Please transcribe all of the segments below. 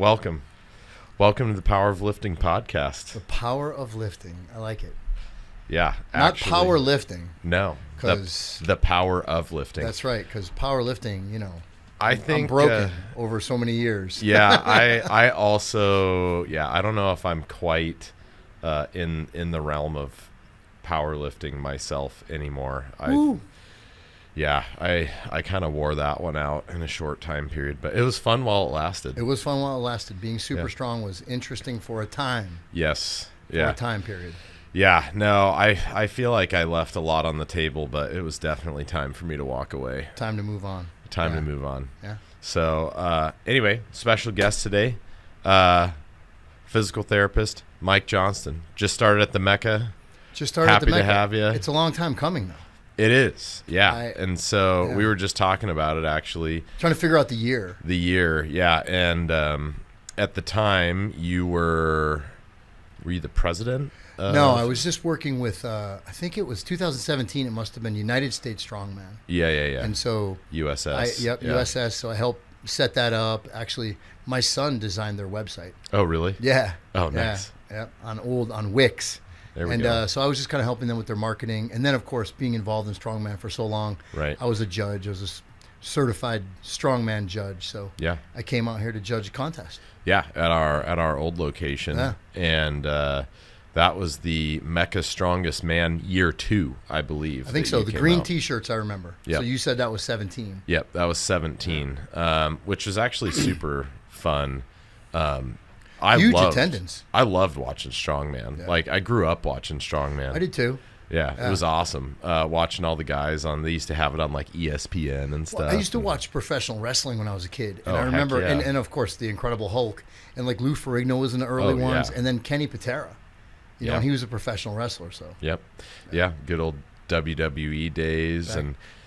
welcome. Welcome to the Power of Lifting podcast. The power of lifting. I like it. Yeah. Not power lifting. No. Because the power of lifting. That's right. Because power lifting, I think I'm broken over so many years. Yeah. I also, I don't know if I'm quite in the realm of powerlifting myself anymore. I kind of wore that one out in a short time period, but it was fun while it lasted. It was fun while it lasted. Being super strong was interesting for a time. Yes. For a time period. Yeah. No, I feel like I left a lot on the table, but it was definitely time for me to walk away. Time to move on. Time to move on. Yeah. So anyway, special guest today, physical therapist Mike Johnston. Just started at the Mecca. Happy to have you. It's a long time coming, though. It is, yeah. We were just talking about it, actually. Trying to figure out the year. Yeah. And at the time, were you the president? No, I was just working with, I think it was 2017. It must have been United States Strongman. Yeah. And so USS. USS. So I helped set that up. Actually, my son designed their website. Oh, really? Yeah. Oh, nice. Yeah. On Wix. There we go. So I was just kind of helping them with their marketing. And then, of course, being involved in Strongman for so long, right. I was a judge. I was a certified Strongman judge. So I came out here to judge a contest. Yeah, at our old location. Yeah. And that was the Mecca Strongest Man year 2, I believe. I think so. The green T-shirts, I remember. Yep. So you said that was 17. Yep, that was 17, which was actually super fun. Huge attendance. I loved watching Strongman. Yeah. Like, I grew up watching Strongman. I did too. Yeah, it was awesome. Watching all the guys they used to have it on like ESPN and stuff. Well, I used to watch professional wrestling when I was a kid. And I heck remember, yeah. and of course, the Incredible Hulk. And like Lou Ferrigno was in the early ones. And then Kenny Patera. And he was a professional wrestler. So. Yep. Yeah, good old WWE days.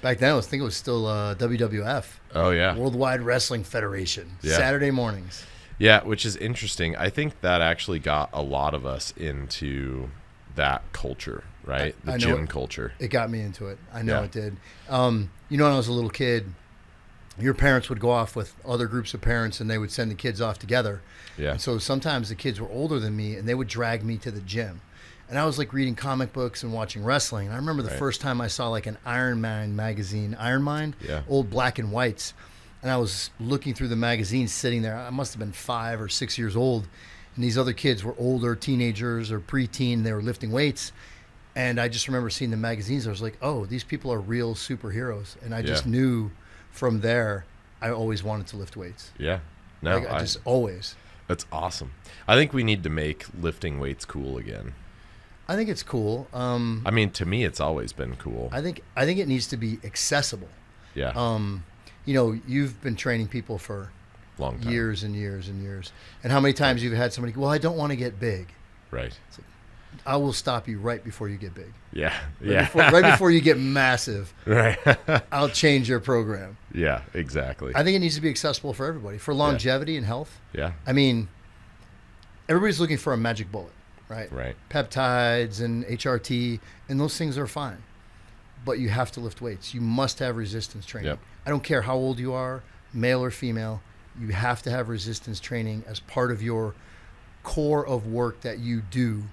Back then, I think it was still WWF. Oh, yeah. Worldwide Wrestling Federation. Yeah. Saturday mornings. Yeah, which is interesting. I think that actually got a lot of us into that culture, right? The gym culture. It got me into it. I know it did. When I was a little kid, your parents would go off with other groups of parents and they would send the kids off together. Yeah. And so sometimes the kids were older than me and they would drag me to the gym. And I was like reading comic books and watching wrestling. And I remember the first time I saw like an Iron Man magazine, Iron Mind, old black and whites. And I was looking through the magazine sitting there. I must have been 5 or 6 years old. And these other kids were older, teenagers or preteen. They were lifting weights. And I just remember seeing the magazines. I was like, oh, these people are real superheroes. And I just knew from there, I always wanted to lift weights. Yeah. No, I just always. That's awesome. I think we need to make lifting weights cool again. I think it's cool. I mean, to me, it's always been cool. I think it needs to be accessible. Yeah. You've been training people for long time. Years and years and years. And how many times you've had somebody, well, I don't want to get big. Right. Like, I will stop you right before you get big. Yeah. Right before you get massive. Right. I'll change your program. Yeah, exactly. I think it needs to be accessible for everybody, for longevity and health. Yeah. I mean, everybody's looking for a magic bullet, right? Right. Peptides and HRT, and those things are fine. But you have to lift weights. You must have resistance training. Yep. I don't care how old you are, male or female. You have to have resistance training as part of your core of work that you do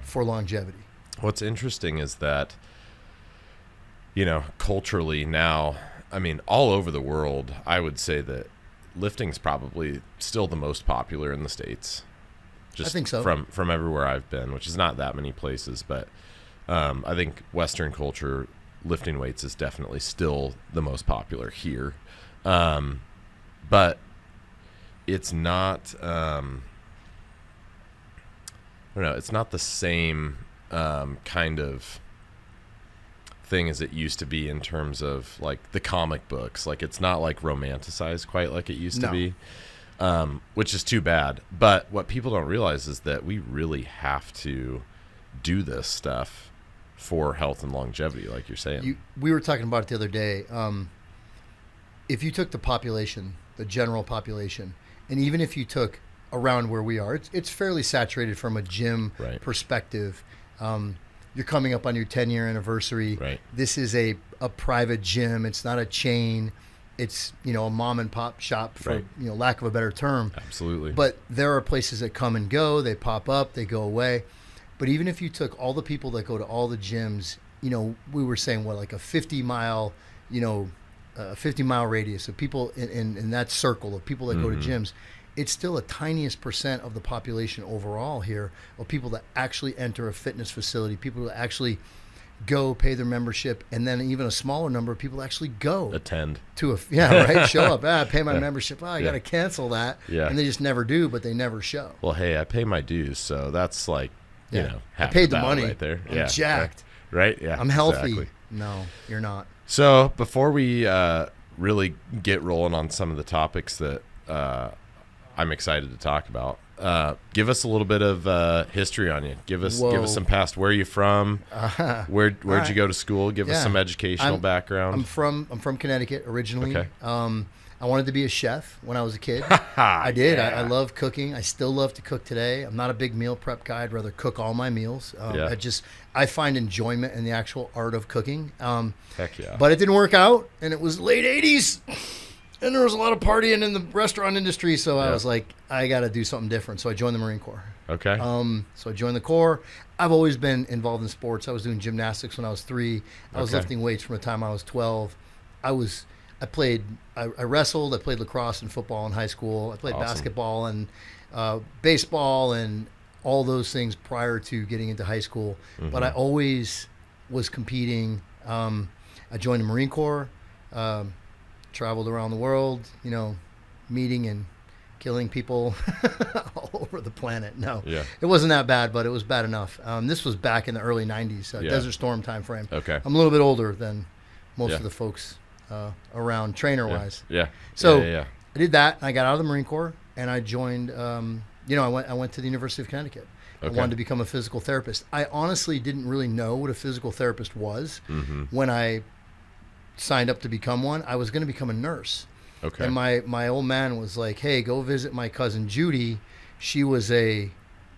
for longevity. What's interesting is that, culturally now, I mean, all over the world, I would say that lifting's probably still the most popular in the States. Just I think so. From everywhere I've been, which is not that many places, but I think Western culture, lifting weights is definitely still the most popular here. But it's not, it's not the same kind of thing as it used to be in terms of like the comic books. Like, it's not like romanticized quite like it used to be, which is too bad. But what people don't realize is that we really have to do this stuff for health and longevity, like you're saying. We were talking about it the other day. If you took the population, the general population, and even if you took around where we are, it's fairly saturated from a gym perspective. You're coming up on your 10-year anniversary. Right. This is a private gym. It's not a chain. it's, a mom and pop shop for, Right. Lack of a better term. Absolutely. But there are places that come and go. They pop up, they go away. But even if you took all the people that go to all the gyms, we were saying like a 50-mile, 50-mile radius of people in that circle of people that go to gyms, it's still a tiniest percent of the population overall here of people that actually enter a fitness facility, people that actually go pay their membership, and then even a smaller number of people actually go attend to show up. Pay my membership. I got to cancel that. Yeah. And they just never do, but they never show. Well, hey, I pay my dues, so that's like, I paid the money right there. I'm jacked. Right? Yeah. I'm healthy. Exactly. No, you're not. So before we really get rolling on some of the topics that I'm excited to talk about, give us a little bit of history on you. Give us some past. Where are you from? Where'd you go to school? Give us some educational background. I'm from Connecticut originally. Okay. I wanted to be a chef when I was a kid. I did. I love cooking. I still love to cook today. I'm not a big meal prep guy. I'd rather cook all my meals. I find enjoyment in the actual art of cooking. Heck yeah. But it didn't work out, and it was late 80s. And there was a lot of partying in the restaurant industry, so I was like, I got to do something different. So I joined the Marine Corps. Okay. So I joined the Corps. I've always been involved in sports. I was doing gymnastics when I was 3. I was lifting weights from the time I was 12. I wrestled. I played lacrosse and football in high school. I played basketball and baseball and all those things prior to getting into high school. But I always was competing. I joined the Marine Corps. Traveled around the world, meeting and killing people all over the planet. No, it wasn't that bad, but it was bad enough. This was back in the early 90s, Desert Storm time frame. Okay. I'm a little bit older than most of the folks around trainer-wise. Yeah. So I did that. I got out of the Marine Corps, and I joined, I went to the University of Connecticut. I wanted to become a physical therapist. I honestly didn't really know what a physical therapist was when I signed up to become one. I was going to become a nurse. Okay. And my old man was like, hey, go visit my cousin Judy. She was a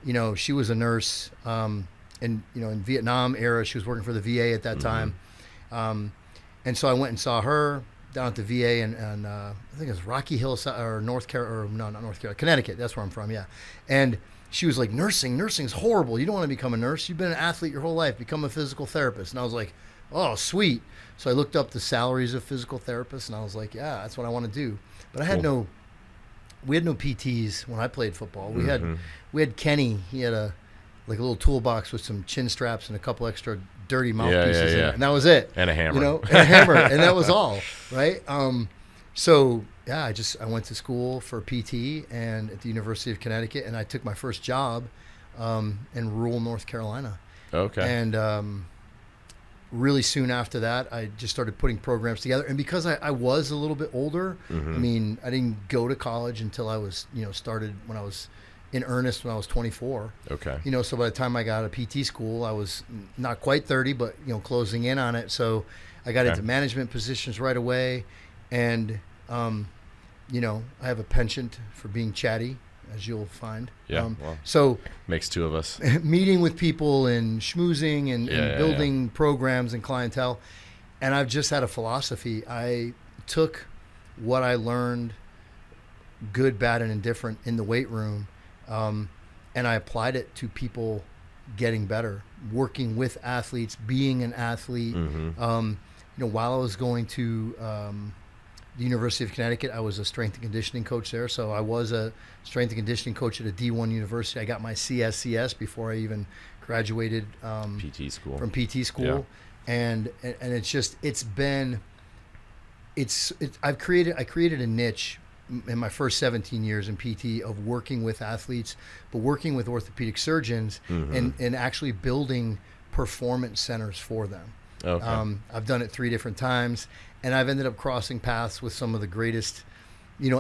nurse in Vietnam era. She was working for the VA at that time. And so I went and saw her down at the VA and I think it was Rocky Hill or North Carolina, or no, not North Carolina, Connecticut. That's where I'm from. Yeah. And she was like, nursing's horrible. You don't want to become a nurse. You've been an athlete your whole life. Become a physical therapist. And I was like, oh, sweet. So I looked up the salaries of physical therapists, and I was like, yeah, that's what I want to do. But we had no PTs when I played football. We had Kenny. He had a little toolbox with some chin straps and a couple extra dirty mouthpieces in it, and that was it. And a hammer. And a hammer, and that was all, right? So yeah, I went to school for PT and at the University of Connecticut, and I took my first job in rural North Carolina. Okay. And really soon after that, I just started putting programs together. And because I was a little bit older, I mean, I didn't go to college until I was, started when I was in earnest when I was 24. Okay. So by the time I got out of PT school, I was not quite 30, but, closing in on it. So I got into management positions right away. And, I have a penchant for being chatty, as you'll find. Yeah. So makes two of us. Meeting with people and schmoozing and building programs and clientele. And I've just had a philosophy. I took what I learned, good, bad, and indifferent, in the weight room, and I applied it to people getting better, working with athletes, being an athlete. While I was going to the University of Connecticut, I was a strength and conditioning coach there. So I was a strength and conditioning coach at a D1 university. I got my CSCS before I even graduated PT school. From PT school. Yeah. And I created a niche in my first 17 years in PT of working with athletes, but working with orthopedic surgeons and actually building performance centers for them. Okay. I've done it 3 different times, and I've ended up crossing paths with some of the greatest,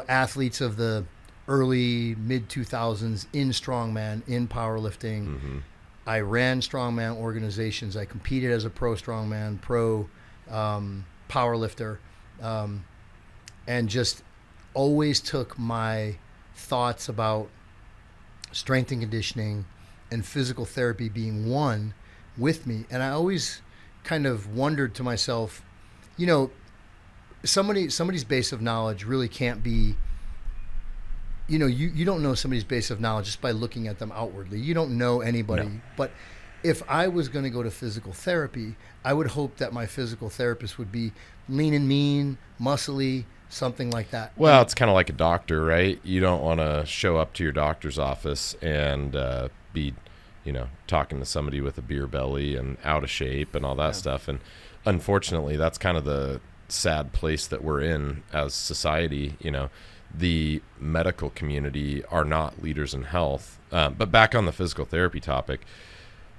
athletes of the early mid 2000s in strongman, in powerlifting. I ran strongman organizations. I competed as a pro strongman, pro powerlifter, and just always took my thoughts about strength and conditioning and physical therapy being one with me. And I always kind of wondered to myself, somebody's base of knowledge really can't be, you don't know somebody's base of knowledge just by looking at them outwardly. You don't know anybody. No. But if I was going to go to physical therapy, I would hope that my physical therapist would be lean and mean, muscly, something like that. Well, it's kind of like a doctor, right? You don't want to show up to your doctor's office and be, talking to somebody with a beer belly and out of shape and all that stuff. And unfortunately, that's kind of the sad place that we're in as society. The medical community are not leaders in health. But back on the physical therapy topic,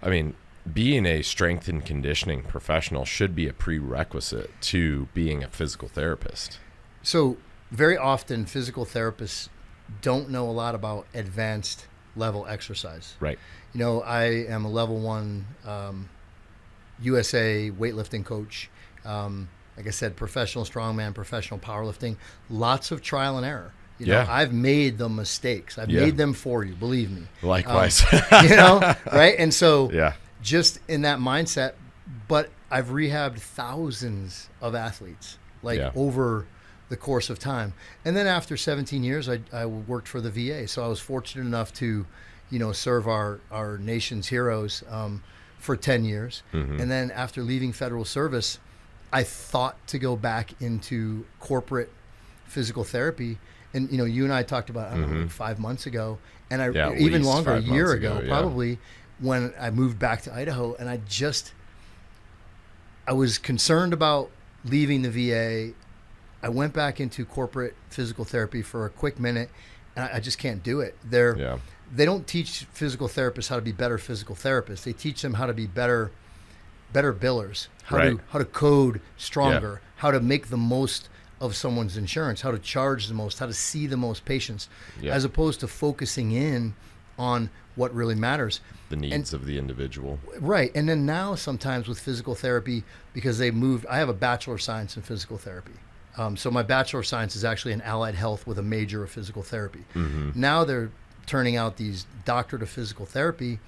I mean, being a strength and conditioning professional should be a prerequisite to being a physical therapist. So very often physical therapists don't know a lot about advanced level exercise. Right. I am a level 1 USA weightlifting coach. Like I said, professional strongman, professional powerlifting, lots of trial and error. I've made the mistakes. I've made them for you, believe me. Likewise. Right? And so just in that mindset, but I've rehabbed thousands of athletes, over the course of time. And then after 17 years, I worked for the VA. So I was fortunate enough to, serve our nation's heroes for 10 years. Mm-hmm. And then after leaving federal service, I thought to go back into corporate physical therapy. And, you and I talked about, I don't know, 5 months ago, and even longer, a year ago, probably, when I moved back to Idaho. And I was concerned about leaving the VA. I went back into corporate physical therapy for a quick minute, and I just can't do it. They don't teach physical therapists how to be better physical therapists. They teach them how to be better billers, how to code stronger, how to make the most of someone's insurance, how to charge the most, how to see the most patients, as opposed to focusing in on what really matters. The needs of the individual. Right. And then now sometimes with physical therapy, because they moved, I have a Bachelor of Science in Physical Therapy. So my Bachelor of Science is actually in Allied Health with a major of Physical Therapy. Mm-hmm. Now they're turning out these Doctorate of Physical Therapy,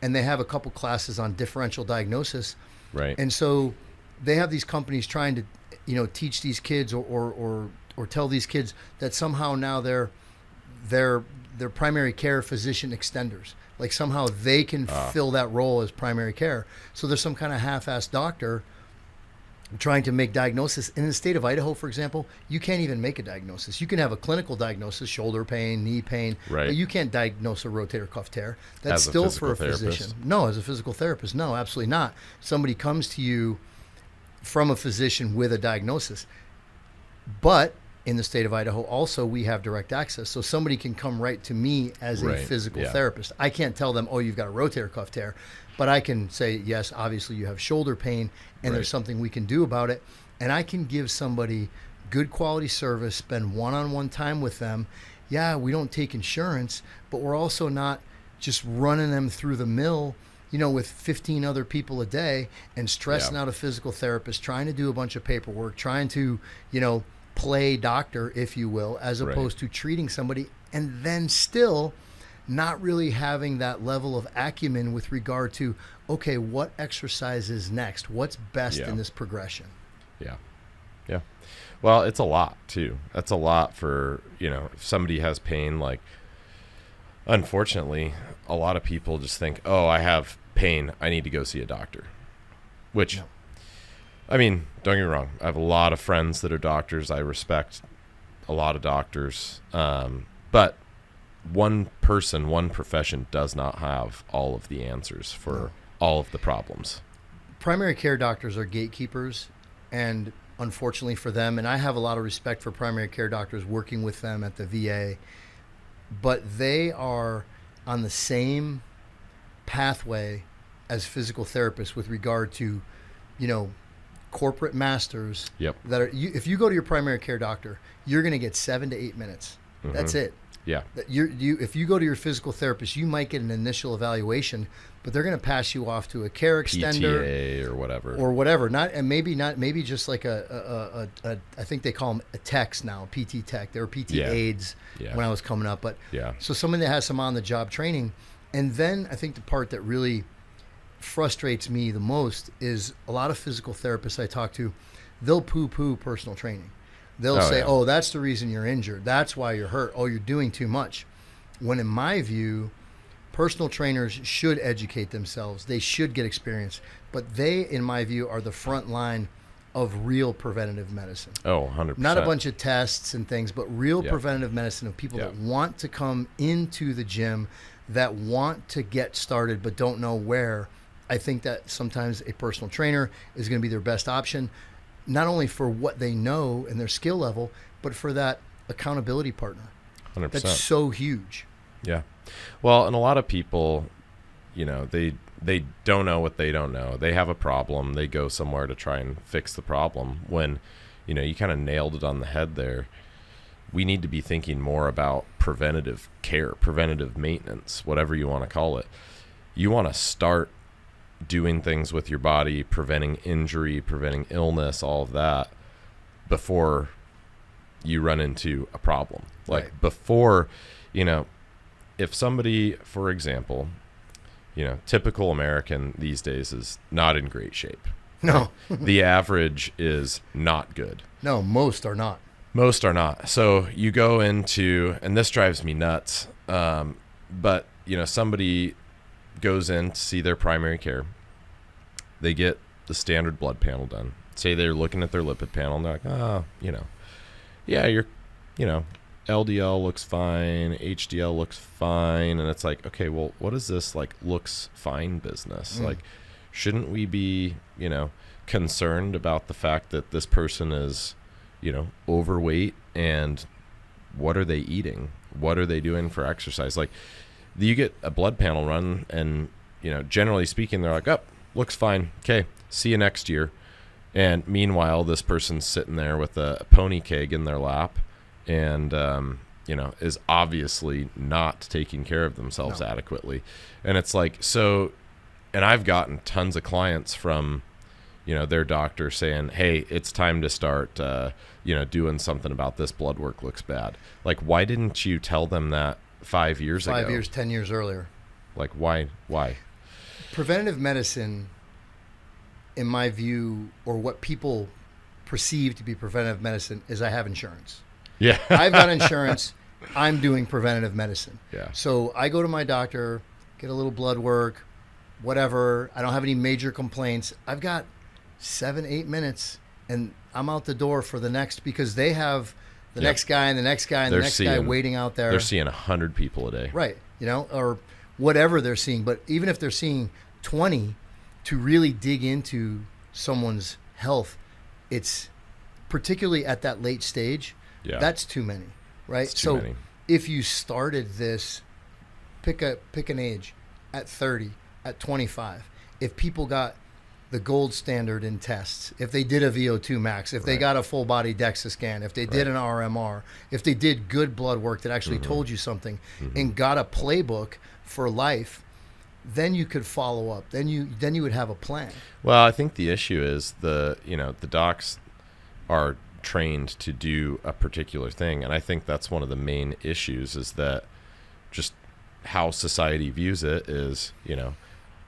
and they have a couple classes on differential diagnosis. Right. And so they have these companies trying to, teach these kids or tell these kids that somehow now they're primary care physician extenders. Like somehow they can fill that role as primary care. So there's some kind of half-assed doctor trying to make diagnosis. In the state of Idaho, for example, you can't even make a diagnosis. You can have a clinical diagnosis, shoulder pain, knee pain, but you can't diagnose a rotator cuff tear. That's still for a physician. No, as a physical therapist, no, absolutely not. Somebody comes to you from a physician with a diagnosis. But in the state of Idaho, also, we have direct access. So somebody can come right to me as a physical therapist. I can't tell them, oh, you've got a rotator cuff tear. But I can say, yes, obviously you have shoulder pain, and there's something we can do about it. And I can give somebody good quality service, spend one-on-one time with them. Yeah, we don't take insurance, but we're also not just running them through the mill, with 15 other people a day and stressing out a physical therapist, trying to do a bunch of paperwork, trying to, play doctor, if you will, as opposed to treating somebody and then still not really having that level of acumen with regard to, okay, what exercise is next? What's best in this progression? Yeah. Yeah. Well, it's a lot too. That's a lot for, if somebody has pain, like, unfortunately, a lot of people just think, oh, I have pain, I need to go see a doctor, which, I mean, don't get me wrong. I have a lot of friends that are doctors. I respect a lot of doctors. But one person, one profession does not have all of the answers for all of the problems. Primary care doctors are gatekeepers, and unfortunately for them, and I have a lot of respect for primary care doctors working with them at the VA, but they are on the same pathway as physical therapists with regard to, corporate masters that are, if you go to your primary care doctor, you're going to get 7 to 8 minutes. Mm-hmm. That's it. Yeah. If you go to your physical therapist, you might get an initial evaluation, but they're going to pass you off to a care extender PTA or whatever. Maybe just like a I think they call them a techs now, PT tech. They were PT aides when I was coming up, but so someone that has some on the job training. And then I think the part that really frustrates me the most is a lot of physical therapists I talk to, they'll poo-poo personal training. They'll say, oh, that's the reason you're injured. That's why you're hurt. Oh, you're doing too much. When in my view, personal trainers should educate themselves. They should get experience. But they, in my view, are the front line of real preventative medicine. Oh, 100%. Not a bunch of tests and things, but real preventative medicine of people that want to come into the gym, that want to get started but don't know where. I think that sometimes a personal trainer is going to be their best option, not only for what they know and their skill level, but for that accountability partner. 100%. That's so huge. Yeah. Well, and a lot of people, you know, they don't know what they don't know. They have a problem. They go somewhere to try and fix the problem when, you know, you kind of nailed it on the head there. We need to be thinking more about preventative care, preventative maintenance, whatever you want to call it. You want to start doing things with your body, preventing injury, preventing illness, all of that before you run into a problem. Like before, you know, if somebody, for example, you know, typical American these days is not in great shape. No. The average is not good. No, most are not. Most are not. So you go into, and this drives me nuts, but, you know, somebody goes in to see their primary care. They get the standard blood panel done. Say they're looking at their lipid panel, and they're like, oh, you know, yeah, you're, you know, LDL looks fine, HDL looks fine. And it's like, okay, well, what is this like looks fine business? Like, shouldn't we be, you know, concerned about the fact that this person is, you know, overweight, and what are they eating? What are they doing for exercise? Like, you get a blood panel run, and, you know, generally speaking, they're like, oh, looks fine. Okay, see you next year. And meanwhile, this person's sitting there with a pony keg in their lap, and you know, is obviously not taking care of themselves adequately. And it's like, so, and I've gotten tons of clients from, you know, their doctor saying, hey, it's time to start you know, doing something about this. Blood work looks bad. Like, why didn't you tell them that 5 years ago? 5 years, 10 years earlier. Like, why? Preventative medicine, in my view, or what people perceive to be preventative medicine, is I have insurance. Yeah. I've got insurance. I'm doing preventative medicine. Yeah. So I go to my doctor, get a little blood work, whatever. I don't have any major complaints. I've got 7-8 minutes, and I'm out the door for the next, because they have the next guy and the next guy and the next guy waiting out there. They're seeing 100 people a day. Right. You know, or whatever they're seeing. But even if they're seeing 20, to really dig into someone's health, it's particularly at that late stage, that's too many, right? It's too many. If you started this, pick an age, at 30, at 25, if people got the gold standard in tests, if they did a VO2 max, if they got a full body DEXA scan, if they did an RMR, if they did good blood work that actually told you something, and got a playbook for life, then you could follow up. Then you would have a plan. Well, I think the issue is the docs are trained to do a particular thing, and I think that's one of the main issues, is that just how society views it is, you know,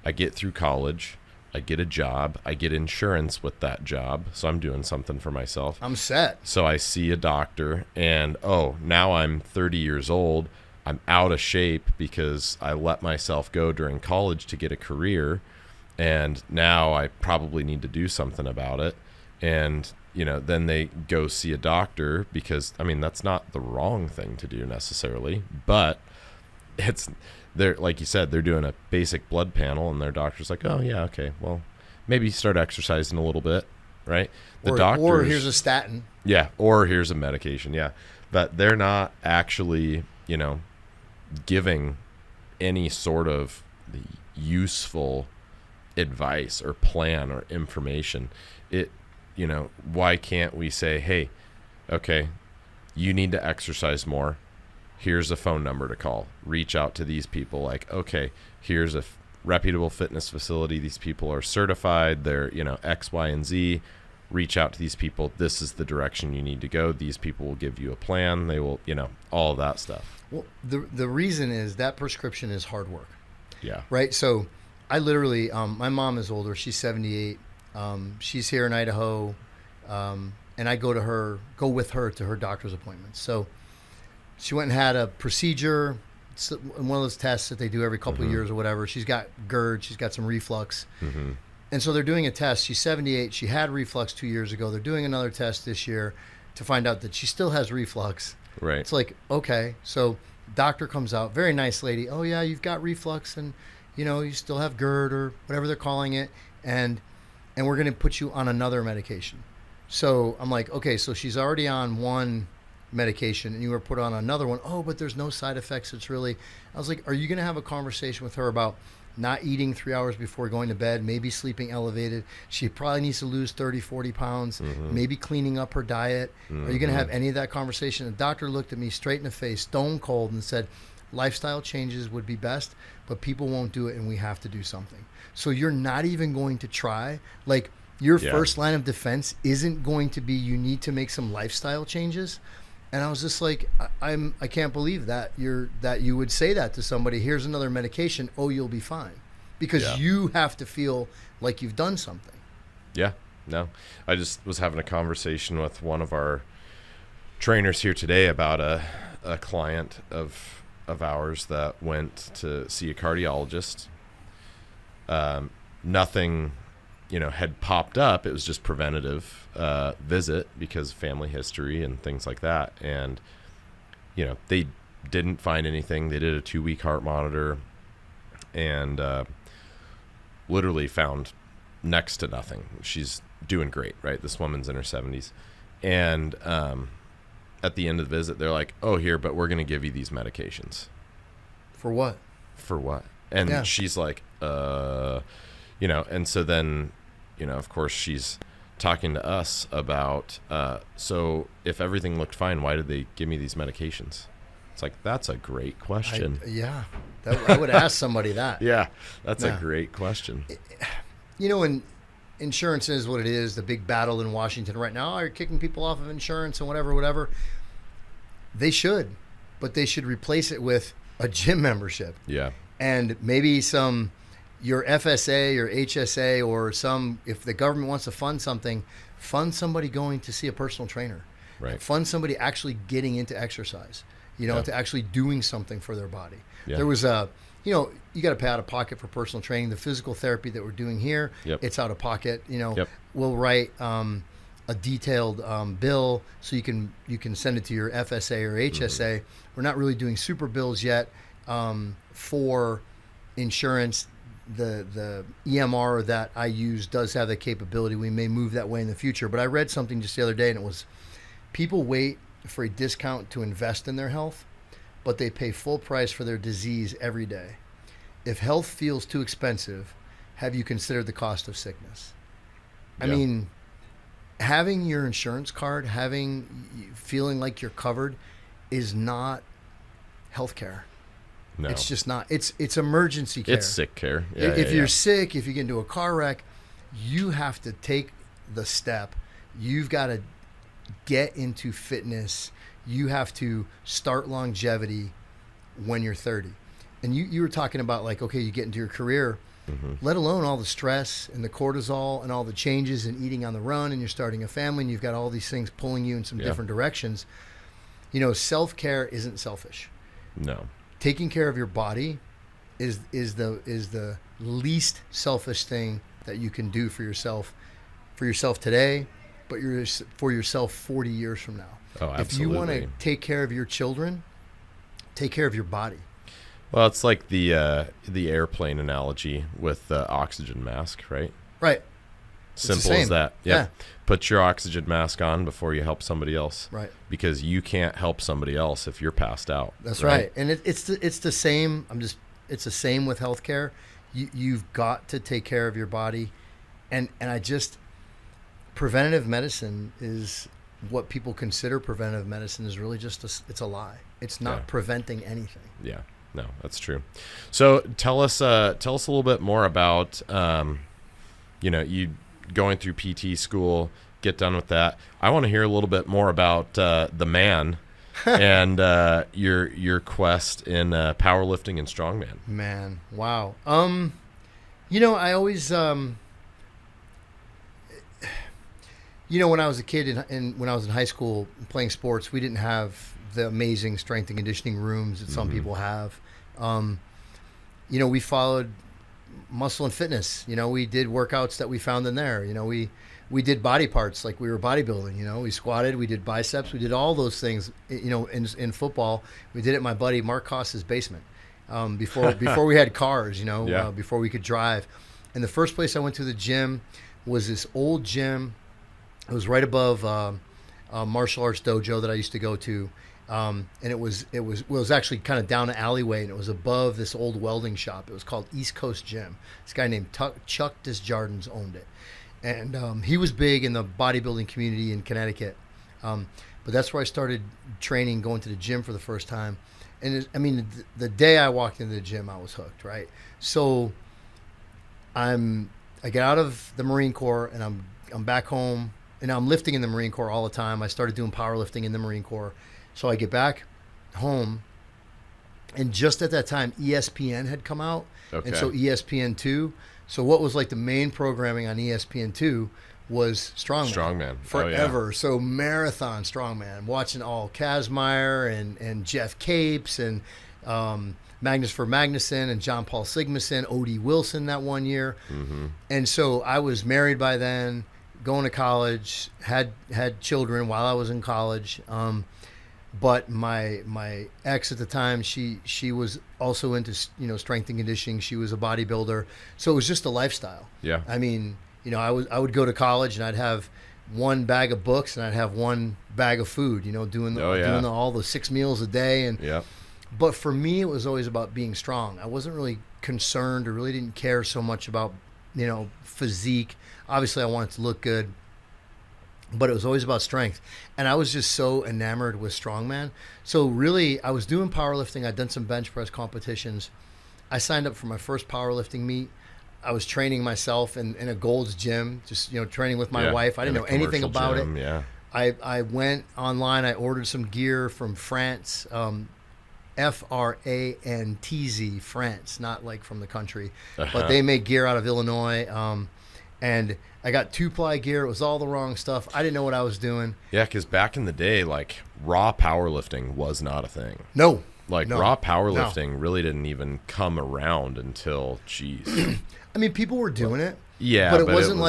I get through college, I get a job, I get insurance with that job, so I'm doing something for myself. I'm set. So I see a doctor, and now I'm 30 years old. I'm out of shape because I let myself go during college to get a career, and now I probably need to do something about it. And, you know, then they go see a doctor, because, I mean, that's not the wrong thing to do necessarily, but they're, like you said, they're doing a basic blood panel, and their doctor's like, oh yeah, okay, well, maybe start exercising a little bit, right? Or here's a statin. Yeah, or here's a medication, yeah. But they're not actually, you know, giving any sort of useful advice or plan or information. You know, why can't we say, hey, okay, you need to exercise more. Here's a phone number to call. Reach out to these people. Like, okay, here's a reputable fitness facility. These people are certified. They're, you know, X, Y, and Z. Reach out to these people. This is the direction you need to go. These people will give you a plan. They will, you know, all of that stuff. Well, the reason is that prescription is hard work. Yeah. Right? So I literally, my mom is older. She's 78. She's here in Idaho, and I go with her to her doctor's appointments. So she went and had a procedure, one of those tests that they do every couple of years or whatever. She's got GERD, she's got some reflux. And so they're doing a test. She's 78. She had reflux 2 years ago. They're doing another test this year to find out that she still has reflux. Right. It's like, okay. So doctor comes out, very nice lady. Oh yeah, you've got reflux and you still have GERD or whatever they're calling it. And we're going to put you on another medication. So I'm like, okay, so she's already on one medication and you were put on another one. Oh, but there's no side effects. It's really, I was like, are you going to have a conversation with her about not eating 3 hours before going to bed, maybe sleeping elevated? She probably needs to lose 30, 40 pounds, maybe cleaning up her diet. Are you going to have any of that conversation? The doctor looked at me straight in the face, stone cold, and said, lifestyle changes would be best, but people won't do it and we have to do something. So you're not even going to try? Like, your first line of defense isn't going to be you need to make some lifestyle changes? And I was just like, I can't believe that you would say that to somebody. Here's another medication. Oh, you'll be fine, because you have to feel like you've done something. Yeah, no, I just was having a conversation with one of our trainers here today about a client of ours that went to see a cardiologist. Nothing, had popped up. It was just preventative visit because family history and things like that. And, they didn't find anything. They did a 2-week heart monitor and literally found next to nothing. She's doing great, right? This woman's in her 70s. And at the end of the visit, they're like, oh, here, but we're going to give you these medications. For what? And she's like, and so then, of course, she's talking to us about, so if everything looked fine, why did they give me these medications? It's like, that's a great question. I would ask somebody that. Yeah, that's a great question. And insurance is what it is. The big battle in Washington right now are kicking people off of insurance and whatever. They should, but they should replace it with a gym membership. Yeah. And maybe your FSA or HSA or if the government wants to fund something, fund somebody going to see a personal trainer. Right. Fund somebody actually getting into exercise, to actually doing something for their body. Yeah. There was you got to pay out of pocket for personal training. The physical therapy that we're doing here, it's out of pocket. We'll write a detailed bill so you can send it to your FSA or HSA. We're not really doing super bills yet for insurance. The EMR that I use does have that capability. We may move that way in the future. But I read something just the other day, and it was people wait for a discount to invest in their health, but they pay full price for their disease every day. If health feels too expensive, have you considered the cost of sickness? I mean, having your insurance card, feeling like you're covered is not healthcare. No. It's just not. It's emergency care. It's sick care. If you're sick, if you get into a car wreck, you have to take the step. You've got to get into fitness. You have to start longevity when you're 30. And you were talking about, like, okay, you get into your career, let alone all the stress and the cortisol and all the changes in eating on the run, and you're starting a family and you've got all these things pulling you in some different directions. Self-care isn't selfish. No. Taking care of your body is the least selfish thing that you can do for yourself today, but for yourself 40 years from now. Oh, absolutely. If you want to take care of your children, take care of your body. Well, it's like the airplane analogy with the oxygen mask, right? Right. Simple as that. Yeah. Put your oxygen mask on before you help somebody else. Right. Because you can't help somebody else if you're passed out. That's right. And it's the same. It's the same with healthcare. You've got to take care of your body, and preventative medicine is what people consider preventative medicine is really just it's a lie. It's not preventing anything. Yeah. No, that's true. So tell us a little bit more about you going through PT school, get done with that. I want to hear a little bit more about the man and your quest in powerlifting and strongman. Man, wow. I always When I was a kid and when I was in high school playing sports, we didn't have the amazing strength and conditioning rooms that some people have. We followed Muscle and Fitness. We did workouts that we found in there. We did body parts like we were bodybuilding. We squatted, we did biceps, we did all those things. In football, we did it in my buddy Mark Cost's basement before we had cars. Before we could drive. And the first place I went to the gym was this old gym. It was right above martial arts dojo that I used to go to, and it was actually kind of down an alleyway, and it was above this old welding shop. It was called East Coast Gym. This guy named Chuck Desjardins owned it, and he was big in the bodybuilding community in Connecticut. But that's where I started training, going to the gym for the first time. And the day I walked into the gym, I was hooked. Right, so I get out of the Marine Corps, and I'm back home. And I'm lifting in the Marine Corps all the time. I started doing powerlifting in the Marine Corps. So I get back home, and just at that time, ESPN had come out. Okay. And so ESPN2. So what was like the main programming on ESPN2 was Strongman. Forever. Oh, yeah. So marathon Strongman. Watching all Kazmaier and Jeff Capes and Magnus for Magnuson and John Paul Sigmason, O.D. Wilson that one year. Mm-hmm. And so I was married by then, going to college, had children while I was in college. But my ex at the time, she was also into strength and conditioning. She was a bodybuilder, so it was just a lifestyle. Yeah. I would go to college and I'd have one bag of books and I'd have one bag of food. Doing all the 6 meals a day. And yeah. But for me, it was always about being strong. I wasn't really concerned or really didn't care so much about physique. Obviously, I wanted to look good, but it was always about strength. And I was just so enamored with strongman. So really, I was doing powerlifting. I'd done some bench press competitions. I signed up for my first powerlifting meet. I was training myself in a Gold's Gym, just training with my wife. I didn't know anything about it. Yeah. I went online. I ordered some gear from France, FRANTZ, France, not like from the country, but they make gear out of Illinois. And I got 2-ply gear. It was all the wrong stuff. I didn't know what I was doing. Yeah, because back in the day, like raw powerlifting was not a thing. No. Raw powerlifting really didn't even come around until, people were doing it. Yeah, but it wasn't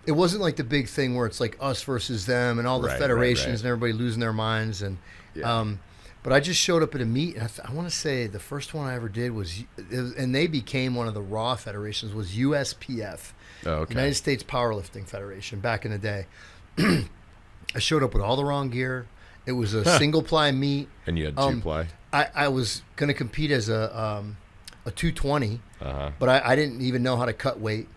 it wasn't like the big thing where it's like us versus them and all the federations and everybody losing their minds. And but I just showed up at a meet, and I want to say the first one I ever did and they became one of the raw federations, was USPF. Oh, okay. United States Powerlifting Federation back in the day. I showed up with all the wrong gear. It was a single ply meet. And you had 2-ply? I was going to compete as a 220, but I didn't even know how to cut weight.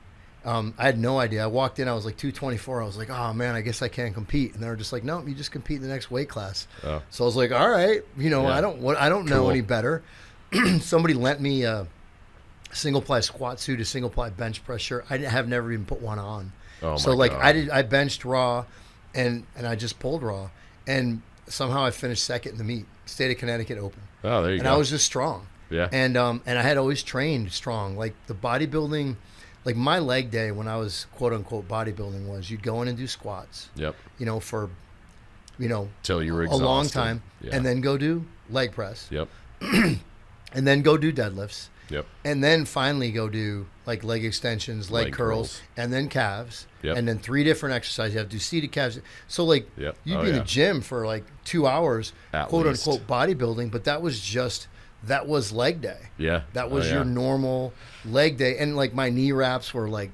I had no idea. I walked in, I was like 224. I was like, oh man, I guess I can't compete. And they were just like, no, you just compete in the next weight class. Oh. So I was like, all right, I don't know any better. Somebody lent me a single ply squat suit, a single ply bench press shirt. I have never even put one on. Oh, so my God. I benched raw, and I just pulled raw, and somehow I finished second in the meet, State of Connecticut Open. Oh, there you go. And I was just strong. Yeah. And I had always trained strong. Like the bodybuilding, like my leg day when I was quote unquote bodybuilding was you'd go in and do squats. Yep. For till you were exhausted. A long time, and then go do leg press. Yep. And then go do deadlifts. Yep. And then finally go do like leg extensions, leg curls, and then calves. Yep. And then 3 different exercises. You have to do seated calves. So like you'd be in the gym for like 2 hours, quote least. unquote bodybuilding, but that was leg day. Yeah. That was your normal leg day. And like my knee wraps were like,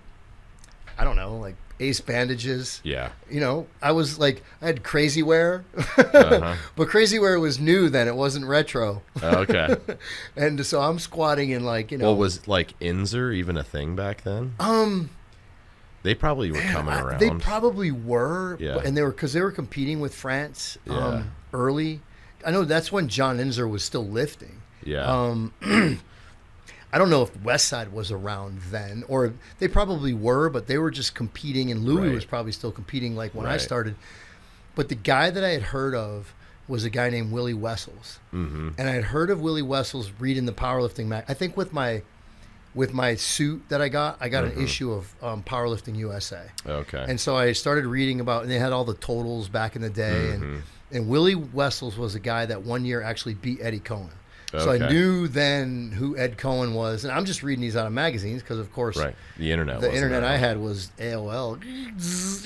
I don't know, like Ace bandages. Yeah. I was like, I had crazy wear, but crazy wear was new then. It wasn't retro. Okay. And so I'm squatting in like, Well, was like Inzer even a thing back then? They probably were coming around. They probably were. Yeah. And they were competing with France early. I know that's when John Inzer was still lifting. Yeah. I don't know if Westside was around then, or they probably were, but they were just competing, and Louis was probably still competing like when I started. But the guy that I had heard of was a guy named Willie Wessels. Mm-hmm. And I had heard of Willie Wessels reading the powerlifting mag. I think with my with my suit that I got an issue of Powerlifting USA. Okay. And so I started reading about, and they had all the totals back in the day. And Willie Wessels was a guy that one year actually beat Eddie Cohen. So I knew then who Ed Cohen was. And I'm just reading these out of magazines because, of course, the internet I had was AOL.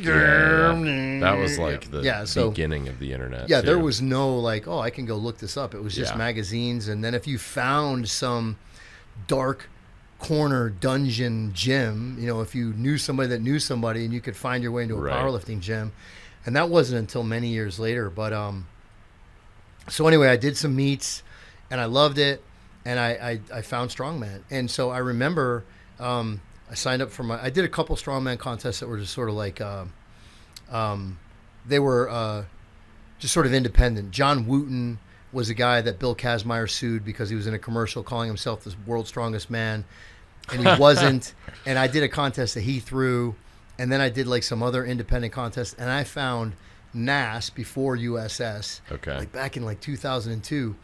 Yeah. That was like the beginning of the internet. Yeah, there was no like, oh, I can go look this up. It was just magazines. And then if you found some dark corner dungeon gym, you know, if you knew somebody that knew somebody, and you could find your way into a powerlifting gym. And that wasn't until many years later. But so anyway, I did some meets and I loved it, and I found strongman. And so I remember I signed up for I did a couple strongman contests that were just sort of like they were just sort of independent. John Wooten was a guy that Bill Kazmaier sued because he was in a commercial calling himself the world's strongest man, and he wasn't. And I did a contest that he threw, and then I did like some other independent contests, and I found NAS before USS, like back in like 2002.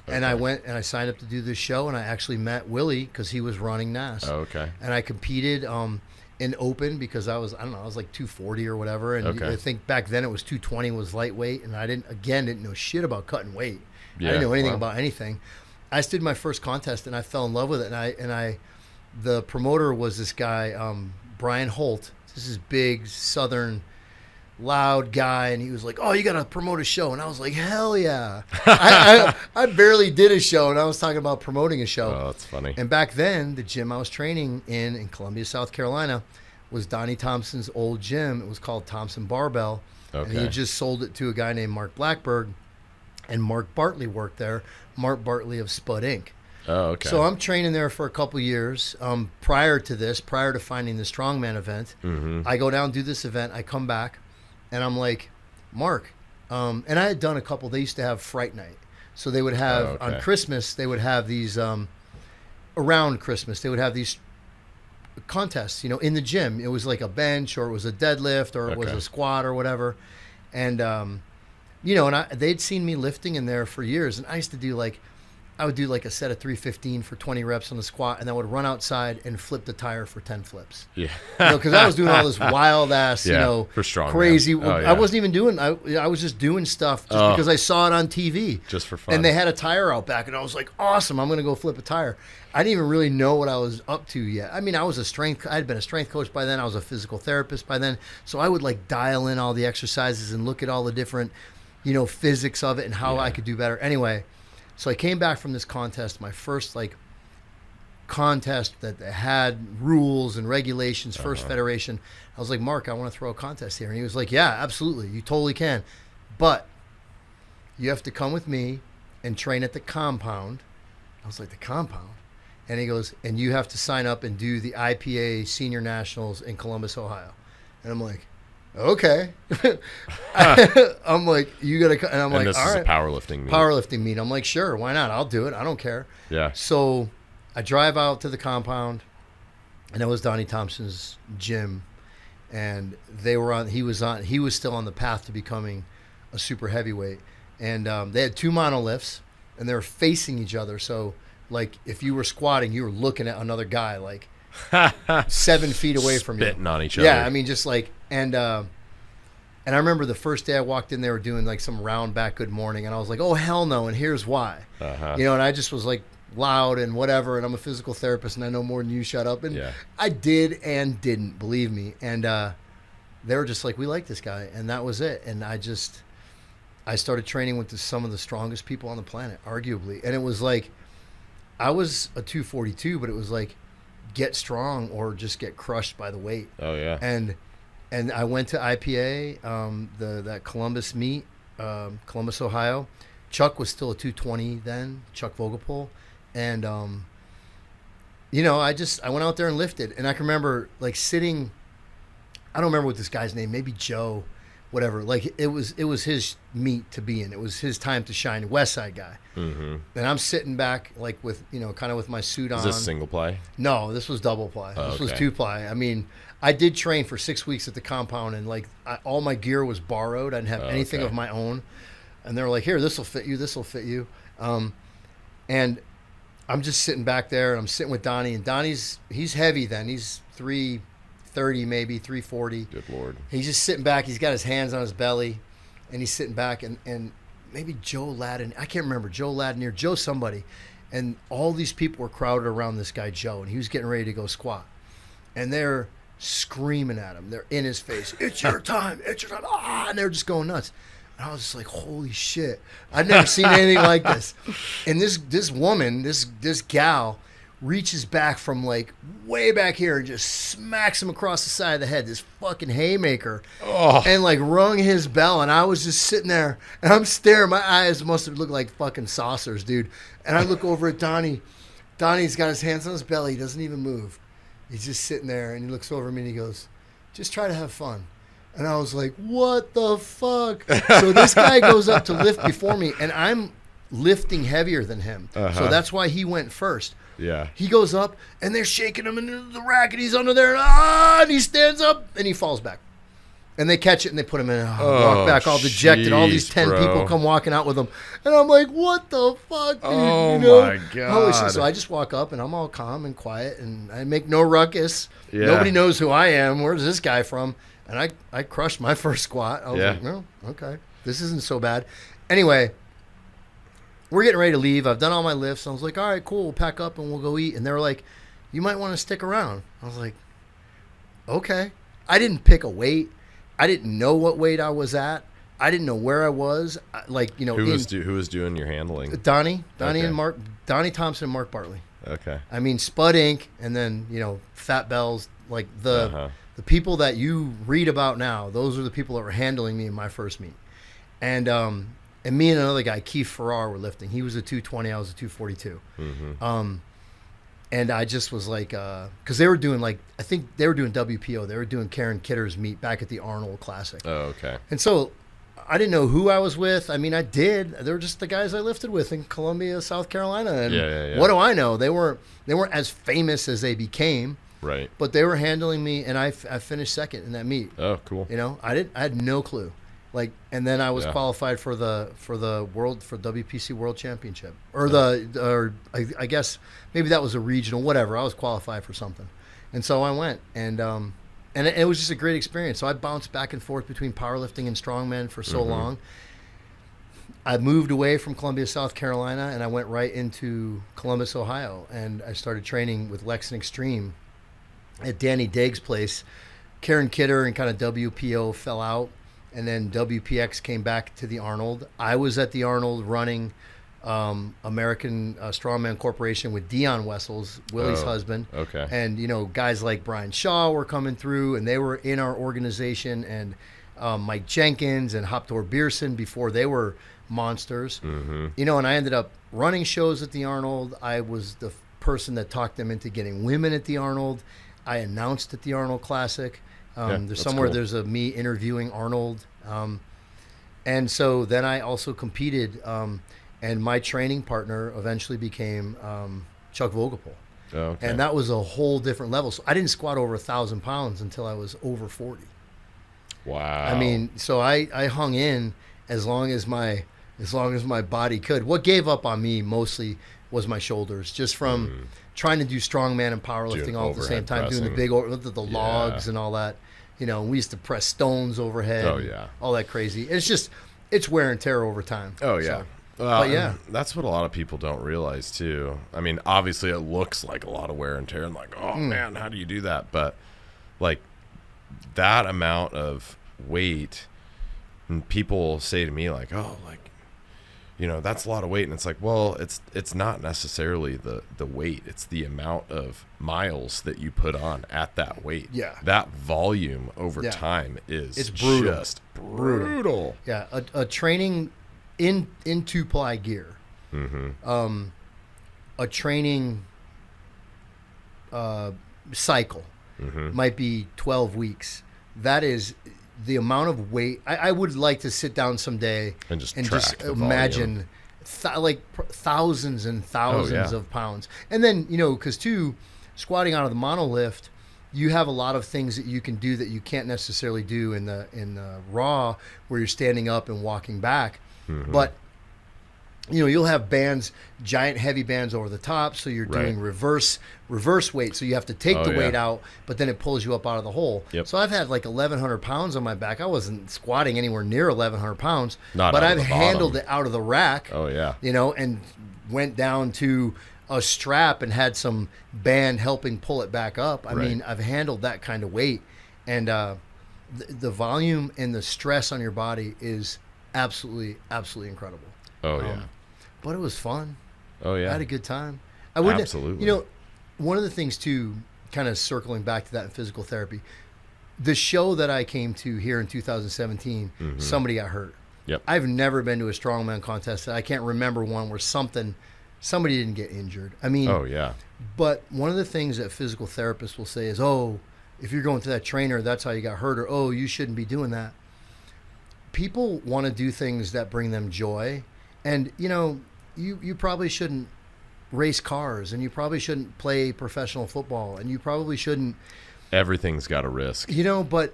And I went and I signed up to do this show, and I actually met Willie because he was running NAS. And I competed in open because I was like 240 or whatever. And I think back then it was 220 was lightweight, and I didn't know shit about cutting weight. I didn't know anything about anything. I just did my first contest, and I fell in love with it. And the promoter was this guy, Brian Holt. This is big Southern loud guy, and he was like, oh, you gotta promote a show. And I was like, hell yeah. I barely did a show, and I was talking about promoting a show. Oh, that's funny. And back then the gym I was training in Columbia, South Carolina, was Donnie Thompson's old gym. It was called Thompson Barbell, and he had just sold it to a guy named Mark Blackberg, and Mark Bartley worked there. Mark Bartley of Spud Inc. So I'm training there for a couple years. Prior to finding the strongman event, I go down, do this event, I come back, and I'm like, Mark, and I had done a couple. They used to have Fright Night. So they would have, on Christmas, they would have these, around Christmas, they would have these contests, you know, in the gym. It was like a bench, or it was a deadlift, or it was a squat or whatever. And, you know, and they'd seen me lifting in there for years. And I used to do I would do like a set of 315 for 20 reps on the squat, and I would run outside and flip the tire for 10 flips. Yeah. You know, because I was doing all this wild ass, you know, for strong crazy. I wasn't even doing, I was just doing stuff just because I saw it on TV. Just for fun. And they had a tire out back, and I was like, awesome, I'm going to go flip a tire. I didn't even really know what I was up to yet. I mean, I had been a strength coach by then. I was a physical therapist by then. So I would like dial in all the exercises and look at all the different, you know, physics of it and how I could do better. Anyway, so I came back from this contest, my first like contest that had rules and regulations, first federation. I was like, Mark, I want to throw a contest here. And he was like, yeah, absolutely. You totally can. But you have to come with me and train at the compound. I was like, the compound? And he goes, and you have to sign up and do the IPA Senior Nationals in Columbus, Ohio. And I'm like, okay. I'm like, you got to, and I'm like, this all is right. a powerlifting meet. Powerlifting meet. I'm like, sure, why not? I'll do it. I don't care. Yeah. So I drive out to the compound, and it was Donnie Thompson's gym, and he was still on the path to becoming a super heavyweight. And they had two monoliths, and they were facing each other. So like if you were squatting, you were looking at another guy like 7 feet away from you. Spitting on each other. Yeah, I mean, just like, and I remember the first day I walked in, they were doing like some round back good morning, and I was like, oh, hell no, and here's why. You know, and I just was like loud and whatever, and I'm a physical therapist, and I know more than you, shut up. And I did and didn't, believe me. And they were just like, we like this guy, and that was it. And I started training with some of the strongest people on the planet, arguably. And it was like, I was a 242, but it was like, get strong or just get crushed by the weight. Oh yeah. And I went to IPA, that Columbus meet, Columbus, Ohio. Chuck was still a 220 then, Chuck Vogelpohl. And, you know, I went out there and lifted. And I can remember like sitting, I don't remember what this guy's name, maybe Joe, whatever. Like it was his meet to be in. It was his time to shine. West Side guy. And I'm sitting back like with, you know, kind of with my suit on. Is this single ply? No, this was double ply. This was 2-ply. I mean, I did train for 6 weeks at the compound, and like all my gear was borrowed. I didn't have anything of my own. And they were like, here, this will fit you. This will fit you. And I'm just sitting back there, and I'm sitting with Donnie, and he's heavy then. He's 330, maybe 340. Good Lord. He's just sitting back. He's got his hands on his belly, and he's sitting back, and maybe Joe Ladin. I can't remember. Joe Ladin or Joe somebody. And all these people were crowded around this guy, Joe, and he was getting ready to go squat. And they're screaming at him. They're in his face. It's your time. It's your time. Ah! And they're just going nuts. And I was just like, holy shit. I've never seen anything like this. And this woman, this gal, reaches back from like way back here and just smacks him across the side of the head, this fucking haymaker, and like rung his bell. And I was just sitting there, and I'm staring. My eyes must have looked like fucking saucers, dude. And I look over at Donnie. Donnie's got his hands on his belly. He doesn't even move. He's just sitting there, and he looks over at me and he goes, just try to have fun. And I was like, what the fuck? So this guy goes up to lift before me, and I'm lifting heavier than him. So that's why he went first. Yeah. He goes up, and they're shaking him into the rack, and he's under there, and he stands up, and he falls back. And they catch it, and they put him in, walk back all dejected. All these 10 people come walking out with him. And I'm like, what the fuck, dude? Oh, my God. So I just walk up, and I'm all calm and quiet, and I make no ruckus. Yeah. Nobody knows who I am. Where's this guy from? And I crushed my first squat. I was like, no, okay. This isn't so bad. Anyway, we're getting ready to leave. I've done all my lifts. I was like, all right, cool. We'll pack up and we'll go eat. And they were like, you might want to stick around. I was like, okay. I didn't pick a weight. I didn't know what weight I was at. I didn't know where I was. Like, you know, who was doing your handling? Donnie and Donnie Thompson and Mark Bartley. Okay. I mean, Spud Inc. and then, you know, Fat Bells, like the people that you read about now. Those are the people that were handling me in my first meet. And me and another guy, Keith Farrar, were lifting. He was a 220. I was a 242. And I just was like, because they were doing like, I think they were doing WPO. They were doing Karen Kidder's meet back at the Arnold Classic. Oh, okay. And so I didn't know who I was with. I mean, I did. They were just the guys I lifted with in Columbia, South Carolina. And what do I know? They weren't as famous as they became. Right. But they were handling me, and I finished second in that meet. Oh, cool. You know, I had no clue. Like, and then I was qualified for WPC World Championship, or I guess maybe that was a regional, whatever. I was qualified for something, and so I went, and it was just a great experience. So I bounced back and forth between powerlifting and strongman for so long. I moved away from Columbia, South Carolina, and I went right into Columbus, Ohio, and I started training with Lex and Extreme at Danny Daig's place. Karen Kidder and kind of WPO fell out. And then WPX came back to the Arnold. I was at the Arnold running American Strongman Corporation with Dion Wessels, Willie's husband. Okay. And, you know, guys like Brian Shaw were coming through, and they were in our organization, and Mike Jenkins and Hoptor Beerson before they were monsters. You know, and I ended up running shows at the Arnold. I was the person that talked them into getting women at the Arnold. I announced at the Arnold Classic. There's somewhere there's a me interviewing Arnold. And so then I also competed, and my training partner eventually became Chuck Vogelpohl. Okay. And that was a whole different level. So I didn't squat over 1,000 pounds until I was over 40. Wow. I mean, so I hung in as long as my body could. What gave up on me mostly was my shoulders, just from trying to do strongman and powerlifting all at the same time, doing the big the logs and all that. You know, we used to press stones overhead. Oh, yeah. All that crazy. It's wear and tear over time. Oh, yeah. So, but yeah. That's what a lot of people don't realize, too. I mean, obviously it looks like a lot of wear and tear and like, oh, man, how do you do that? But, like, that amount of weight, and people say to me, like, oh, like, you know, that's a lot of weight. And it's like, well, it's not necessarily the weight. It's the amount of miles that you put on at that weight. Yeah. That volume over time is brutal. Just brutal. Yeah. A training in 2-ply gear. A training cycle might be 12 weeks. That is the amount of weight. I would like to sit down someday and just imagine thousands and thousands of pounds. And then, you know, because squatting out of the monolift, you have a lot of things that you can do that you can't necessarily do in the raw, where you're standing up and walking back. But you'll have bands, giant heavy bands over the top, so you're doing reverse weight, so you have to take the weight out, but then it pulls you up out of the hole. Yep. So I've had like 1,100 pounds on my back. I wasn't squatting anywhere near 1,100 pounds, but I've handled it out of the rack. Oh yeah. And went down to a strap and had some band helping pull it back up. I mean, I've handled that kind of weight, and the volume and the stress on your body is absolutely incredible. Oh yeah. But it was fun. Oh yeah. I had a good time. I wouldn't. Absolutely. One of the things too, kind of circling back to that in physical therapy, the show that I came to here in 2017, somebody got hurt. Yep. I've never been to a strongman contest. I can't remember one where somebody didn't get injured. I mean, oh yeah. But one of the things that physical therapists will say is, oh, if you're going to that trainer, that's how you got hurt, or oh, you shouldn't be doing that. People want to do things that bring them joy, and you probably shouldn't race cars, and you probably shouldn't play professional football, and you probably shouldn't. Everything's got a risk. But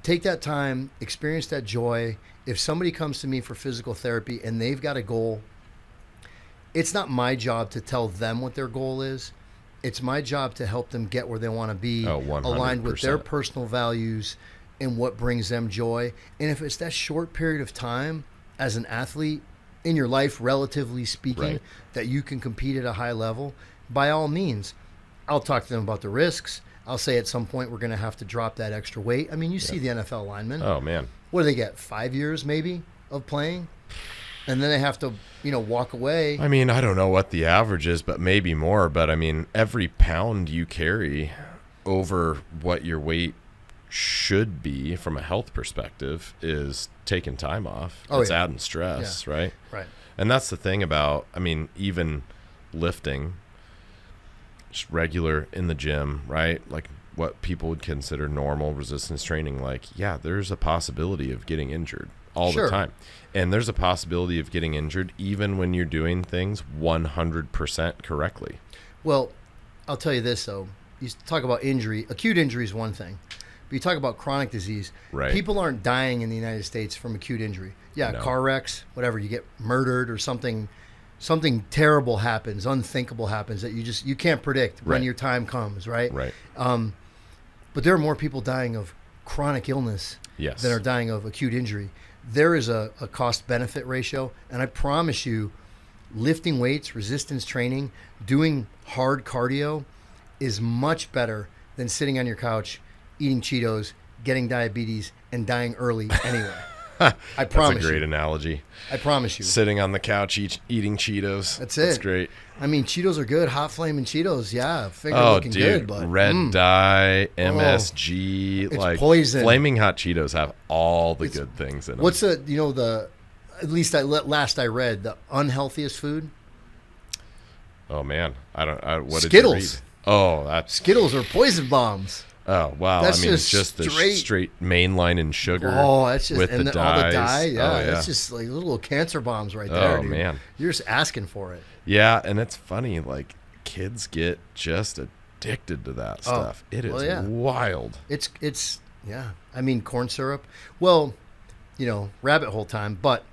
take that time, experience that joy. If somebody comes to me for physical therapy and they've got a goal, it's not my job to tell them what their goal is. It's my job to help them get where they want to be, aligned with their personal values and what brings them joy. And if it's that short period of time as an athlete in your life, relatively speaking, that you can compete at a high level, by all means, I'll talk to them about the risks. I'll say at some point we're going to have to drop that extra weight. I mean, you see the NFL linemen. Oh, man. What do they get, 5 years maybe of playing? And then they have to, walk away. I mean, I don't know what the average is, but maybe more. But, I mean, every pound you carry over what your weight should be from a health perspective is taking time off. It's adding stress, right? Right. And that's the thing about, I mean, even lifting, just regular in the gym, right? Like what people would consider normal resistance training. Like, yeah, there's a possibility of getting injured all the time. And there's a possibility of getting injured even when you're doing things 100% correctly. Well, I'll tell you this, though. You talk about injury. Acute injury is one thing. But you talk about chronic disease. Right. People aren't dying in the United States from acute injury. Yeah, No. Car wrecks, whatever. You get murdered or something terrible happens, unthinkable happens that you can't predict when your time comes, right? Right. But there are more people dying of chronic illness than are dying of acute injury. There is a cost-benefit ratio, and I promise you, lifting weights, resistance training, doing hard cardio is much better than sitting on your couch, eating Cheetos, getting diabetes, and dying early anyway. I promise you. That's a great analogy. I promise you. Sitting on the couch eating Cheetos. That's it. That's great. I mean, Cheetos are good. Hot flaming Cheetos, yeah. Finger looking good, but red dye, MSG, it's like poison. Flaming hot Cheetos have all the good things in them. What's at least last I read, the unhealthiest food? Oh man, what Skittles. did you read? Oh, that's Skittles are poison bombs. Oh wow! That's I mean, it's just the straight mainline and sugar. Oh, that's just with and the all dyes. the dye. Yeah, Oh, yeah. that's just like little cancer bombs right there. Oh, dude. man. You're just asking for it. Yeah, and it's funny. Like kids get just addicted to that stuff. It is wild. It's yeah. I mean, corn syrup. Well, rabbit hole time. But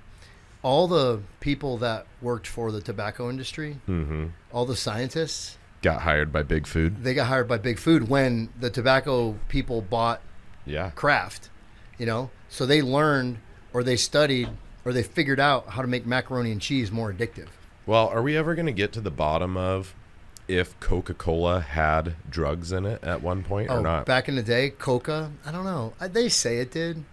all the people that worked for the tobacco industry, all the scientists. Got hired by Big Food. They got hired by Big Food when the tobacco people bought Kraft, So they learned or they studied or they figured out how to make macaroni and cheese more addictive. Well, are we ever going to get to the bottom of if Coca-Cola had drugs in it at one point or not? Back in the day, Coca, I don't know. They say it did.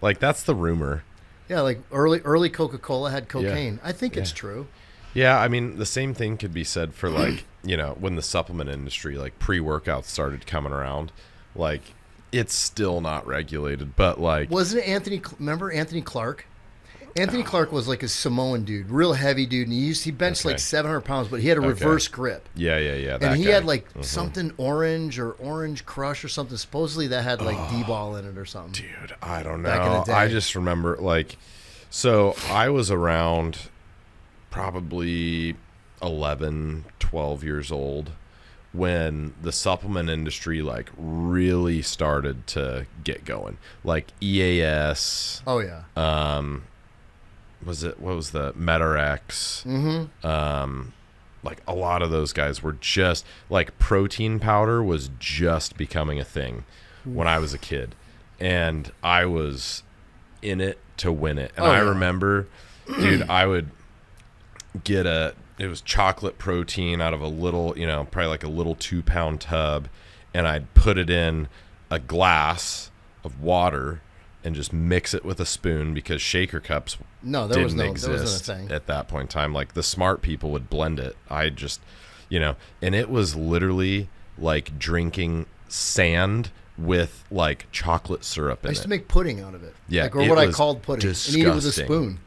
Like that's the rumor. Yeah, like early Coca-Cola had cocaine. Yeah. I think it's true. Yeah, I mean, the same thing could be said for like, when the supplement industry, like pre-workouts started coming around, like it's still not regulated, but like... Wasn't it remember Anthony Clark? Anthony Clark was like a Samoan dude, real heavy dude, and he benched like 700 pounds, but he had a reverse grip. Yeah. And he had like something orange or Orange Crush or something. Supposedly that had like D-ball in it or something. Dude, I don't know. Back in the day. I just remember so I was around probably 11, 12 years old when the supplement industry like really started to get going. Like EAS. Oh yeah. what was the Metarex? Like a lot of those guys were just like protein powder was just becoming a thing when I was a kid, and I was in it to win it. And I remember, dude, I would get it was chocolate protein out of a little, probably like a little 2-pound tub, and I'd put it in a glass of water and just mix it with a spoon, because shaker cups didn't exist at that point in time. Like the smart people would blend it. I just, and it was literally like drinking sand with like chocolate syrup in it. I used to make pudding out of it. Yeah. Like, or what I called pudding. Disgusting. And eat it with a spoon.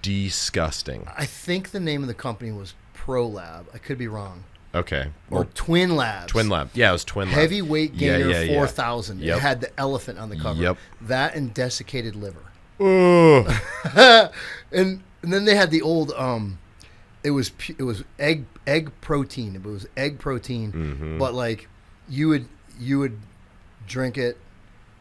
Disgusting. I think the name of the company was Pro Lab. I could be wrong. Okay. Or Twin Labs. Twin Lab. Yeah, it was Twin Lab. Heavyweight Gainer 4000. Yep. It had the elephant on the cover. Yep. That and desiccated liver. Ugh. and then they had the old it was egg protein. It was egg protein, but like you would drink it,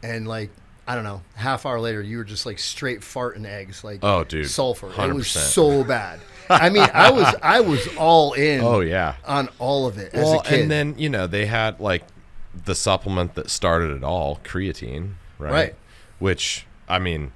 and like, I don't know, half hour later you were just like straight farting eggs, like, oh dude, sulfur. 100%. It was so bad. I mean, I was all in. Oh yeah, on all of it as a kid. And then they had like the supplement that started it all, creatine, right? Which, I mean,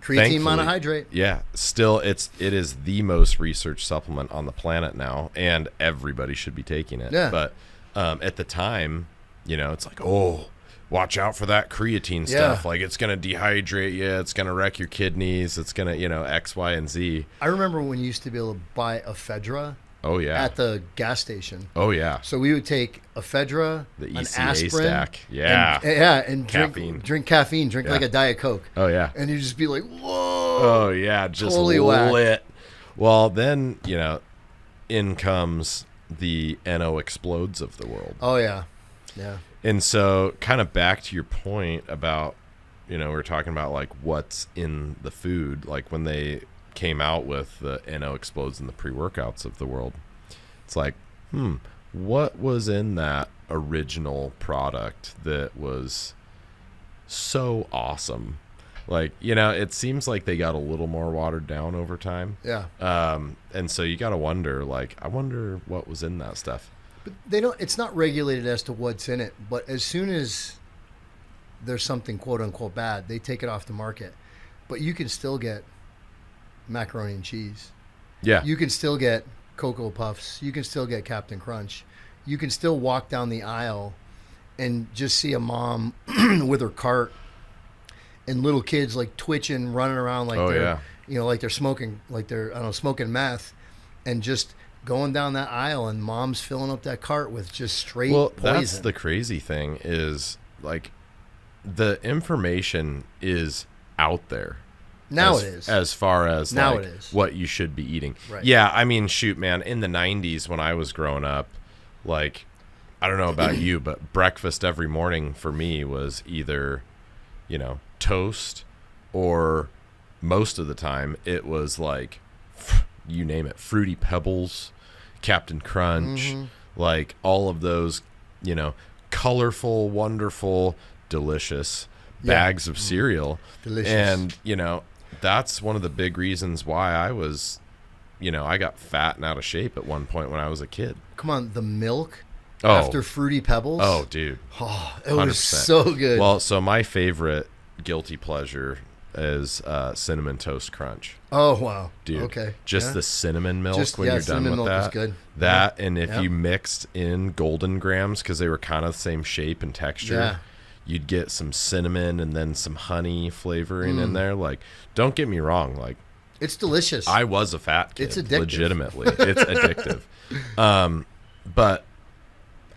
creatine monohydrate. Yeah, still it is the most researched supplement on the planet now, and everybody should be taking it. Yeah. But at the time, it's like, oh, watch out for that creatine stuff. Like, it's going to dehydrate you. It's going to wreck your kidneys. It's going to, X, Y, and Z. I remember when you used to be able to buy ephedra. Oh, yeah. At the gas station. Oh, yeah. So we would take ephedra, the an ECA aspirin, stack. Yeah. And caffeine. Drink caffeine. Drink like a Diet Coke. Oh, yeah. And you'd just be like, whoa. Oh, yeah. Just totally lit. Whack. Well, then, in comes the NO explodes of the world. Oh, yeah. Yeah. And so kind of back to your point about, we were talking about like what's in the food, like when they came out with the NO explodes and the pre-workouts of the world. It's like, what was in that original product that was so awesome? Like, it seems like they got a little more watered down over time. Yeah. And so you got to wonder, like, I wonder what was in that stuff. But it's not regulated as to what's in it, but as soon as there's something quote unquote bad, they take it off the market. But you can still get macaroni and cheese. Yeah. You can still get Cocoa Puffs. You can still get Captain Crunch. You can still walk down the aisle and just see a mom with her cart and little kids like twitching, running around like like they're smoking, like they're smoking meth, and just going down that aisle, and mom's filling up that cart with just straight poison. That's the crazy thing is, like, the information is out there. Now it is. As far as now like it is. what you should be eating. Right. Yeah, I mean, shoot, man, in the 90s when I was growing up, like, I don't know about you, but breakfast every morning for me was either, toast, or most of the time it was like, you name it, Fruity Pebbles, Captain Crunch, like all of those, colorful, wonderful, delicious bags of cereal. Delicious. And, that's one of the big reasons why I was, I got fat and out of shape at one point when I was a kid. Come on, the milk after Fruity Pebbles. Oh, dude. Oh, it was so good. Well, so my favorite guilty pleasure is Cinnamon Toast Crunch. Oh, wow. Dude. Okay. Just the cinnamon milk when you're done with milk that. Is good. That, and if you mixed in Golden Grams, because they were kind of the same shape and texture, you'd get some cinnamon and then some honey flavoring in there. Like, don't get me wrong. Like, it's delicious. I was a fat kid. It's addictive. Legitimately. It's addictive. But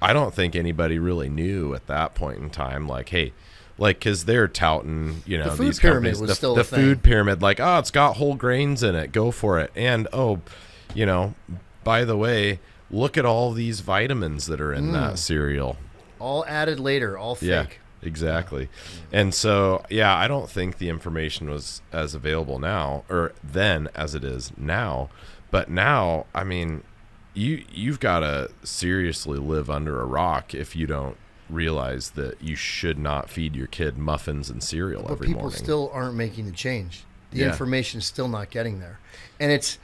I don't think anybody really knew at that point in time, like, hey, like, because they're touting, the food these pyramid companies, was still the a thing. food pyramid, like, oh, it's got whole grains in it, go for it. And, by the way, look at all these vitamins that are in that cereal. All added later, all fake. Yeah, exactly. And so, I don't think the information was as available now, or then as it is now. But now, I mean, you've got to seriously live under a rock if you don't realize that you should not feed your kid muffins and cereal every morning. But people still aren't making the change. The information is still not getting there. And it's,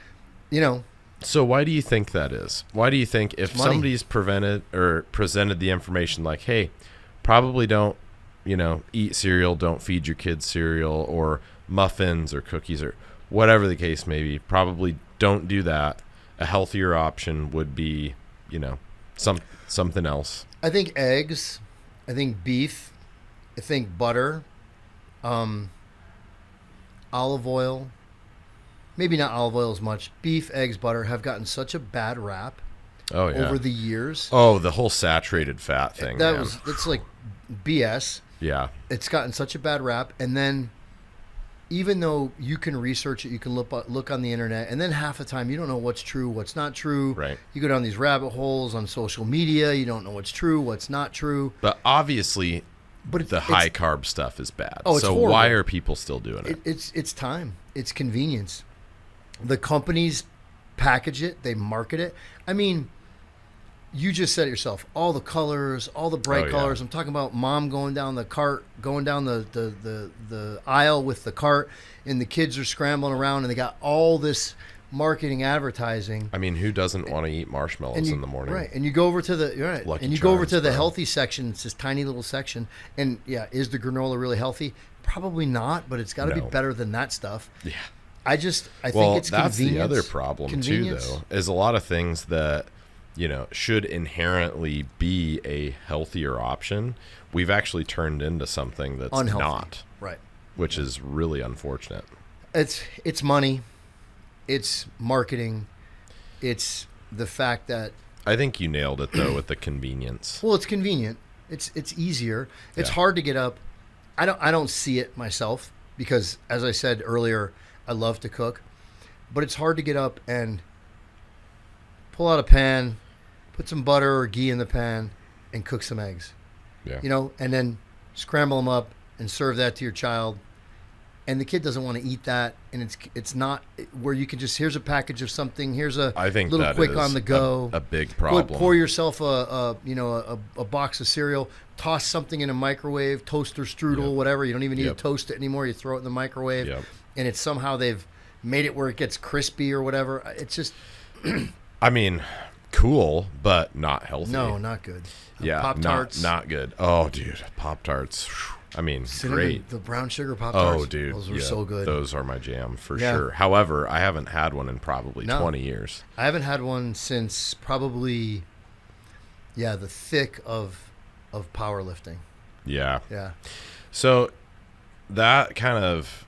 So why do you think that is? Why do you think if somebody's presented the information like, hey, probably don't, eat cereal, don't feed your kids cereal or muffins or cookies or whatever the case may be, probably don't do that. A healthier option would be, something else. I think eggs, I think beef, I think butter, olive oil, maybe not olive oil as much. Beef, eggs, butter have gotten such a bad rap over the years. Oh, the whole saturated fat thing. It's like BS. Yeah. It's gotten such a bad rap. And then even though you can research it, you can look on the internet, and then half the time you don't know what's true, what's not true. Right. You go down these rabbit holes on social media. You don't know what's true, what's not true. But obviously, the high carb stuff is bad. Oh, it's horrible. Why are people still doing it? It's time. It's convenience. The companies package it. They market it. I mean, you just said it yourself. All the colors, all the bright colors. I'm talking about mom going down the cart, going down the aisle with the cart, and the kids are scrambling around, and they got all this marketing advertising. I mean, who doesn't want to eat marshmallows in the morning? Right. And you go over to the Lucky and you Charms, go over to the bro. healthy section. It's this tiny little section. And is the granola really healthy? Probably not, but it's got to be better than that stuff. Yeah. I think it's that's convenience. the other problem too, though, is a lot of things that should inherently be a healthier option. We've actually turned into something that's unhealthy. Not, right? Which is really unfortunate. It's money, it's marketing, it's the fact that I think you nailed it though with the convenience. Well, it's convenient. It's easier. It's hard to get up. I don't see it myself because, as I said earlier, I love to cook, but it's hard to get up and pull out a pan, put some butter or ghee in the pan, and cook some eggs. Yeah. And then scramble them up and serve that to your child. And the kid doesn't want to eat that, and it's not where you can just, here's a package of something, here's a little quick on the go. A big problem. Pour yourself a box of cereal, toss something in a microwave, toaster, strudel, whatever. You don't even need to toast it anymore. You throw it in the microwave, and it's somehow they've made it where it gets crispy or whatever. It's just, I mean, cool, but not healthy. No, not good. Yeah, Pop-Tarts. Not good. Oh, dude, Pop-Tarts. I mean, great. The brown sugar Pop-Tarts. Oh, dude. Those were so good. Those are my jam for sure. However, I haven't had one in probably 20 years. I haven't had one since probably, the thick of powerlifting. Yeah. Yeah. So that kind of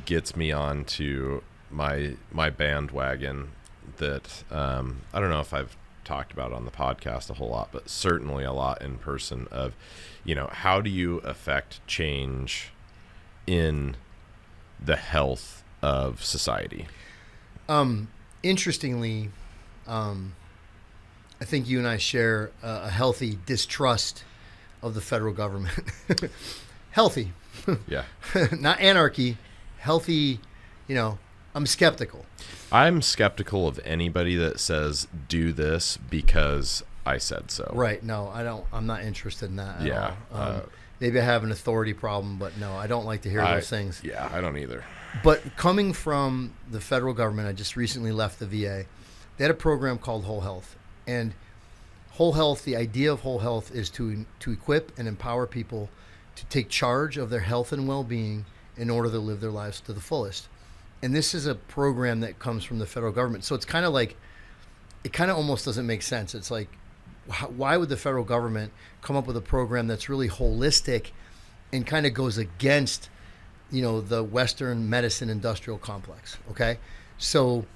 gets me on to my bandwagon that I don't know if I've talked about on the podcast a whole lot, but certainly a lot in person of, how do you affect change in the health of society? Interestingly, I think you and I share a healthy distrust of the federal government. Healthy. Yeah. Not anarchy. Healthy, I'm skeptical. I'm skeptical of anybody that says do this because I said so. Right. No, I don't. I'm not interested in that at all. Maybe I have an authority problem, but no, I don't like to hear those things. Yeah, I don't either. But coming from the federal government, I just recently left the VA. They had a program called Whole Health. And Whole Health, the idea of Whole Health is to equip and empower people to take charge of their health and well-being in order to live their lives to the fullest. And this is a program that comes from the federal government. So it's kind of like, it kind of almost doesn't make sense. It's like, why would the federal government come up with a program that's really holistic and kind of goes against, the Western medicine industrial complex? Okay. So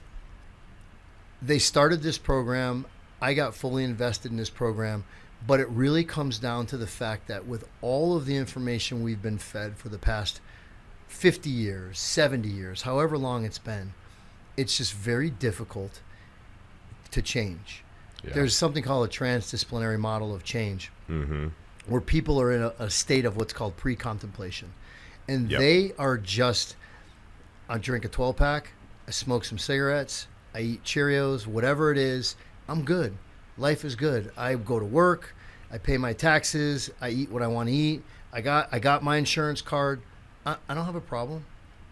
they started this program. I got fully invested in this program, but it really comes down to the fact that with all of the information we've been fed for the past 50 years, 70 years, however long it's been, it's just very difficult to change. Yeah. There's something called a transdisciplinary model of change, where people are in a state of what's called pre-contemplation. And they are just, I drink a 12-pack, I smoke some cigarettes, I eat Cheerios, whatever it is, I'm good. Life is good. I go to work, I pay my taxes, I eat what I want to eat, I got my insurance card. I don't have a problem.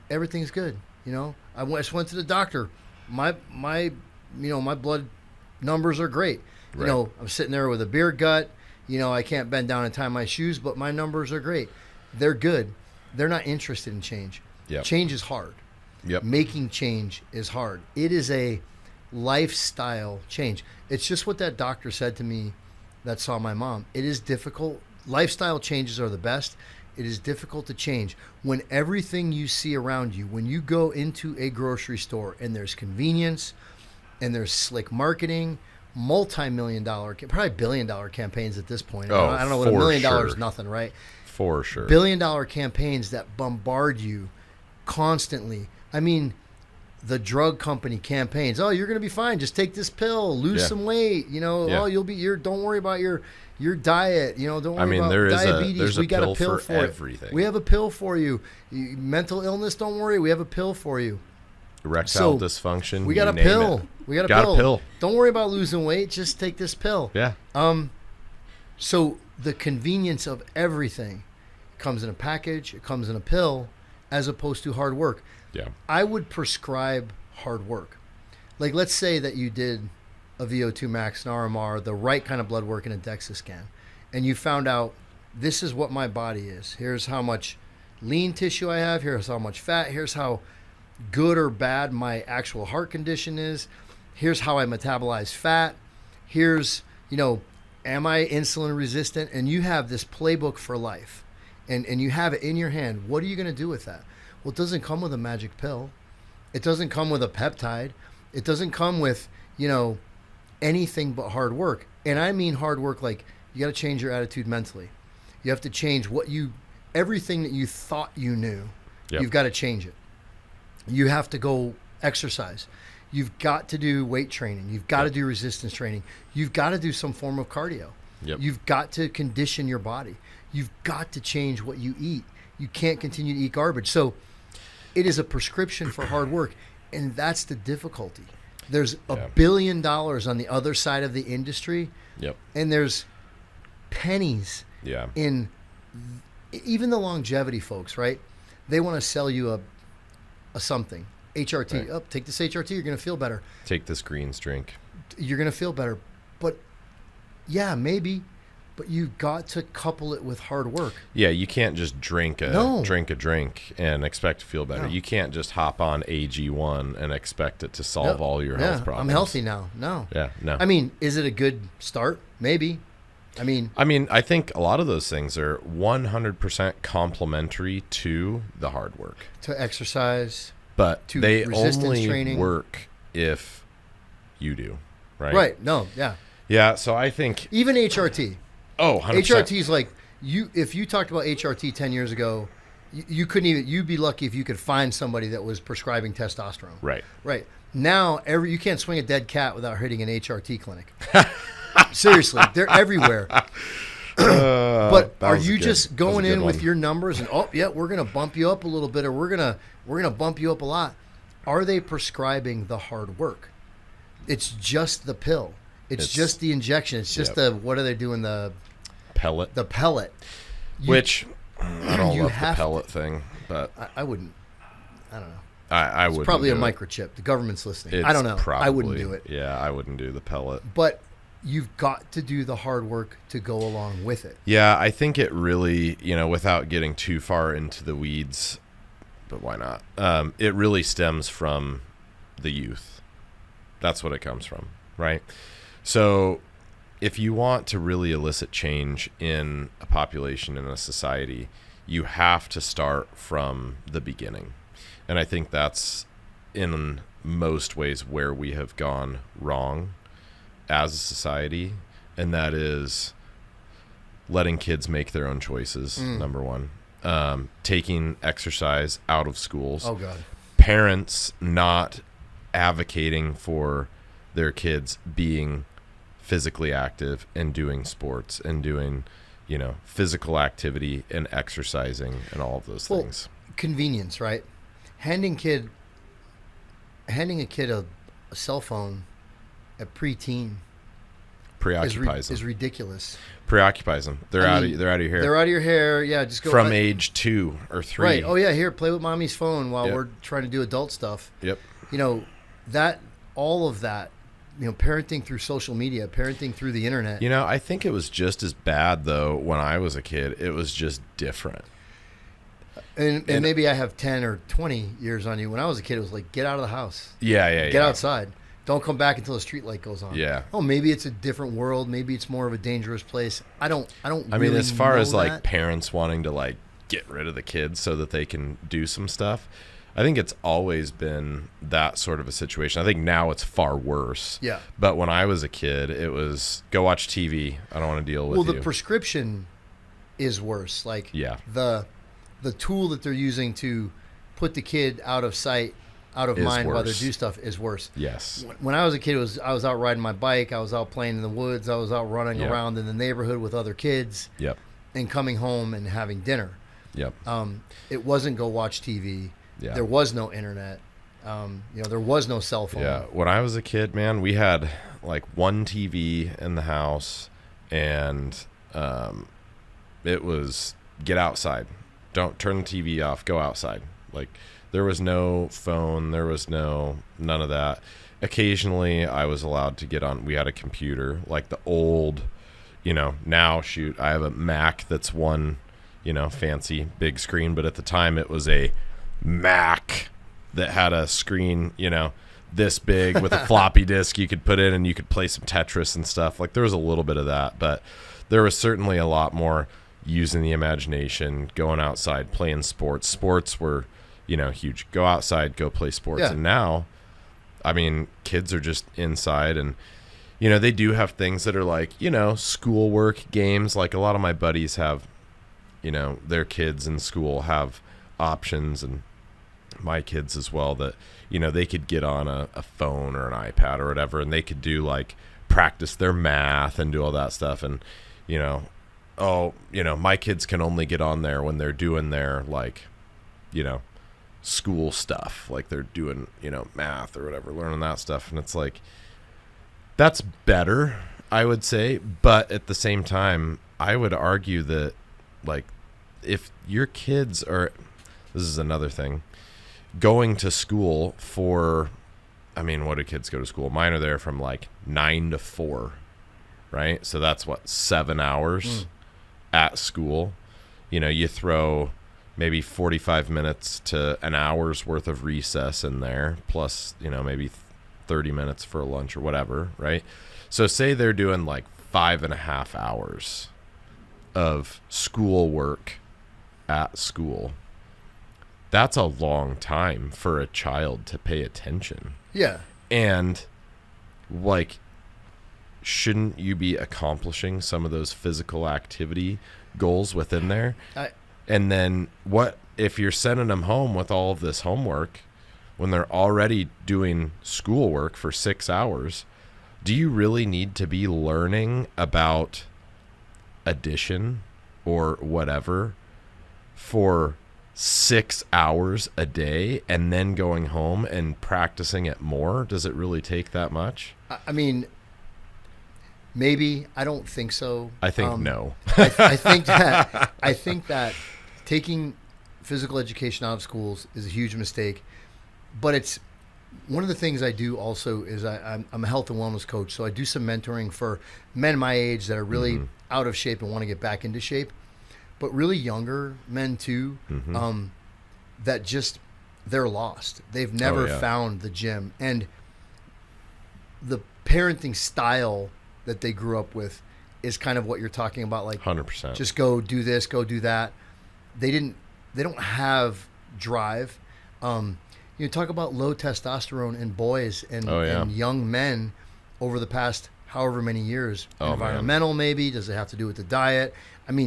Everything's good. You know, I just went to the doctor. My my blood numbers are great. Right. You know, I'm sitting there with a beer gut. You know, I can't bend down and tie my shoes, but my numbers are great. They're good. They're not interested in change. Yep. Change is hard. Yep. Making change is hard. It is a lifestyle change. It's just what that doctor said to me that saw my mom. It is difficult. Lifestyle changes are the best. It is difficult to change when everything you see around you, when you go into a grocery store and there's convenience and there's slick marketing, multi-million-dollar, probably billion-dollar campaigns at this point. I don't know what $1 million is nothing, right? For sure. Billion-dollar campaigns that bombard you constantly. I mean, the drug company campaigns. Oh, you're going to be fine. Just take this pill, lose some weight. You know, oh, you'll be. Don't worry about your diet. You know, don't worry about diabetes. We got a pill for everything. We have a pill for you. Mental illness. Don't worry. We have a pill for you. Erectile dysfunction. We got a pill. We got a pill. Don't worry about losing weight. Just take this pill. Yeah. So the convenience of everything comes in a package. It comes in a pill, as opposed to hard work. Yeah. I would prescribe hard work. Like, let's say that you did a VO2 max, an RMR, the right kind of blood work, and a DEXA scan, and you found out this is what my body is. Here's how much lean tissue I have. Here's how much fat. Here's how good or bad my actual heart condition is. Here's how I metabolize fat. Here's, you know, am I insulin resistant? And you have this playbook for life, and you have it in your hand. What are you going to do with that? Well, it doesn't come with a magic pill. It doesn't come with a peptide. It doesn't come with, you know, anything but hard work. And I mean hard work like you got to change your attitude mentally. You have to change everything that you thought you knew. Yep. You've got to change it. You have to go exercise. You've got to do weight training. You've got to do resistance training. You've got to do some form of cardio. Yep. You've got to condition your body. You've got to change what you eat. You can't continue to eat garbage. So it is a prescription for hard work, and that's the difficulty. There's $1 billion on the other side of the industry, and there's pennies in even the longevity folks, right? They want to sell you a something. HRT. Right. Oh, take this HRT, you're going to feel better. Take this greens drink. You're going to feel better. But, yeah, maybe. But you've got to couple it with hard work. Yeah, you can't just drink a drink and expect to feel better. No. You can't just hop on AG1 and expect it to solve all your health problems. I'm healthy now. No. Yeah, no. I mean, is it a good start? Maybe. I mean, I think a lot of those things are 100% complementary to the hard work. To exercise. But to they resistance only training. Work if you do, right? Right. No, yeah. Yeah, so I think... Even HRT. Oh, 100%. HRT is like, if you talked about HRT 10 years ago, you couldn't even, you'd be lucky if you could find somebody that was prescribing testosterone. Right. Right. Now, you can't swing a dead cat without hitting an HRT clinic. Seriously, they're everywhere. But are you just going in with your numbers and, we're going to bump you up a little bit, or we're going to bump you up a lot? Are they prescribing the hard work? It's just the pill. It's just the injection. It's just what are they doing? The pellet. The pellet. Which I don't love the pellet thing, but I wouldn't. I don't know. I would probably a microchip. The government's listening. I don't know. I wouldn't do it. Yeah, I wouldn't do the pellet. But you've got to do the hard work to go along with it. Yeah, I think it really, without getting too far into the weeds, but why not? It really stems from the youth. That's what it comes from, right? So if you want to really elicit change in a population, in a society, you have to start from the beginning. And I think that's in most ways where we have gone wrong as a society, and that is letting kids make their own choices, number one. Taking exercise out of schools. Oh, God. Parents not advocating for their kids being physically active and doing sports and doing, physical activity and exercising and all of those things. Convenience, right? Handing a kid a cell phone at preteen preoccupies is ridiculous. preoccupies them. They're out of your hair. They're out of your hair. Yeah, just go from age 2 or 3. Right. Oh yeah, here, play with mommy's phone while Yep. we're trying to do adult stuff. Yep. You know, all of that, you know, parenting through social media, parenting through the internet. You know, I think it was just as bad though when I was a kid. It was just different. And maybe I have 10 or 20 years on you. When I was a kid, it was like, get out of the house. Yeah. Get outside. Don't come back until the street light goes on. Yeah. Oh, maybe it's a different world. Maybe it's more of a dangerous place. I mean, really as far as like that. parents wanting to like get rid of the kids so that they can do some stuff, I think it's always been that sort of a situation. I think now it's far worse. Yeah. But when I was a kid, it was go watch TV. I don't want to deal with you. Well, the prescription is worse. Like the tool that they're using to put the kid out of sight, out of mind while they do stuff is worse. Yes. When I was a kid, I was out riding my bike. I was out playing in the woods. I was out running around in the neighborhood with other kids. Yep. And coming home and having dinner. Yep. It wasn't go watch TV. Yeah. There was no internet. There was no cell phone. Yeah. When I was a kid, man, we had like one TV in the house, and it was get outside. Don't turn the TV off. Go outside. Like there was no phone. There was none of that. Occasionally, I was allowed to get on. We had a computer, like the old, now shoot, I have a Mac that's one, fancy big screen. But at the time, it was a Mac that had a screen, this big with a floppy disk you could put in, and you could play some Tetris and stuff. Like there was a little bit of that, but there was certainly a lot more using the imagination, going outside, playing sports. Sports were, huge. Go outside, go play sports. Yeah. And now, I mean, kids are just inside, and, they do have things that are like, schoolwork games. Like a lot of my buddies have, their kids in school have options, and my kids as well, that, they could get on a phone or an iPad or whatever, and they could do like practice their math and do all that stuff. And, my kids can only get on there when they're doing their like, school stuff, like they're doing, math or whatever, learning that stuff. And it's like, that's better, I would say. But at the same time, I would argue that like if your kids are, this is another thing, going to school for, what do kids go to school? Mine are there from like 9 to 4, right? So that's what, 7 hours at school. You throw maybe 45 minutes to an hour's worth of recess in there, plus, maybe 30 minutes for lunch or whatever, right? So say they're doing like 5.5 hours of school work at school. That's a long time for a child to pay attention. Yeah. And like, shouldn't you be accomplishing some of those physical activity goals within there? And then what if you're sending them home with all of this homework when they're already doing schoolwork for 6 hours? Do you really need to be learning about addition or whatever for 6 hours a day and then going home and practicing it more? Does it really take that much? Maybe. I don't think so. I think no. I think that taking physical education out of schools is a huge mistake. But it's one of the things I do also is I'm a health and wellness coach. So I do some mentoring for men my age that are really out of shape and want to get back into shape. But really younger men too, that just, they're lost. They've never found the gym. And the parenting style that they grew up with is kind of what you're talking about. Like 100%. Just go do this, go do that. They don't have drive. You talk about low testosterone in boys and young men over the past however many years. Environmental, man. Maybe. Does it have to do with the diet?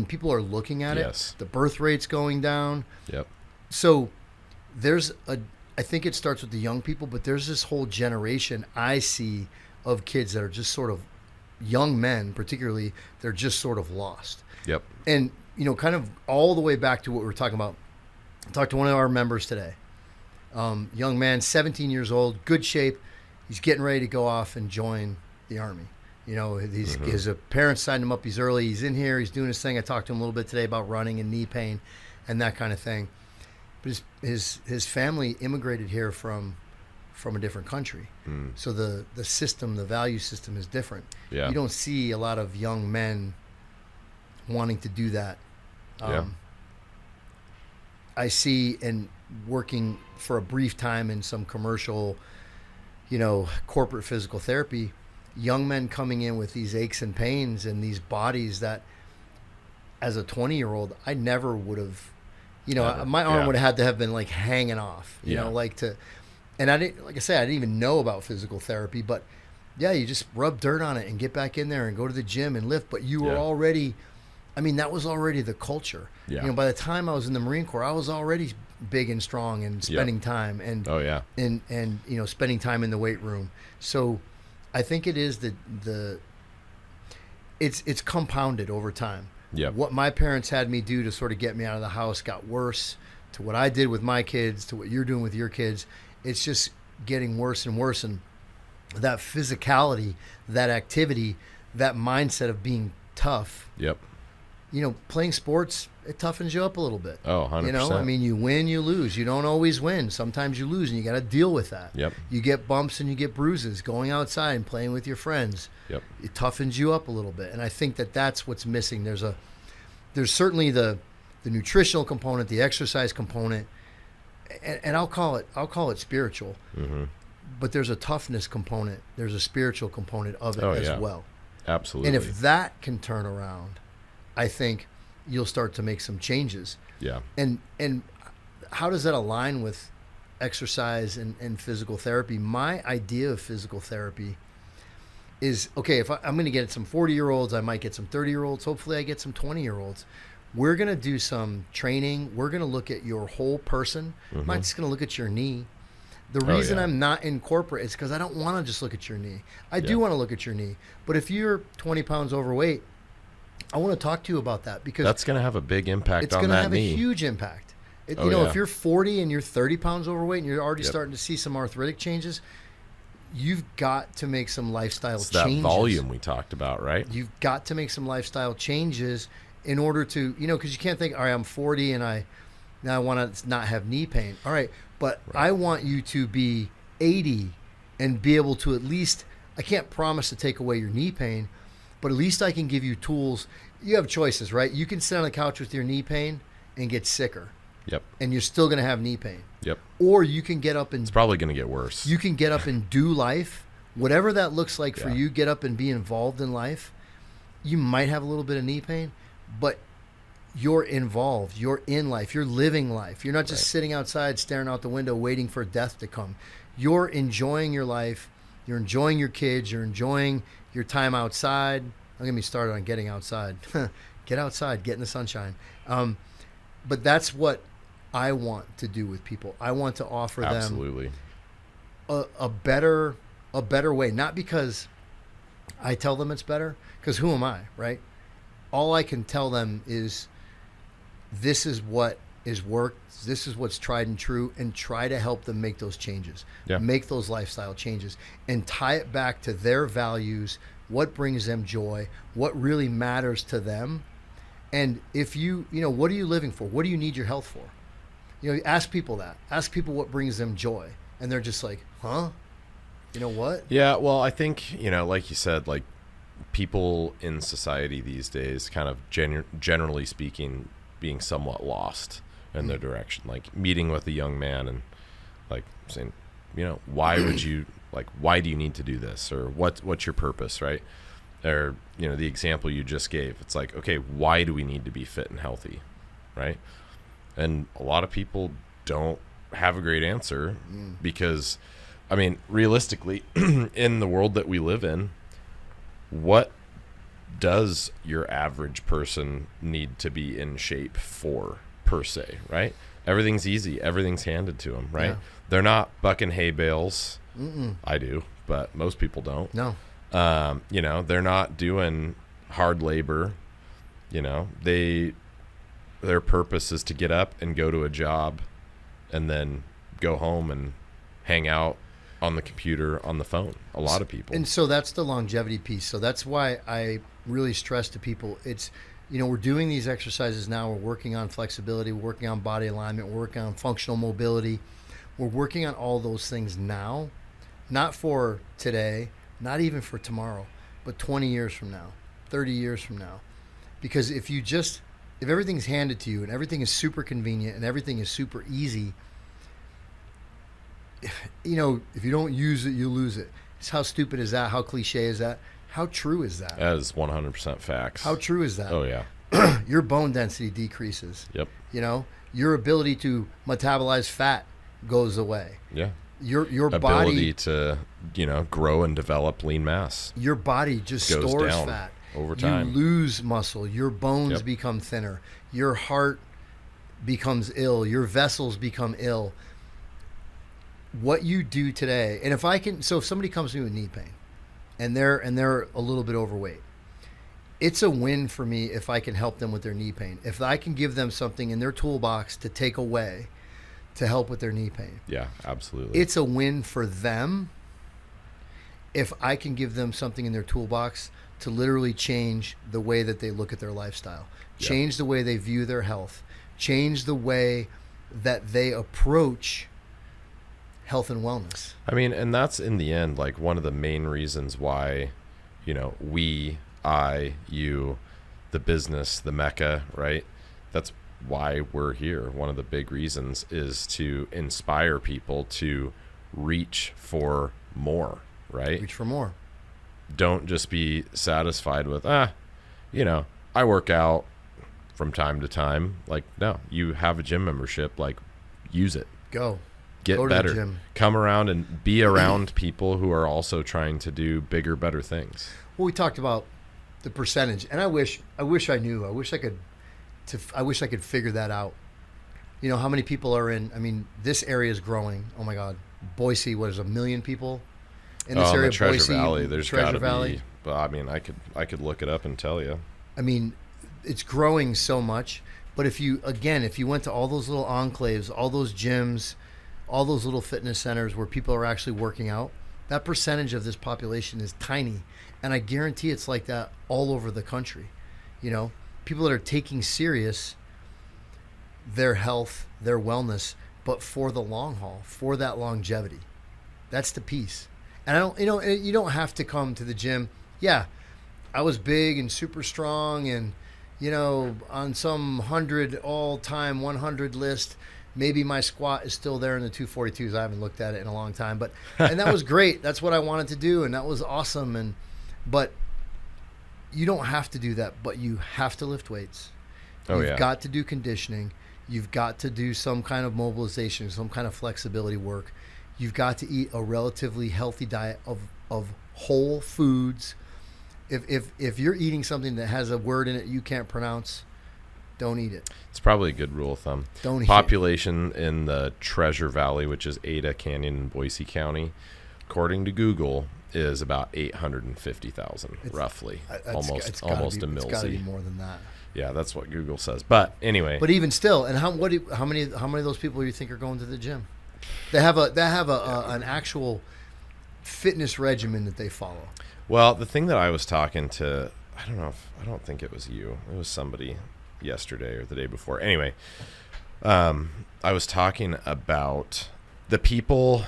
People are looking at it. The birth rate's going down. Yep. So I think it starts with the young people, but there's this whole generation I see of kids that are just sort of, young men particularly, they're just sort of lost. Yep. And, kind of all the way back to what we were talking about. I talked to one of our members today. Young man, 17 years old, good shape. He's getting ready to go off and join the Army. You know, his parents signed him up. He's early. He's in here. He's doing his thing. I talked to him a little bit today about running and knee pain and that kind of thing. But his family immigrated here from a different country. So the system, the value system is different. Yeah. You don't see a lot of young men wanting to do that. I see, and working for a brief time in some commercial, corporate physical therapy, young men coming in with these aches and pains and these bodies that as a 20-year-old, I never would have, my arm would have had to have been like hanging off, and I didn't, like I said, I didn't even know about physical therapy, but yeah, you just rub dirt on it and get back in there and go to the gym and lift. But you were already, that was already the culture. Yeah. By the time I was in the Marine Corps, I was already big and strong and spending time and and spending time in the weight room. So I think it is it's compounded over time. Yeah. What my parents had me do to sort of get me out of the house got worse, to what I did with my kids, to what you're doing with your kids. It's just getting worse and worse. And that physicality, that activity, that mindset of being tough. Yep. Playing sports, it toughens you up a little bit. Oh, 100%. You win, you lose. You don't always win. Sometimes you lose, and you got to deal with that. Yep. You get bumps and you get bruises. Going outside and playing with your friends, yep, it toughens you up a little bit. And I think that's what's missing. There's certainly the nutritional component, the exercise component, and I'll call it spiritual. Mm-hmm. But there's a toughness component. There's a spiritual component of it as well. Absolutely. And if that can turn around, I think you'll start to make some changes. Yeah. And how does that align with exercise and physical therapy? My idea of physical therapy is, okay, if I'm going to get some 40-year-olds, I might get some 30-year-olds. Hopefully I get some 20-year-olds. We're going to do some training. We're going to look at your whole person. I'm not just going to look at your knee. The reason I'm not in corporate is because I don't want to just look at your knee. I do want to look at your knee. But if you're 20 pounds overweight, I want to talk to you about that, because that's going to have a big impact on that knee. It's going to have a huge impact. If you're 40 and you're 30 pounds overweight and you're already starting to see some arthritic changes, you've got to make some lifestyle changes. That volume we talked about, right? You've got to make some lifestyle changes in order to, because you can't think, all right, I'm 40 and now I want to not have knee pain. All right, but I want you to be 80 and be able to at least, I can't promise to take away your knee pain, but at least I can give you tools. You have choices, right? You can sit on the couch with your knee pain and get sicker. Yep. And you're still going to have knee pain. Yep. Or you can get up and... It's probably going to get worse. You can get up and do life. Whatever that looks like for you, get up and be involved in life. You might have a little bit of knee pain, but you're involved. You're in life. You're living life. You're not just sitting outside staring out the window waiting for death to come. You're enjoying your life. You're enjoying your kids. You're enjoying your time outside. Don't get me started on getting outside. Get outside. Get in the sunshine. But that's what I want to do with people. I want to offer them a better way. Not because I tell them it's better, because who am I, right? All I can tell them is this is what is worked. This is what's tried and true, and try to help them make those changes, make those lifestyle changes, and tie it back to their values, what brings them joy, what really matters to them. And if what are you living for? What do you need your health for? Ask people that. Ask people what brings them joy. And they're just like, huh? You know what? Yeah, well, I think, like you said, like people in society these days kind of generally speaking being somewhat lost in their direction. Like meeting with a young man and like saying, why would you, like, why do you need to do this? Or what's your purpose, right? Or, the example you just gave, it's like, okay, why do we need to be fit and healthy, right? And a lot of people don't have a great answer because, realistically, in the world that we live in, what does your average person need to be in shape for, per se, right? Everything's easy. Everything's handed to them, right? Yeah. They're not bucking hay bales. I do, but most people don't. No. They're not doing hard labor. Their purpose is to get up and go to a job and then go home and hang out on the computer, on the phone. A lot of people. And so that's the longevity piece. So that's why I really stress to people, it's, we're doing these exercises now. We're working on flexibility, we're working on body alignment, we're working on functional mobility. We're working on all those things now, not for today, not even for tomorrow, but 20 years from now, 30 years from now. Because if everything's handed to you and everything is super convenient and everything is super easy, if you don't use it, you lose it. It's how stupid is that? How cliche is that? How true is that? That is 100% facts. How true is that? Oh, yeah. Your bone density decreases. Yep. Your ability to metabolize fat goes away. Yeah. Your ability body to, grow and develop lean mass. Your body just goes stores down fat. Over time. You lose muscle. Your bones become thinner. Your heart becomes ill. Your vessels become ill. What you do today, and if somebody comes to me with knee pain and they're a little bit overweight, it's a win for me if I can help them with their knee pain. If I can give them something in their toolbox to take away to help with their knee pain. Yeah, absolutely. It's a win for them if I can give them something in their toolbox to literally change the way that they look at their lifestyle, change the way they view their health, change the way that they approach health and wellness. I mean, and that's in the end, like one of the main reasons why, you, the business, the Mecca, right? That's why we're here. One of the big reasons is to inspire people to reach for more, right? Reach for more. Don't just be satisfied with, I work out from time to time. Like, no, you have a gym membership, like, use it. Go better. To the gym. Come around and be around people who are also trying to do bigger, better things. Well, we talked about the percentage, and I wish I knew. I wish I could figure that out. How many people are in? I mean, this area is growing. Oh my God, Boise was 1 million people in this area. In the Treasure Boise, Valley, there's got to be. But I mean, I could look it up and tell you. I mean, it's growing so much. But if you went to all those little enclaves, all those gyms, all those little fitness centers where people are actually working out, that percentage of this population is tiny. And I guarantee it's like that all over the country. People that are taking serious their health, their wellness, but for the long haul, for that longevity. That's the piece. And you don't have to come to the gym. Yeah, I was big and super strong and, on some 100 all-time 100 list, maybe my squat is still there in the 242s. I haven't looked at it in a long time, and that was great. That's what I wanted to do, and that was awesome. But you don't have to do that, but you have to lift weights. You've got to do conditioning. You've got to do some kind of mobilization, some kind of flexibility work. You've got to eat a relatively healthy diet of whole foods. If you're eating something that has a word in it you can't pronounce, don't eat it. It's probably a good rule of thumb. Don't eat Population in the Treasure Valley, which is Ada, Canyon, and Boise County, according to Google, is about 850,000, roughly. Almost a millsy. It's got to be more than that. Yeah, that's what Google says. But anyway. But even still, and how many of those people do you think are going to the gym? They have an actual fitness regimen that they follow. Well, the thing that I was talking to, I don't think it was you. It was somebody yesterday or the day before. Anyway, I was talking about the people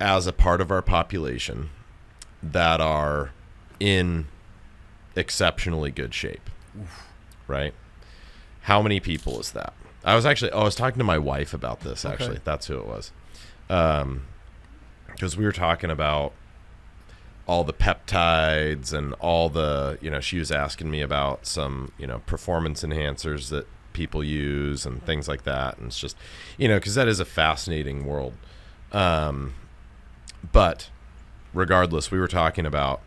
as a part of our population that are in exceptionally good shape. Oof. Right? How many people is that? I was talking to my wife about this, actually. Okay. That's who it was. Because we were talking about all the peptides and all the, she was asking me about some, performance enhancers that people use and things like that. And it's just, because that is a fascinating world. But regardless, we were talking about,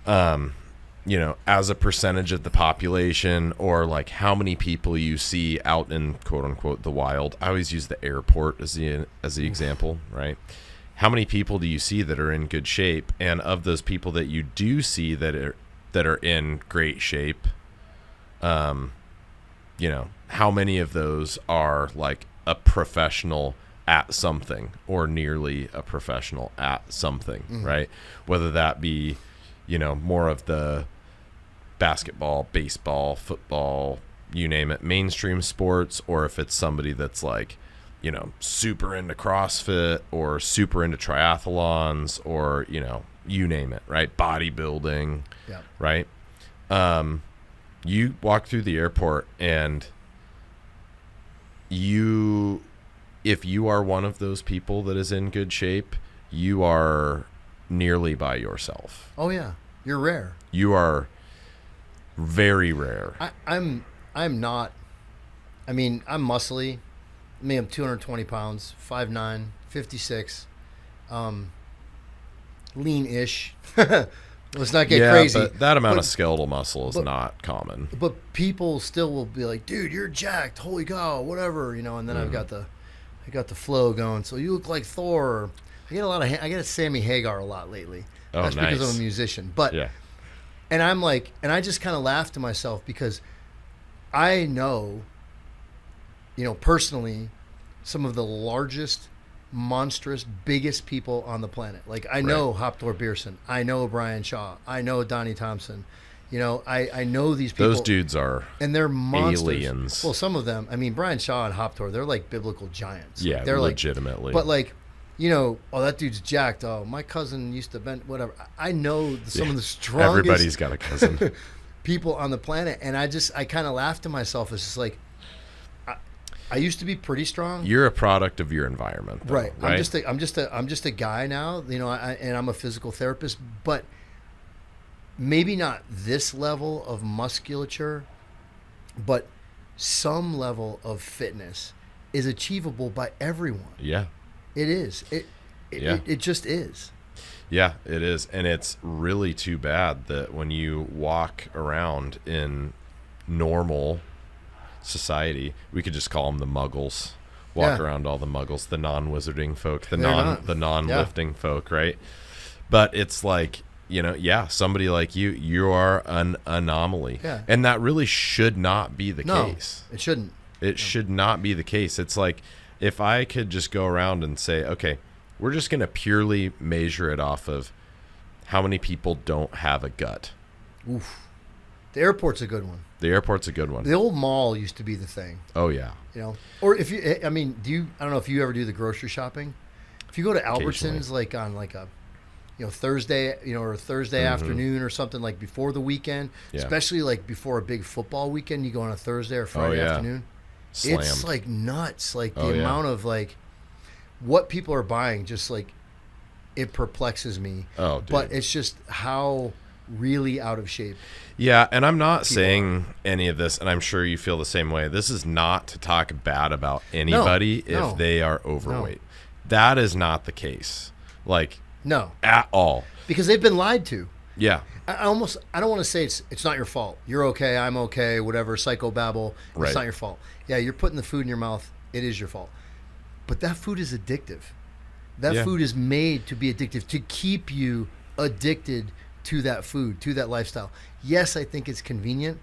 as a percentage of the population, or like how many people you see out in quote unquote the wild. I always use the airport as the example, right? How many people do you see that are in good shape? And of those people that you do see that are in great shape, how many of those are like a professional at something or nearly a professional at something, right? Whether that be, more of the basketball, baseball, football, you name it, mainstream sports, or if it's somebody that's like, super into CrossFit or super into triathlons or, you name it, right? Bodybuilding, right? You walk through the airport and if you are one of those people that is in good shape, you are nearly by yourself. Oh yeah. You're rare. You are very rare. I'm not, I'm muscly. I'm 220 pounds, 5'9", 56, lean-ish. Let's not get crazy. But that amount of skeletal muscle is not common. But people still will be like, dude, you're jacked. Holy cow, whatever, and then I got the flow going. So you look like Thor. I get a Sammy Hagar a lot lately. Oh, That's nice. because I'm a musician. But and I'm like, and I just kind of laugh to myself because I know, personally, some of the largest, monstrous, biggest people on the planet. Like I know Hoptor Beerson, I know Brian Shaw, I know Donnie Thompson. I know these people. Those dudes are and they're monsters. Aliens. Well, some of them. Brian Shaw and Hoptor, they're like biblical giants. Yeah, they're legitimately. But that dude's jacked. Oh, my cousin used to bend whatever. I know some of the strongest. Everybody's got a cousin. People on the planet, and I kind of laugh to myself. It's just like, I used to be pretty strong. You're a product of your environment, though, right? right? I'm just a guy now, and I'm a physical therapist, but maybe not this level of musculature, but some level of fitness is achievable by everyone. Yeah, it is. It just is. Yeah, it is, and it's really too bad that when you walk around in normal society, we could just call them the muggles. Walk around all the muggles, the non-wizarding folk, the non-lifting folk, right? But it's like, somebody like you are an anomaly. Yeah. And that really should not be the case. It shouldn't. It should not be the case. It's like if I could just go around and say, okay, we're just going to purely measure it off of how many people don't have a gut. Oof. The airport's a good one. The airport's a good one. The old mall used to be the thing. Oh, yeah. Or if you, I don't know if you ever do the grocery shopping. If you go to Albertsons, like on like a, Thursday, or Thursday afternoon or something like before the weekend, especially like before a big football weekend, you go on a Thursday or Friday afternoon. Slammed. It's like nuts. Like the amount of like what people are buying, just like it perplexes me. Oh, dude. But it's just how really out of shape. Yeah, and I'm not saying any of this, and I'm sure you feel the same way. This is not to talk bad about anybody if they are overweight. No. That is not the case. Like, no. At all. Because they've been lied to. Yeah. I don't want to say it's not your fault. You're okay, I'm okay, whatever, psychobabble. Right. It's not your fault. Yeah, you're putting the food in your mouth. It is your fault. But that food is addictive. That food is made to be addictive, to keep you addicted to that food, to that lifestyle. Yes, I think it's convenient,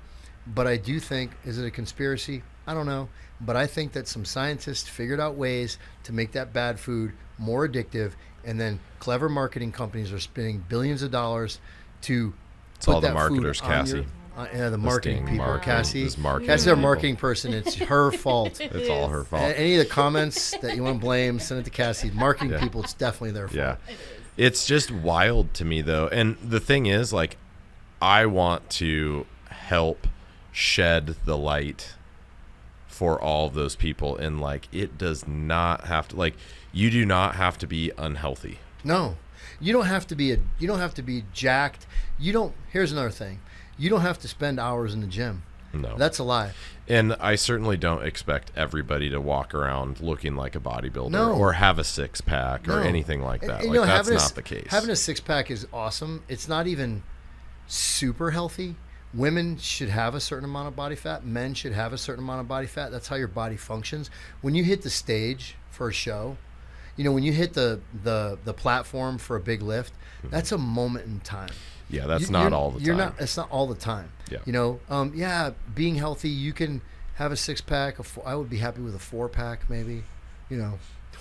but I do think, is it a conspiracy? I don't know. But I think that some scientists figured out ways to make that bad food more addictive, and then clever marketing companies are spending billions of dollars to put all that the marketers, food Cassie. The marketing people. Cassie's Cassie's our marketing person. It's her fault. It's all her fault. Any of the comments that you want to blame, send it to Cassie. Marketing people, it's definitely their fault. Yeah. It's just wild to me, though. And the thing is, like, I want to help shed the light for all of those people. And, like, it does not have to, like, you do not have to be unhealthy. No. You don't have to be jacked. Here's another thing. You don't have to spend hours in the gym. No. That's a lie. And I certainly don't expect everybody to walk around looking like a bodybuilder or have a six-pack or anything like that. And, like, that's not the case. Having a six-pack is awesome. It's not even super healthy. Women should have a certain amount of body fat. Men should have a certain amount of body fat. That's how your body functions. When you hit the stage for a show, when you hit the platform for a big lift, that's a moment in time. Yeah, that's not all the time. It's not all the time. Yeah. Being healthy, you can have a six-pack. I would be happy with a four-pack, maybe.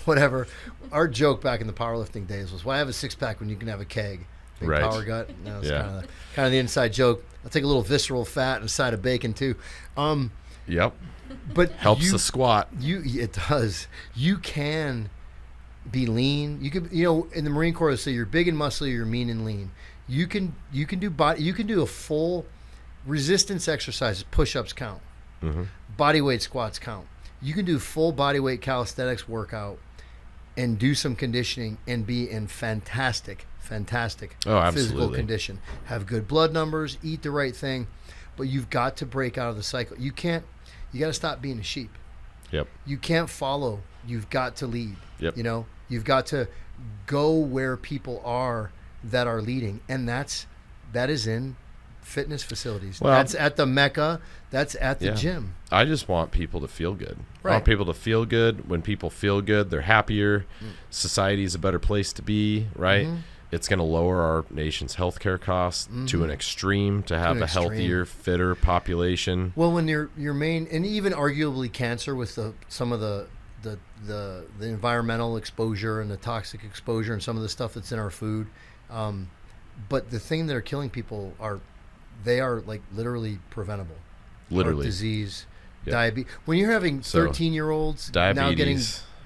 whatever. Our joke back in the powerlifting days was, why have a six-pack when you can have a keg? Big Right. power gut. That was kind of the inside joke. I'll take a little visceral fat and a side of bacon too. Yep. But Helps the squat. It does. You can be lean. You can, in the Marine Corps, they say you're big and muscly, you're mean and lean. You can do a full resistance exercises. Push-ups count. Mm-hmm. Body weight squats count. You can do full body weight calisthenics workout and do some conditioning and be in fantastic physical condition. Have good blood numbers, eat the right thing, but you've got to break out of the cycle. You got to stop being a sheep. Yep. You can't follow. You've got to lead. Yep. You've got to go where people are that are leading, and that is in fitness facilities. Well, that's at the Mecca. That's at the gym. I just want people to feel good. Right. I want people to feel good. When people feel good, they're happier. Society is a better place to be, right? Mm-hmm. It's going to lower our nation's healthcare costs to an extreme to have a healthier, fitter population. Well, when your main, and even arguably cancer with some of the environmental exposure and the toxic exposure and some of the stuff that's in our food, but the thing that are killing people are like literally preventable. Literally. Heart disease, diabetes. When you're having 13-year-olds now getting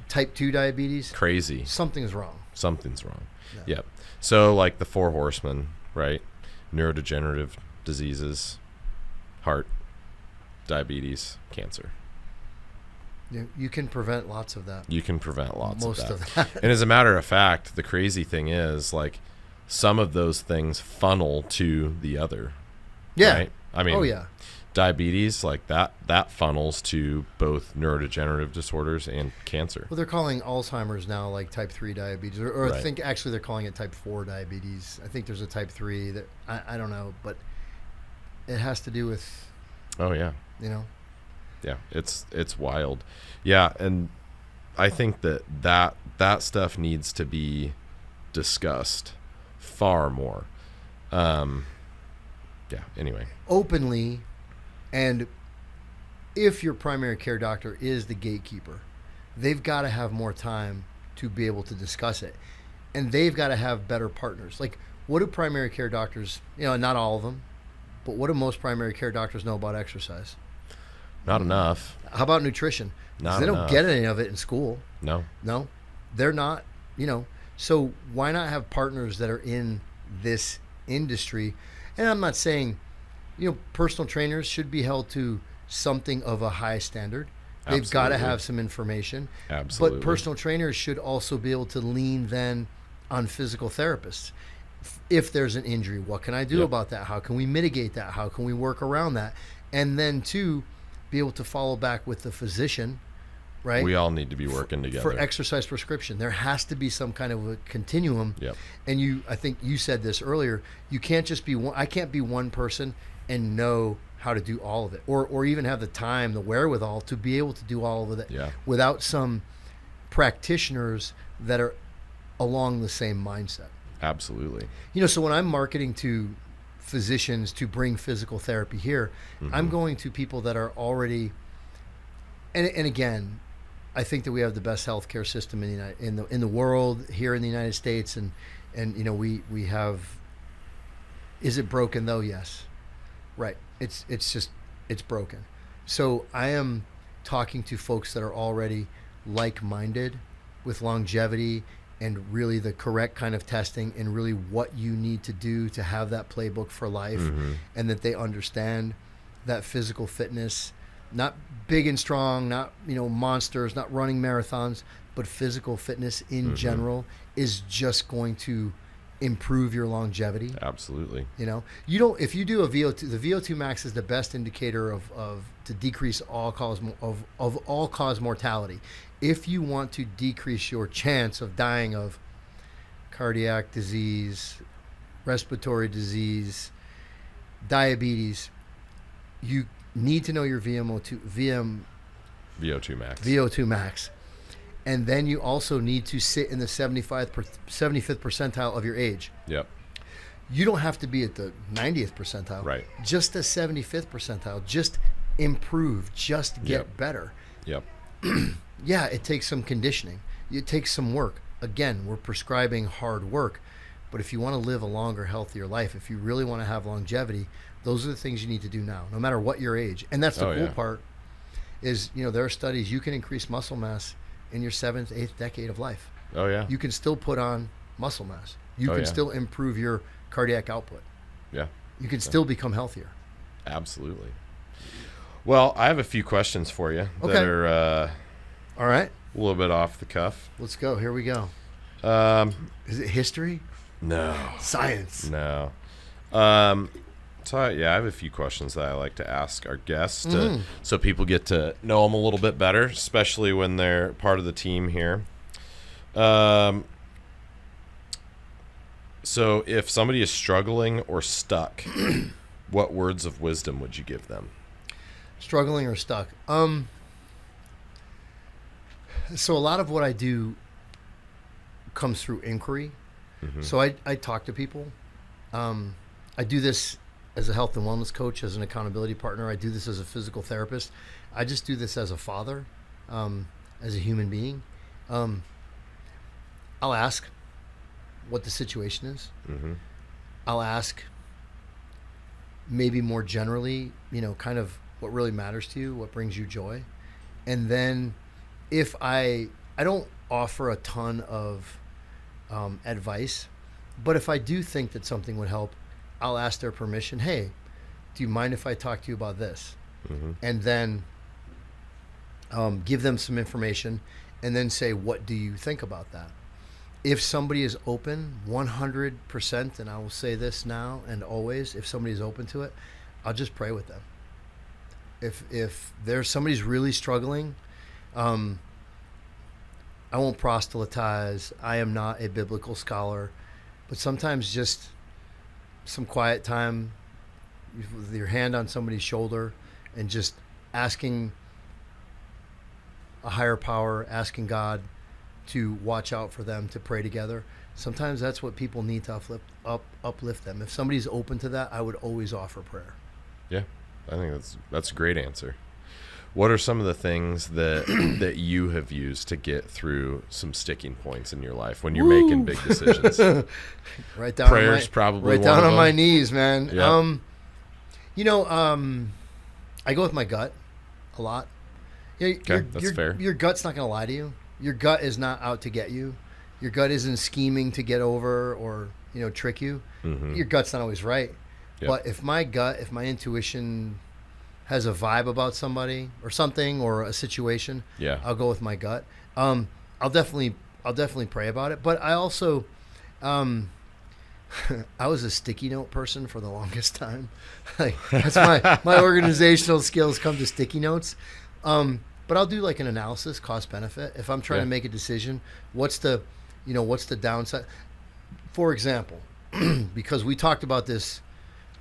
type 2 diabetes, crazy. Something's wrong. Something's wrong. No. Yep. So like the 4 horsemen, right? Neurodegenerative diseases, heart, diabetes, cancer. You can prevent lots of that. You can prevent Most of that. And as a matter of fact, the crazy thing is, like, some of those things funnel to the other. Yeah. Right? I mean, diabetes, like that funnels to both neurodegenerative disorders and cancer. Well, they're calling Alzheimer's now like type 3 diabetes, or Right. I think actually they're calling it type 4 diabetes. I think there's a type 3 that I don't know, but it has to do with. Oh yeah. Yeah, it's wild. Yeah, and I think that stuff needs to be discussed far more. Anyway. Openly, and if your primary care doctor is the gatekeeper, they've got to have more time to be able to discuss it. And they've got to have better partners. Like, what do primary care doctors, not all of them, but what do most primary care doctors know about exercise? Not enough. How about nutrition? Not they enough. don't get any of it in school. No, they're not. So why not have partners that are in this industry? And I'm not saying, personal trainers should be held to something of a high standard. They've got to have some information. Absolutely. But personal trainers should also be able to lean then on physical therapists. If there's an injury, what can I do about that? How can we mitigate that? How can we work around that? And then too, be able to follow back with the physician, right? We all need to be working together. For exercise prescription. There has to be some kind of a continuum. Yep. And I think you said this earlier, you can't just be one. I can't be one person and know how to do all of it, or even have the time, the wherewithal to be able to do all of it without some practitioners that are along the same mindset. Absolutely. So when I'm marketing to physicians to bring physical therapy here, I'm going to people that are already, and again, I think that we have the best healthcare system in the world here in the United States, and we have. Is it broken though? Yes, right. It's broken. So I am talking to folks that are already like-minded with longevity and really the correct kind of testing and really what you need to do to have that playbook for life, and that they understand that physical fitness, not big and strong, not monsters, not running marathons, but physical fitness in general is just going to improve your longevity. Absolutely. If you do a VO2, the VO2 max is the best indicator of to decrease all cause mortality. If you want to decrease your chance of dying of cardiac disease, respiratory disease, diabetes, you need to know your VO2 max. And then you also need to sit in the 75th percentile of your age. Yep. You don't have to be at the 90th percentile. Right. Just the 75th percentile. Just improve. Just get better. Yep. Yeah, it takes some conditioning. It takes some work. Again, we're prescribing hard work. But if you want to live a longer, healthier life, if you really want to have longevity, those are the things you need to do now, no matter what your age. And that's the cool part is, there are studies, you can increase muscle mass in your 7th, 8th decade of life. Oh, yeah. You can still put on muscle mass. You can still improve your cardiac output. Yeah. You can still become healthier. Absolutely. Well, I have a few questions for you that are all right. A little bit off the cuff. Let's go. Here we go. Is it history? No. Science? No. I have a few questions that I like to ask our guests so people get to know them a little bit better, especially when they're part of the team here. So if somebody is struggling or stuck, what words of wisdom would you give them? Struggling or stuck? So a lot of what I do comes through inquiry. Mm-hmm. So I talk to people. I do this as a health and wellness coach, as an accountability partner. I do this as a physical therapist. I just do this as a father, as a human being. I'll ask what the situation is. Mm-hmm. I'll ask maybe more generally, kind of what really matters to you, what brings you joy. And then if I don't offer a ton of advice, but if I do think that something would help, I'll ask their permission. Hey, do you mind if I talk to you about this? Mm-hmm. And then give them some information and then say, what do you think about that? If somebody is open 100%, and I will say this now and always, if somebody is open to it, I'll just pray with them. If there's somebody's really struggling, I won't proselytize. I am not a biblical scholar, but sometimes just some quiet time with your hand on somebody's shoulder and just asking a higher power, asking God to watch out for them, to pray together. Sometimes that's what people need to uplift them. If somebody's open to that, I would always offer prayer. Yeah, I think that's a great answer. What are some of the things that you have used to get through some sticking points in your life when you're making big decisions? Right down prayers, probably right down on my knees, man. Yep. I go with my gut a lot. That's fair. Your gut's not going to lie to you. Your gut is not out to get you. Your gut isn't scheming to get over or trick you. Mm-hmm. Your gut's not always right. Yep. But if my intuition has a vibe about somebody or something or a situation, I'll go with my gut. I'll definitely pray about it. But I also, I was a sticky note person for the longest time. That's my organizational skills come to sticky notes. But I'll do like an analysis, cost benefit. If I'm trying to make a decision, what's the downside? For example, because we talked about this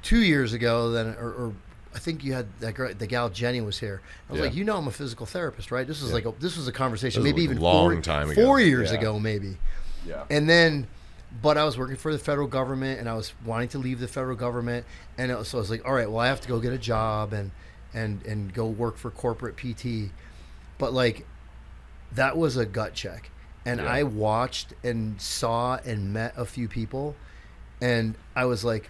2 years ago, or I think you had the gal Jenny was here. I was like, I'm a physical therapist, right? This was this was a conversation, maybe even time 4 years ago, maybe. Yeah. And then, but I was working for the federal government, and I was wanting to leave the federal government, and so I was like, all right, well, I have to go get a job and go work for corporate PT. But that was a gut check. And I watched and saw and met a few people, and I was like,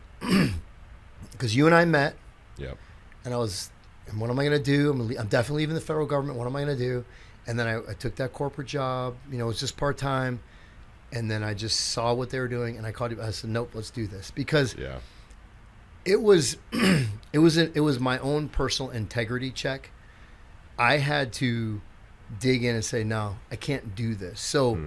because you and I met. Yep. And what am I going to do? I'm definitely leaving the federal government. What am I going to do? And then I took that corporate job. It was just part-time. And then I just saw what they were doing, and I called you. I said, nope, let's do this. Because it was it was my own personal integrity check. I had to dig in and say, no, I can't do this. So,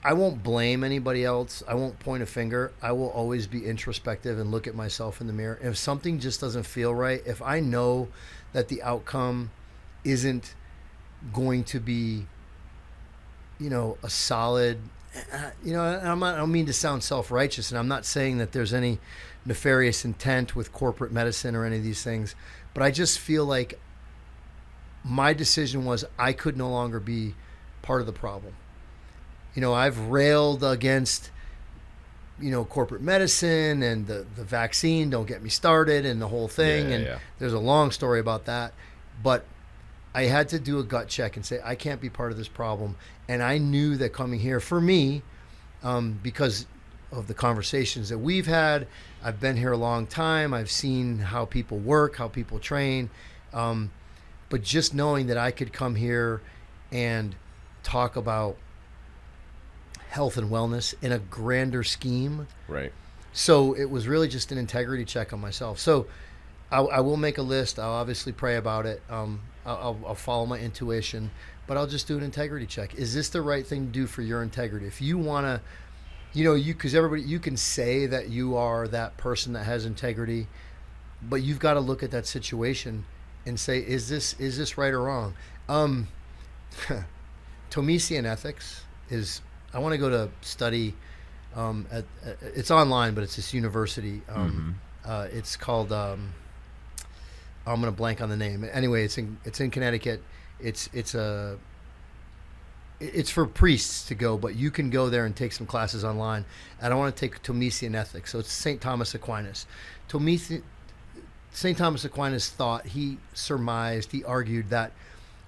I won't blame anybody else. I won't point a finger. I will always be introspective and look at myself in the mirror. If something just doesn't feel right, if I know that the outcome isn't going to be, a solid, I don't mean to sound self-righteous, and I'm not saying that there's any nefarious intent with corporate medicine or any of these things, but I just feel like my decision was I could no longer be part of the problem. I've railed against, corporate medicine and the vaccine, don't get me started, and the whole thing. There's a long story about that. But I had to do a gut check and say, I can't be part of this problem. And I knew that coming here for me, because of the conversations that we've had, I've been here a long time. I've seen how people work, how people train. But just knowing that I could come here and talk about health and wellness in a grander scheme. Right. So it was really just an integrity check on myself. So I will make a list. I'll obviously pray about it. I'll follow my intuition, but I'll just do an integrity check. Is this the right thing to do for your integrity? If you want to, because everybody, you can say that you are that person that has integrity, but you've got to look at that situation and say, is this right or wrong? Thomisian ethics is, I want to go to study, it's online, but it's this university. It's called, I'm going to blank on the name. Anyway, it's in Connecticut. It's for priests to go, but you can go there and take some classes online. And I want to take Thomisian ethics. So it's St. Thomas Aquinas. St. Thomas Aquinas thought, he surmised, he argued that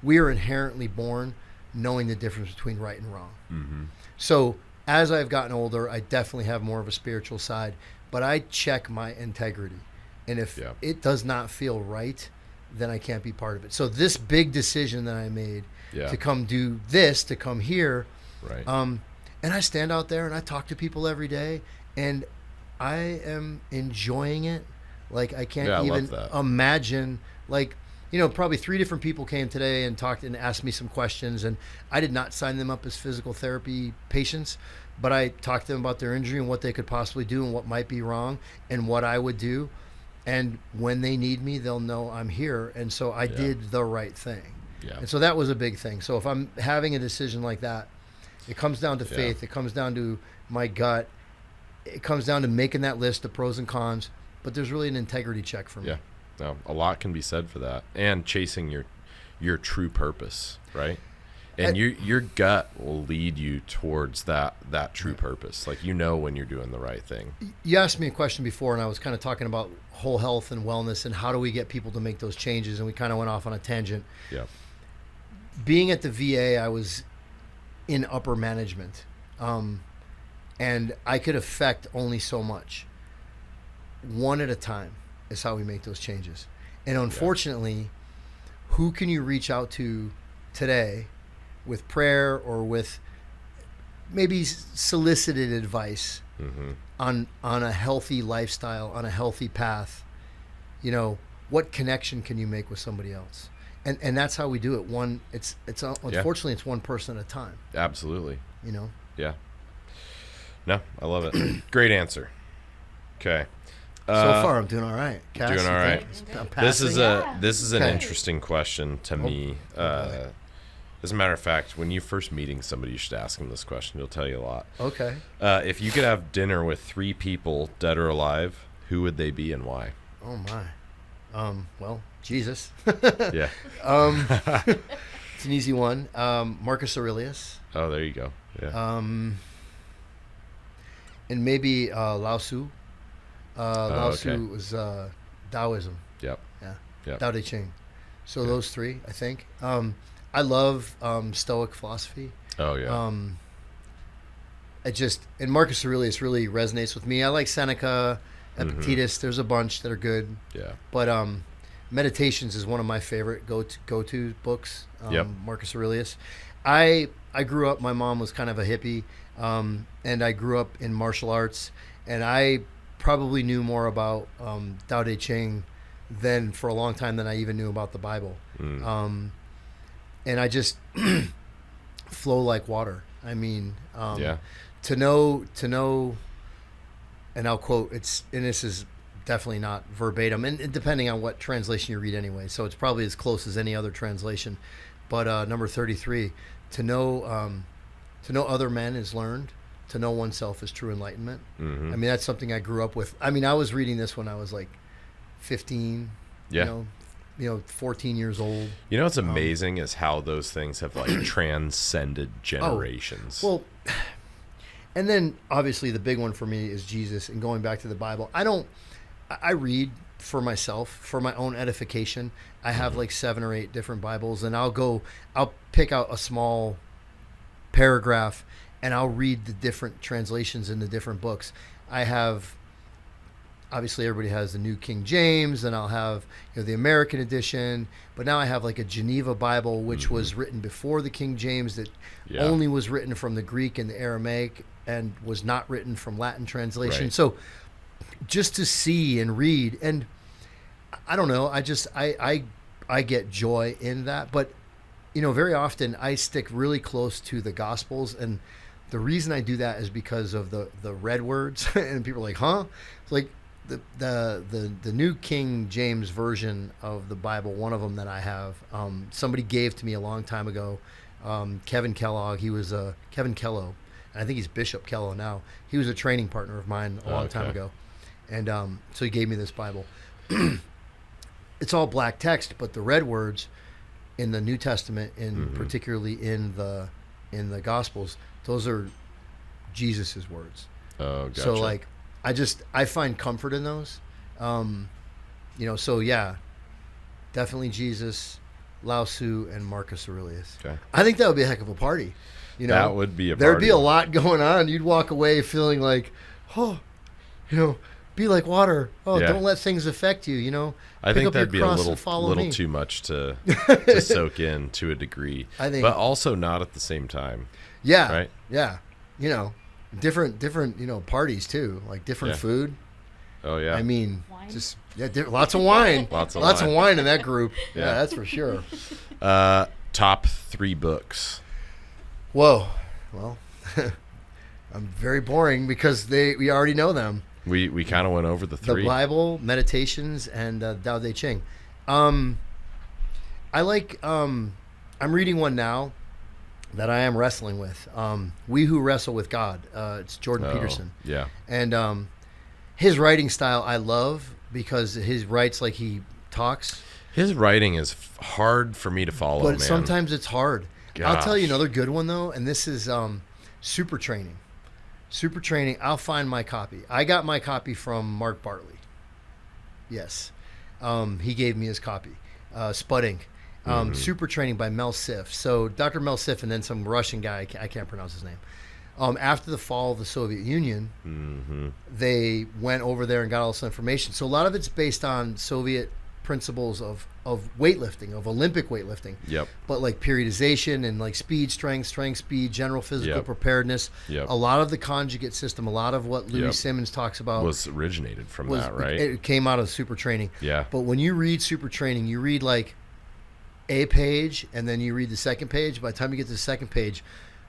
we are inherently born knowing the difference between right and wrong. Mm-hmm. So as I've gotten older, I definitely have more of a spiritual side, but I check my integrity. And if it does not feel right, then I can't be part of it. So this big decision that I made to come do this, to come here, right. And I stand out there and I talk to people every day, and I am enjoying it. Like I can't even imagine, like, probably 3 different people came today and talked and asked me some questions, and I did not sign them up as physical therapy patients, but I talked to them about their injury and what they could possibly do and what might be wrong and what I would do. And when they need me, they'll know I'm here. And so I did the right thing. Yeah. And so that was a big thing. So if I'm having a decision like that, it comes down to faith. It comes down to my gut. It comes down to making that list of pros and cons. But there's really an integrity check for me. Yeah. No, a lot can be said for that. And chasing your true purpose, right? And your gut will lead you towards that true purpose. Like, when you're doing the right thing. You asked me a question before, and I was kind of talking about whole health and wellness and how do we get people to make those changes, and we kind of went off on a tangent. Yeah. Being at the VA, I was in upper management, and I could affect only so much. One at a time is how we make those changes. And unfortunately, who can you reach out to today with prayer or with maybe solicited advice on a healthy lifestyle, on a healthy path? What connection can you make with somebody else? And that's how we do it. Unfortunately, it's one person at a time. Absolutely. Yeah. No, I love it. Great answer. Okay. So far, I'm doing all right. Cass, doing all right. This is an interesting question to me. As a matter of fact, when you're first meeting somebody, you should ask them this question. It'll tell you a lot. Okay. If you could have dinner with 3 people, dead or alive, who would they be and why? Oh my. Well, Jesus. Yeah. It's an easy one. Marcus Aurelius. Oh, there you go. Yeah. And maybe Lao Tzu. Lao Tzu was Taoism. Yep. Yeah. Yep. Tao Te Ching. So those 3, I think. I love Stoic philosophy. Oh yeah. And Marcus Aurelius really resonates with me. I like Seneca, Epictetus. There's a bunch that are good. Yeah. But Meditations is one of my favorite go-to books. Marcus Aurelius. I grew up. My mom was kind of a hippie, and I grew up in martial arts, and I probably knew more about Tao Te Ching for a long time than I even knew about the Bible. And I just flow like water. I mean, to know, and I'll quote, and this is definitely not verbatim, and depending on what translation you read anyway, so it's probably as close as any other translation. But number 33, to know other men is learned, to know oneself is true enlightenment. I mean, that's something I grew up with. I mean, I was reading this when I was like 15, 14 years old. What's amazing is how those things have like transcended generations. Well, and then obviously the big one for me is Jesus, and going back to the Bible. I read, for myself, for my own edification. I have like 7 or 8 different Bibles, and I'll pick out a small paragraph and I'll read the different translations in the different books. I have, obviously everybody has the New King James, and I'll have, the American edition, but now I have like a Geneva Bible, which was written before the King James, that only was written from the Greek and the Aramaic and was not written from Latin translation. Right. So just to see and read, and I don't know, I get joy in that, but very often I stick really close to the Gospels, and the reason I do that is because of the red words, and people are like, huh? It's like the New King James version of the Bible, one of them that I have, somebody gave to me a long time ago. Kevin Kellogg, he was Kevin Kello, and I think he's Bishop Kello now. He was a training partner of mine a long time ago, and so he gave me this Bible. It's all black text, but the red words in the New Testament, particularly in the Gospels, those are Jesus's words. Oh, gotcha. So like, I find comfort in those. So yeah, definitely Jesus, Lao Tzu, and Marcus Aurelius. Okay. I think that would be a heck of a party. That would be a party. There'd be a lot going on. You'd walk away feeling like, be like water. Don't let things affect you. I think that'd be a little too much to soak in to a degree. I think, but also not at the same time. Yeah. Right. Yeah. Different parties too, like different food. Oh yeah. I mean, wine? just lots of wine. lots of wine in that group. Yeah, that's for sure. Top 3 books. Whoa. Well, I'm very boring because we already know them. We kind of went over the 3. The Bible, Meditations, and Tao Te Ching. I like. I'm reading one now that I am wrestling with. We Who Wrestle with God. It's Jordan Peterson. Yeah. And his writing style I love because his writes like he talks. His writing is hard for me to follow, but man. sometimes it's hard. Gosh. I'll tell you another good one though, and this is Super Training. Super Training. I'll find my copy. I got my copy from Mark Bartley. Yes. He gave me his copy. Spudding. Super Training by Mel Siff. So Dr. Mel Siff and then some Russian guy, I can't pronounce his name. After the fall of the Soviet Union, they went over there and got all this information. So a lot of it's based on Soviet principles of weightlifting, of Olympic weightlifting. Yep. But like periodization and like speed, strength, speed, general physical preparedness. Yep. A lot of the conjugate system, a lot of what Louis Simmons talks about was originated from that, right? It came out of Super Training. Yeah. But when you read Super Training, you read like a page and then you read the second page. By the time you get to the second page,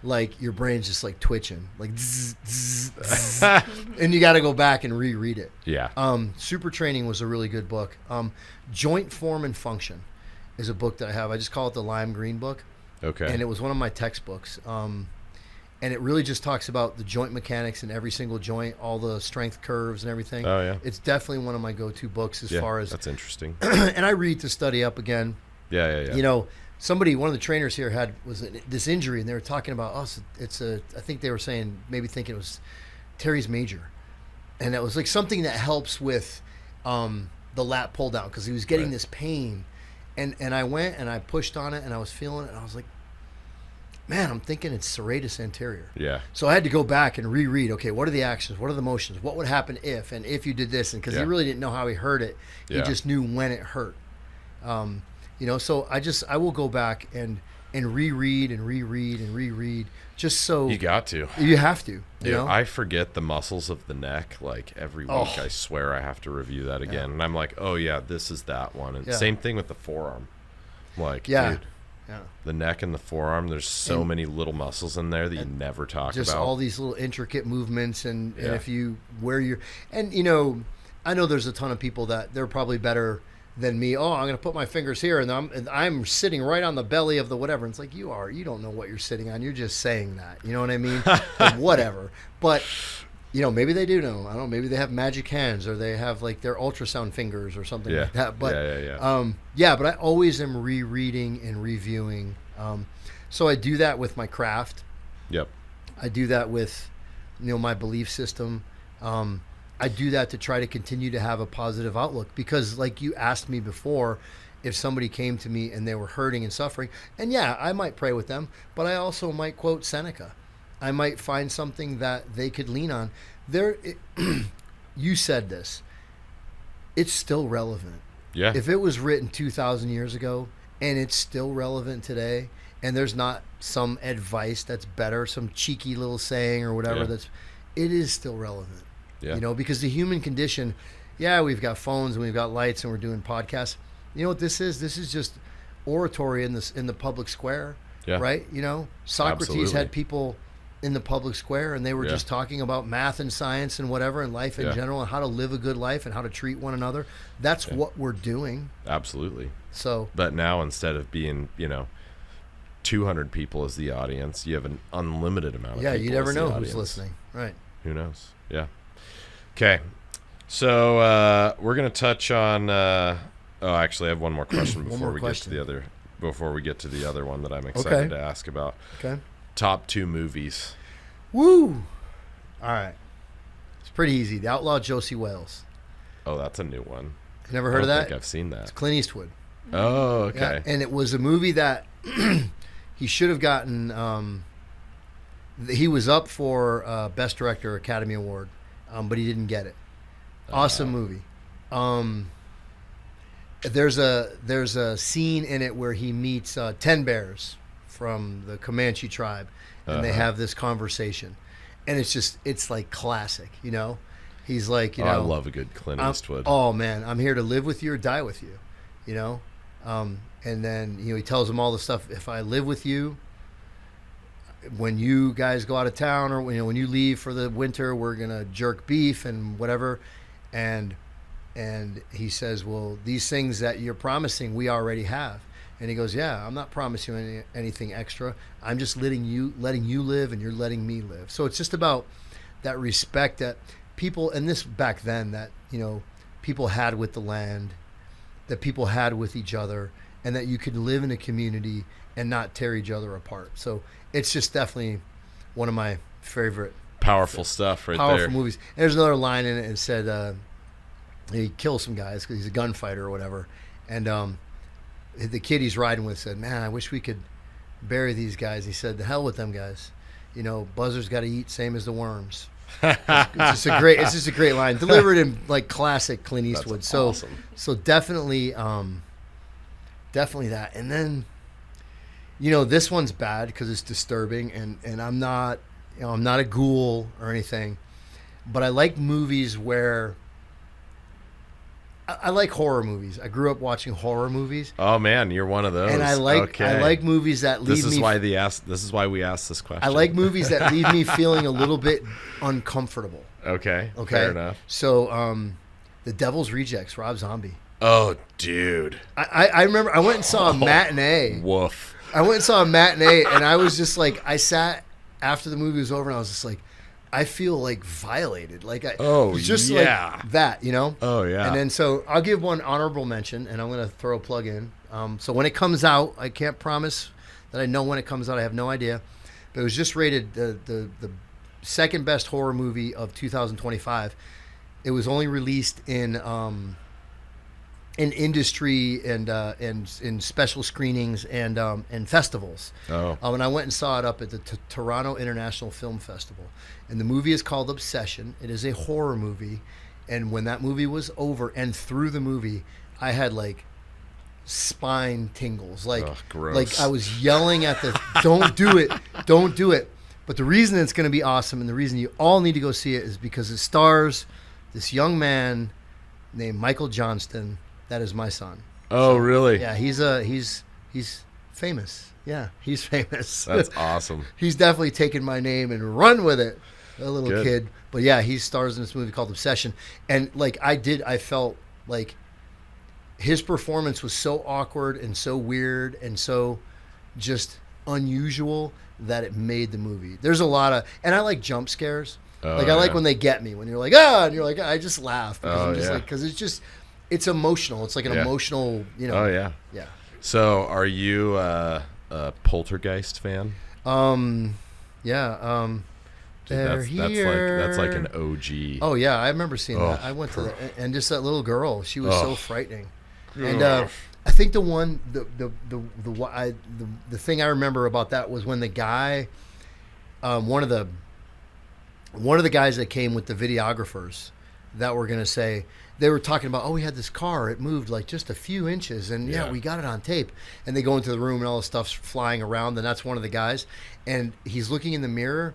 like your brain's just like twitching, like zzz, zzz, zzz, and you got to go back and reread it. Yeah. Super Training was a really good book. Joint Form and Function is a book that I have. I just call it the lime green book. Okay. And it was one of my textbooks. And it really just talks about the joint mechanics in every single joint, all the strength curves and everything. Oh yeah. It's definitely one of my go-to books as far as. That's interesting. And I read to study up again. Yeah. One of the trainers here was this injury, and they were talking about, I think they were saying, maybe thinking it was teres major. And it was like something that helps with the lat pull down because he was getting this pain. And I went and I pushed on it and I was feeling it and I was like, man, I'm thinking it's serratus anterior. Yeah. So I had to go back and reread, okay, what are the actions? What are the motions? What would happen if you did this? And because he really didn't know how he hurt it. He just knew when it hurt. So I will go back and reread and reread just so you got to. You have to. You know? I forget the muscles of the neck like every week. I swear I have to review that again. And I'm like, oh yeah, this is that one. And same thing with the forearm. Like, dude, the neck and the forearm, there's so many little muscles in there that you never talk just about. All these little intricate movements and if you I know there's a ton of people that they're probably better than me. I'm going to put my fingers here and I'm sitting right on the belly of the whatever. And it's like, you don't know what you're sitting on. You're just saying that. You know what I mean? Whatever. But, maybe they do know. I don't know. Maybe they have magic hands or they have like their ultrasound fingers or something like that. But, but I always am rereading and reviewing. So I do that with my craft. Yep. I do that with, my belief system. I do that to try to continue to have a positive outlook, because like you asked me before, if somebody came to me and they were hurting and suffering, and yeah, I might pray with them, but I also might quote Seneca. I might find something that they could lean on. You said this. It's still relevant. Yeah. If it was written 2,000 years ago and it's still relevant today, and there's not some advice that's better, some cheeky little saying or whatever, it is still relevant. Yeah. You know, because the human condition, yeah, we've got phones and we've got lights and we're doing podcasts. You know what this is? This is just oratory in the public square, right? You know, Socrates had people in the public square, and they were just talking about math and science and whatever, and life in general, and how to live a good life and how to treat one another. That's what we're doing. Absolutely. So, but now instead of being, 200 people as the audience, you have an unlimited amount of people. Yeah, you never know who's listening. Right. Who knows? Yeah. Okay. So we're gonna touch on. Actually, I have one more question before we get to the other one that I'm excited to ask about. Okay. Top 2 movies. Woo! All right. It's pretty easy. The Outlaw Josie Wales. Oh, that's a new one. You never heard of that? I think I've seen that. It's Clint Eastwood. Oh, okay. Yeah, and it was a movie that he should have gotten. He was up for Best Director Academy Award, but he didn't get it. Awesome movie. There's a scene in it where he meets 10 bears from the Comanche tribe, and they have this conversation, and it's like classic, you know. He's like, I love a good Clint Eastwood. Oh man, I'm here to live with you or die with you, you know. And then he tells them all the stuff. If I live with you, when you guys go out of town, or when you leave for the winter, we're gonna jerk beef and whatever, and he says, well, these things that you're promising, we already have. And he goes, yeah, I'm not promising you anything extra. I'm just letting you live, and you're letting me live. So it's just about that respect that people, and this back then, that, people had with the land, that people had with each other, and that you could live in a community and not tear each other apart. So it's just definitely one of my favorite. Powerful stuff right there. Powerful movies. And there's another line in it that said, he kills some guys because he's a gunfighter or whatever. And the kid he's riding with said, man, I wish we could bury these guys. He said, the hell with them guys. Buzzers got to eat same as the worms. It's just a great line, delivered in like classic Clint Eastwood. That's awesome. So definitely that. And then, this one's bad because it's disturbing, and I'm not a ghoul or anything, but I like movies where I like horror movies. I grew up watching horror movies. Oh man, you're one of those. And I like movies that leave me. This is why we asked this question. I like movies that leave me feeling a little bit uncomfortable. Okay. Fair enough. So, The Devil's Rejects, Rob Zombie. Oh, dude. I remember I went and saw a matinee. Woof. I went and saw a matinee, and I was just like, I sat after the movie was over, and I was just like, I feel like violated. Like like that, Oh yeah. And then so I'll give one honorable mention, and I'm gonna throw a plug in. So when it comes out, I can't promise that I know when it comes out. I have no idea, but it was just rated the second best horror movie of 2025. It was only released in industry and in special screenings and festivals. Oh. And I went and saw it up at the Toronto International Film Festival. And the movie is called Obsession. It is a horror movie. And when that movie was over and through the movie, I had like spine tingles. Like I was yelling at the, don't do it. But the reason it's going to be awesome, and the reason you all need to go see it, is because it stars this young man named Michael Johnston. That is my son. Oh, really? Yeah, he's famous. Yeah, he's famous. That's awesome. He's definitely taken my name and run with it, a little kid. But yeah, he stars in this movie called Obsession. And like I felt like his performance was so awkward and so weird and so just unusual that it made the movie. There's a lot of, and I like jump scares. I like when they get me, when you're like, and you're like, I just laugh because I'm just like, because it's emotional. It's like an emotional, Oh yeah. Yeah. So, are you a Poltergeist fan? Yeah. That's like an OG. Oh yeah, I remember seeing that. I went to that, and just that little girl. She was so frightening. And I think the thing I remember about that was when the guy, one of the guys that came with the videographers that were going to say, they were talking about, we had this car, it moved like just a few inches, and we got it on tape. And they go into the room and all the stuff's flying around, and that's one of the guys, and he's looking in the mirror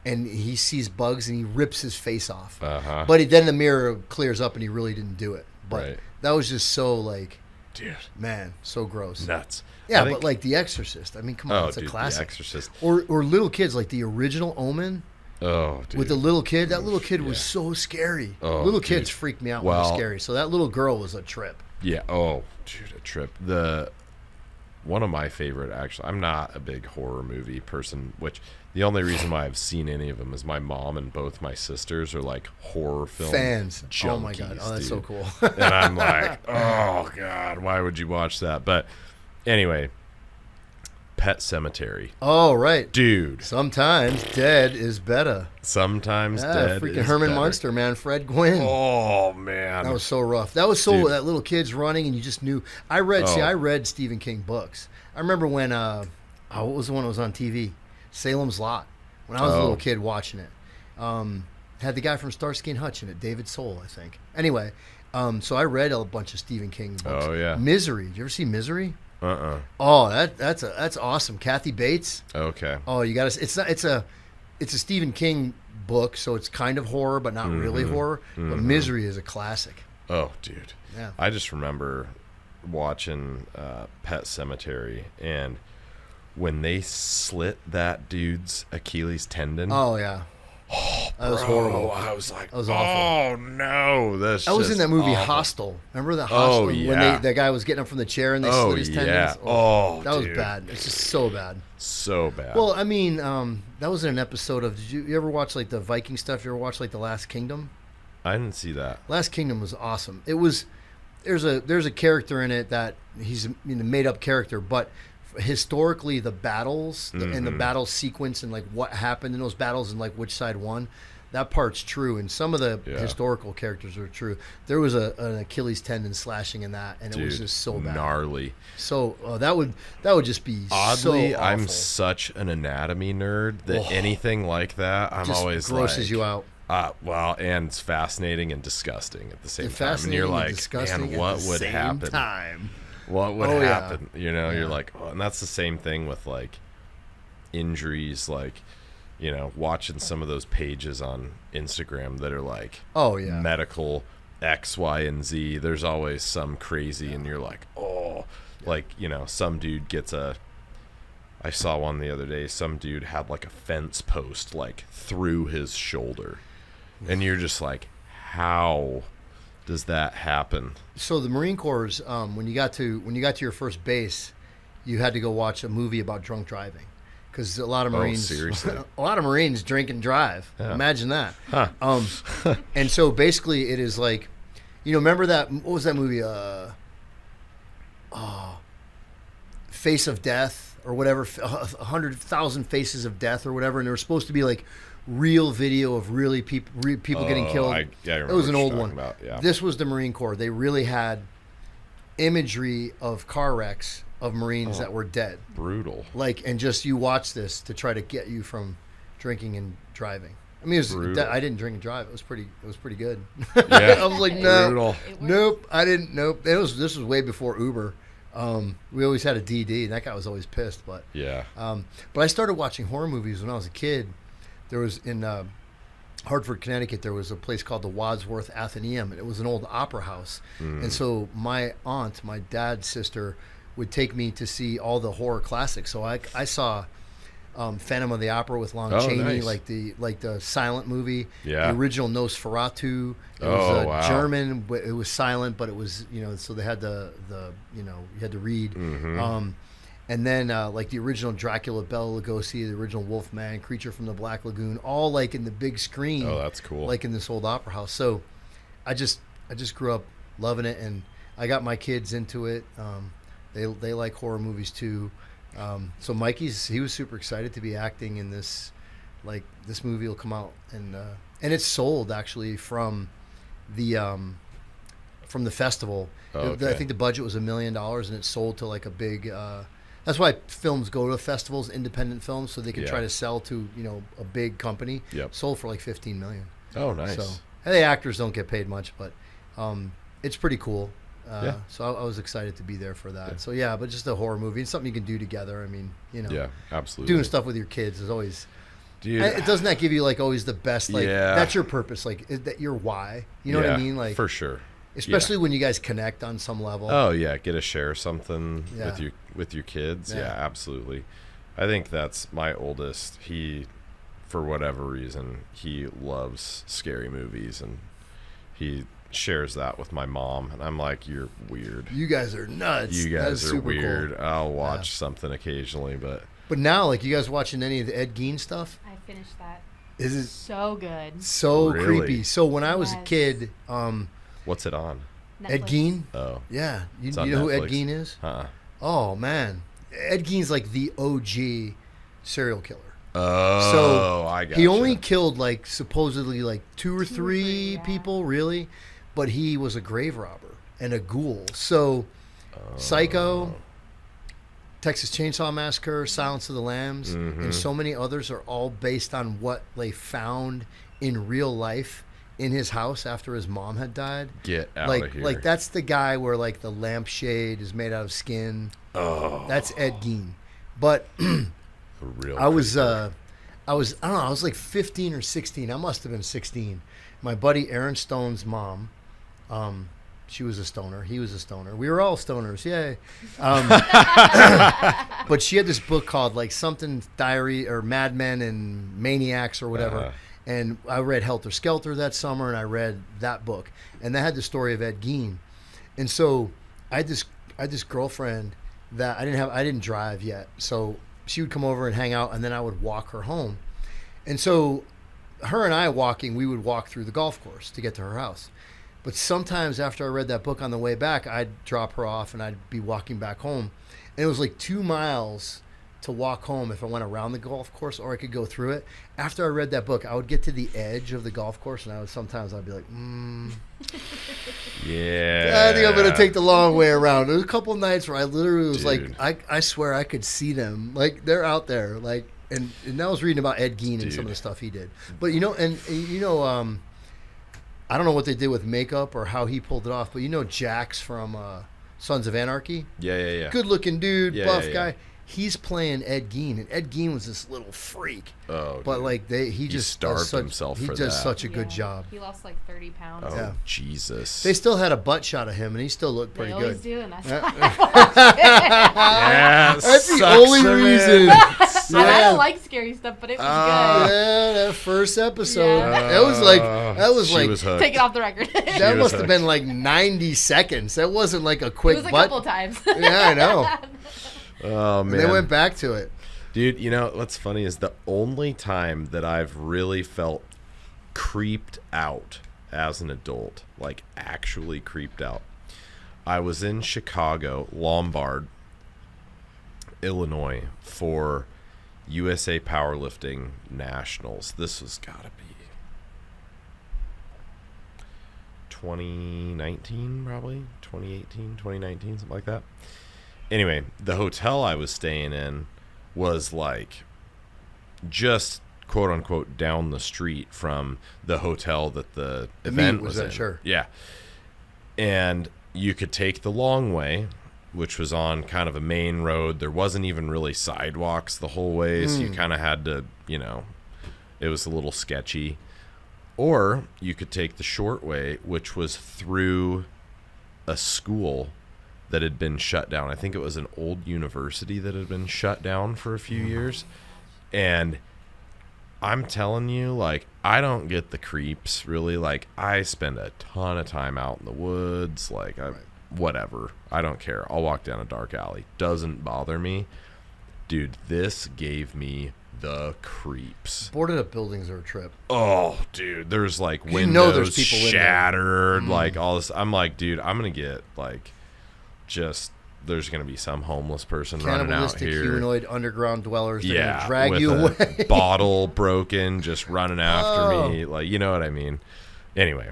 and he sees bugs and he rips his face off. But then the mirror clears up and he really didn't do it. But that was just so like, dude, man, so gross. Nuts. Yeah, but like The Exorcist. I mean, come on, it's a classic. The Exorcist. Or little kids, like the original Omen. Oh, dude. With the little kid, that little kid was so scary. Little kids freaked me out when they're scary. So that little girl was a trip. Yeah. Oh, dude, a trip. One of my favorite, actually, I'm not a big horror movie person, which the only reason why I've seen any of them is my mom and both my sisters are like horror film fans. Junkies, oh my God. Oh, that's so cool. And I'm like, oh God, why would you watch that? But anyway, Pet Sematary. Oh, right. Dude. Sometimes dead is better. Sometimes dead freaking is Herman better. Munster, man. Fred Gwynn. Oh, man. That was so rough. That was so, that little kid's running and you just knew. I read Stephen King books. I remember when, what was the one that was on TV? Salem's Lot. When I was a little kid watching it. Had the guy from Starsky and Hutch in it, David Soul, I think. Anyway, so I read a bunch of Stephen King books. Oh, yeah. Misery. Did you ever see Misery? Oh, that's awesome. Kathy Bates. Okay. Oh, you got to. It's a Stephen King book, so it's kind of horror, but not really horror. But Misery is a classic. Oh, dude. Yeah. I just remember watching Pet Sematary, and when they slit that dude's Achilles tendon. Oh yeah. Oh, that was horrible. I was like, that was awful. Oh no, this. I was in that movie awful. Hostel. Remember that Hostel? Oh yeah. When that guy was getting up from the chair and they slit his tendons. Yeah. That was bad. It's just so bad. So bad. Well, I mean, that was in an episode of. Did you ever watch like the Viking stuff? You ever watch like The Last Kingdom? I didn't see that. Last Kingdom was awesome. It was. There's a character in it that he's a made up character, but historically the battles and the battle sequence and like what happened in those battles and like which side won. That part's true, and some of the historical characters are true. There was an Achilles tendon slashing in that, and it was just so bad, gnarly. So that would just be oddly. So I'm such an anatomy nerd that anything like that, I'm just always grosses like, you out. Well, and it's fascinating and disgusting at the same time, and you're like, man, what would happen? What would happen? You know, you're like, and that's the same thing with like injuries, like. You know, watching some of those pages on Instagram that are like, medical X, Y, and Z. There's always some crazy, and you're like, like, you know, some dude gets I saw one the other day. Some dude had like a fence post like through his shoulder, and you're just like, how does that happen? So the Marine Corps, when you got to your first base, you had to go watch a movie about drunk driving. Because a lot of Marines, drink and drive. Yeah. Imagine that. Huh. And so basically, it is like, you know, remember that? What was that movie? Face of Death or whatever, 100,000 Faces of Death or whatever. And there was supposed to be like real video of really people getting killed. I remember it was an old one. About, yeah. This was the Marine Corps. They really had imagery of car wrecks of Marines that were dead. Brutal. Like, and just you watch this to try to get you from drinking and driving. I mean, I didn't drink and drive. It was pretty good. Yeah. I was like, nope, I didn't. Nope. This was way before Uber. We always had a DD, and that guy was always pissed. But yeah. But I started watching horror movies when I was a kid. There was in Hartford, Connecticut, there was a place called the Wadsworth Athenaeum, and it was an old opera house. And so my aunt, my dad's sister, would take me to see all the horror classics. So I saw Phantom of the Opera with Lon Chaney, nice. like the silent movie. Yeah. The original Nosferatu. It was German. It was silent, but it was, you know, so they had the you know, you had to read. Mm-hmm. And then like the original Dracula, Bela Lugosi, the original Wolfman, Creature from the Black Lagoon, all like in the big screen. Oh, that's cool. Like in this old opera house. So I just grew up loving it, and I got my kids into it. They like horror movies too. So Mikey, he was super excited to be acting in this like this movie will come out, and it's sold actually from the festival. Oh, okay. I think the budget was $1 million, and it sold to like a big. That's why films go to festivals, independent films, so they can try to sell to a big company. Yep. Sold for like $15 million. Oh, nice. So and the actors don't get paid much, but it's pretty cool. So I was excited to be there for that. So but just a horror movie. It's something you can do together. I mean, Yeah, absolutely. doing stuff with your kids is always. Dude, it doesn't that give you like always the best? Like that's your purpose. Like that your why. You know what I mean? Like for sure. Especially when you guys connect on some level. Oh yeah, get to share something with your kids. Yeah, absolutely. I think that's my oldest. He, for whatever reason, he loves scary movies, and he shares that with my mom. And I'm like, you're weird. You guys are nuts. You guys are weird. Cool. I'll watch something occasionally, but now, like, you guys watching any of the Ed Gein stuff? I finished that. Is it so good? So really? Creepy. So when I was a kid, what's it on? Netflix. Ed Gein. Oh, yeah. You know Netflix. who Ed Gein is? Oh man, Ed Gein's like the OG serial killer. Oh, so I got. He only killed like supposedly like two or three people, really, but he was a grave robber and a ghoul. So, Psycho, Texas Chainsaw Massacre, Silence of the Lambs, and so many others are all based on what they found in real life in his house after his mom had died. Get out of here. Like that's the guy where like the lampshade is made out of skin. Oh, that's Ed Gein. But I was I don't know, I was like 15 or 16. I must have been 16. My buddy Aaron Stone's mom, she was a stoner. He was a stoner. We were all stoners. Yay. But she had this book called like something Diary or Mad Men and Maniacs or whatever. And I read Helter Skelter that summer, and I read that book. And that had the story of Ed Gein. And so I had this girlfriend that I didn't drive yet. So she would come over and hang out, and then I would walk her home. And so her and I we would walk through the golf course to get to her house. But sometimes after I read that book on the way back, I'd drop her off and I'd be walking back home. And it was like 2 miles to walk home if I went around the golf course, or I could go through it. After I read that book, I would get to the edge of the golf course, and I'd be like, yeah, I think I'm going to take the long way around. There was a couple of nights where I literally was like, I swear I could see them. Like, they're out there. Like, and I was reading about Ed Gein and some of the stuff he did. But, I don't know what they did with makeup or how he pulled it off, but Jax from Sons of Anarchy? Yeah. Good-looking dude, buff guy. He's playing Ed Gein, and Ed Gein was this little freak. Oh, but like he just starved himself. He does such a good job. He lost like 30 pounds. Oh, Jesus! They still had a butt shot of him, and he still looked pretty good. They always do, and that's why I watched it. Yeah, that's the only reason. I don't like scary stuff, but it was good. Yeah, that first episode. That was like take it off the record. That must have been like 90 seconds. That wasn't like a quick. It was a butt. couple times. Yeah, I know. Oh man! And they went back to it. Dude, what's funny is the only time that I've really felt creeped out as an adult, like actually creeped out, I was in Chicago, Lombard, Illinois, for USA Powerlifting Nationals. This was gotta be 2019, probably 2018, 2019, something like that. Anyway, the hotel I was staying in was like just quote unquote down the street from the hotel that the event was in. Sure. Yeah. And you could take the long way, which was on kind of a main road. There wasn't even really sidewalks the whole way, so you kind of had to, it was a little sketchy. Or you could take the short way, which was through a school that had been shut down. I think it was an old university that had been shut down for a few years. And I'm telling you, like, I don't get the creeps, really. Like, I spend a ton of time out in the woods. Like, whatever. I don't care. I'll walk down a dark alley. Doesn't bother me. Dude, this gave me the creeps. Boarded up buildings are a trip. Oh, dude. There's, like, windows there's people shattered. Like, all this. I'm like, dude, I'm going to get, like, just there's going to be some homeless person running out Cannibalistic here. humanoid underground dwellers. They're Yeah, gonna drag with you a away. bottle broken, just running after me. Like, you know what I mean? Anyway,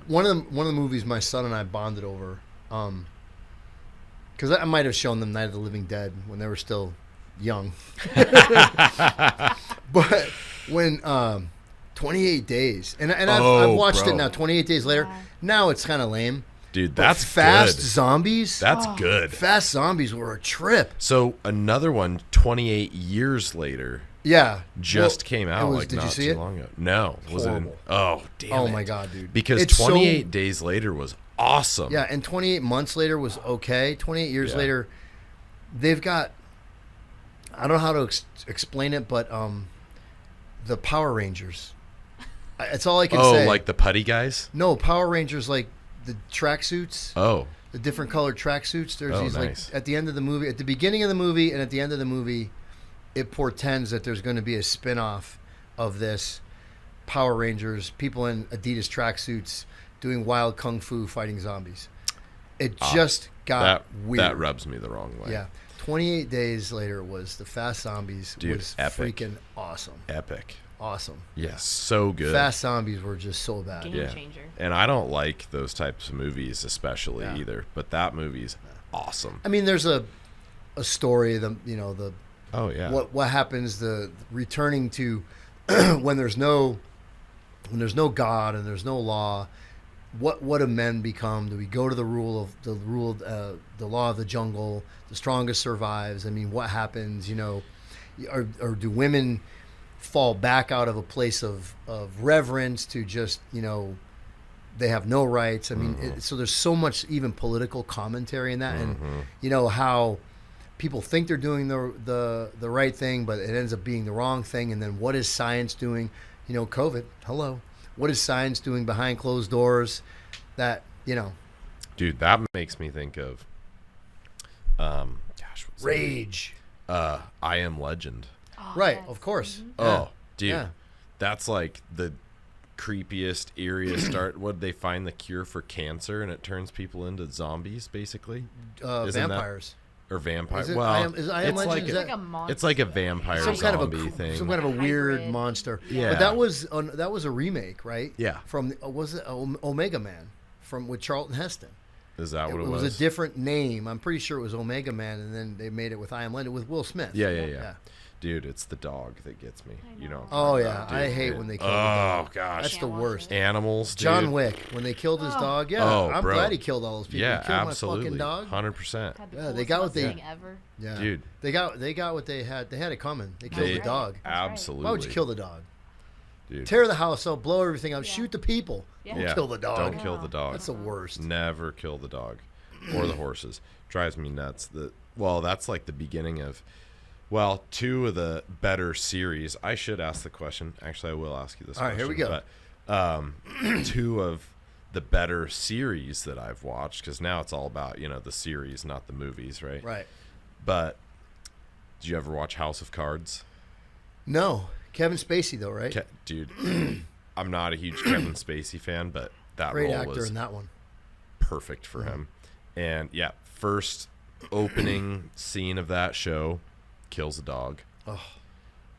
One of the movies my son and I bonded over, because I might have shown them Night of the Living Dead when they were still young. But when 28 Days, and I've watched it now. 28 Days later, now it's kind of lame. dude, But that's Fast good. Zombies. That's good. Fast Zombies were a trip. So another one, 28 years later, Yeah, just came out like did not you see too it? long ago. No, was it? Horrible. Oh, damn! Oh it. my god, dude! Because It's 28 Days Later was awesome. Yeah, and 28 months later was okay. 28 years later, they've got. I don't know how to explain it, but the Power Rangers. That's all I can say. Oh, like the putty guys? No, Power Rangers, like the tracksuits. Oh, The different colored tracksuits. There's Oh, these nice. like at the end of the movie, at the beginning of the movie, and at the end of the movie, it portends that there's going to be a spin-off of this Power Rangers, people in Adidas tracksuits doing wild kung fu fighting zombies. It just got weird. That rubs me the wrong way. Yeah. 28 Days Later was the Fast Zombies. Dude, was epic. freaking awesome. Epic. Awesome. Yes, so good. Fast Zombies were just so bad. Game changer. And I don't like those types of movies especially Yeah. either, but that movie's awesome. I mean, there's a story, Oh yeah. what happens, the returning to when there's no God and there's no law. What do men become? Do we go to the law of the jungle? The strongest survives. I mean, what happens? Or do women fall back out of a place of reverence to just they have no rights? I mean, so there's so much even political commentary in that, and how people think they're doing the right thing, but it ends up being the wrong thing. And then what is science doing? COVID. Hello. What is science doing behind closed doors? Dude, that makes me think of what's Rage. that? I Am Legend. Oh, Right, yes. of course. Oh, dude. Yeah. That's like the creepiest, eeriest start. What, they find the cure for cancer and it turns people into zombies, basically? Isn't that- Vampires. Or vampire. Is it well, I Am it's Legend? like Is It's that- like a monster. it's like a vampire Some kind of zombie thing. some kind of a weird Hybrid. monster. Yeah. But that was a remake, right? Yeah. From was it Omega Man with Charlton Heston? Is that what It it was a different name. I'm pretty sure it was Omega Man, and then they made it with I Am Legend with Will Smith. Yeah. Dude, it's the dog that gets me. I You know. know. Oh Dude, yeah, I hate when they kill the Oh dog. gosh. That's the Can't watch worst. it. Animals, dude. John Wick, when they killed his dog, yeah, Oh, I'm bro. glad he killed all those people. Yeah, he killed absolutely. my fucking dog. 100%. Had the Yeah, they coolest got what they- Mustang ever. Yeah, Dude. they got what they had. They had it coming. They killed They- the dog. That's right. Absolutely. Why would you kill the dog? Dude. Tear the house up, blow everything up, Yeah. shoot the people. Yeah. Don't Yeah. kill the dog. Don't kill the No. dog. That's the worst. Never kill the dog or the horses. Drives me nuts. That's like the beginning of, two of the better series. I should ask the question. Actually, I will ask you this All right, question. here we go. But two of the better series that I've watched, because now it's all about, the series, not the movies, right? Right. But did you ever watch House of Cards? No, Kevin Spacey though, right? Dude, I'm not a huge Kevin Spacey fan, but that Great role actor was in that one. perfect for him. And yeah, first opening scene of that show, kills a dog. Oh,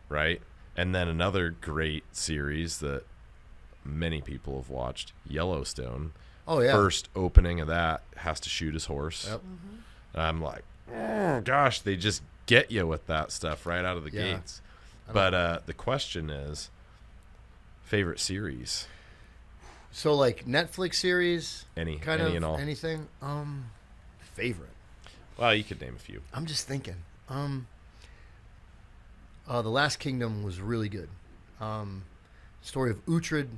Right? And then another great series that many people have watched, Yellowstone. oh yeah. First opening of that, has to shoot his horse. Yep. And I'm like, oh gosh, they just get you with that stuff right out of the Yeah. gates. But the question is, favorite series? So like Netflix series, Any kind and all? anything. Favorite. Well, you could name a few. I'm just thinking. The Last Kingdom was really good. Story of Uhtred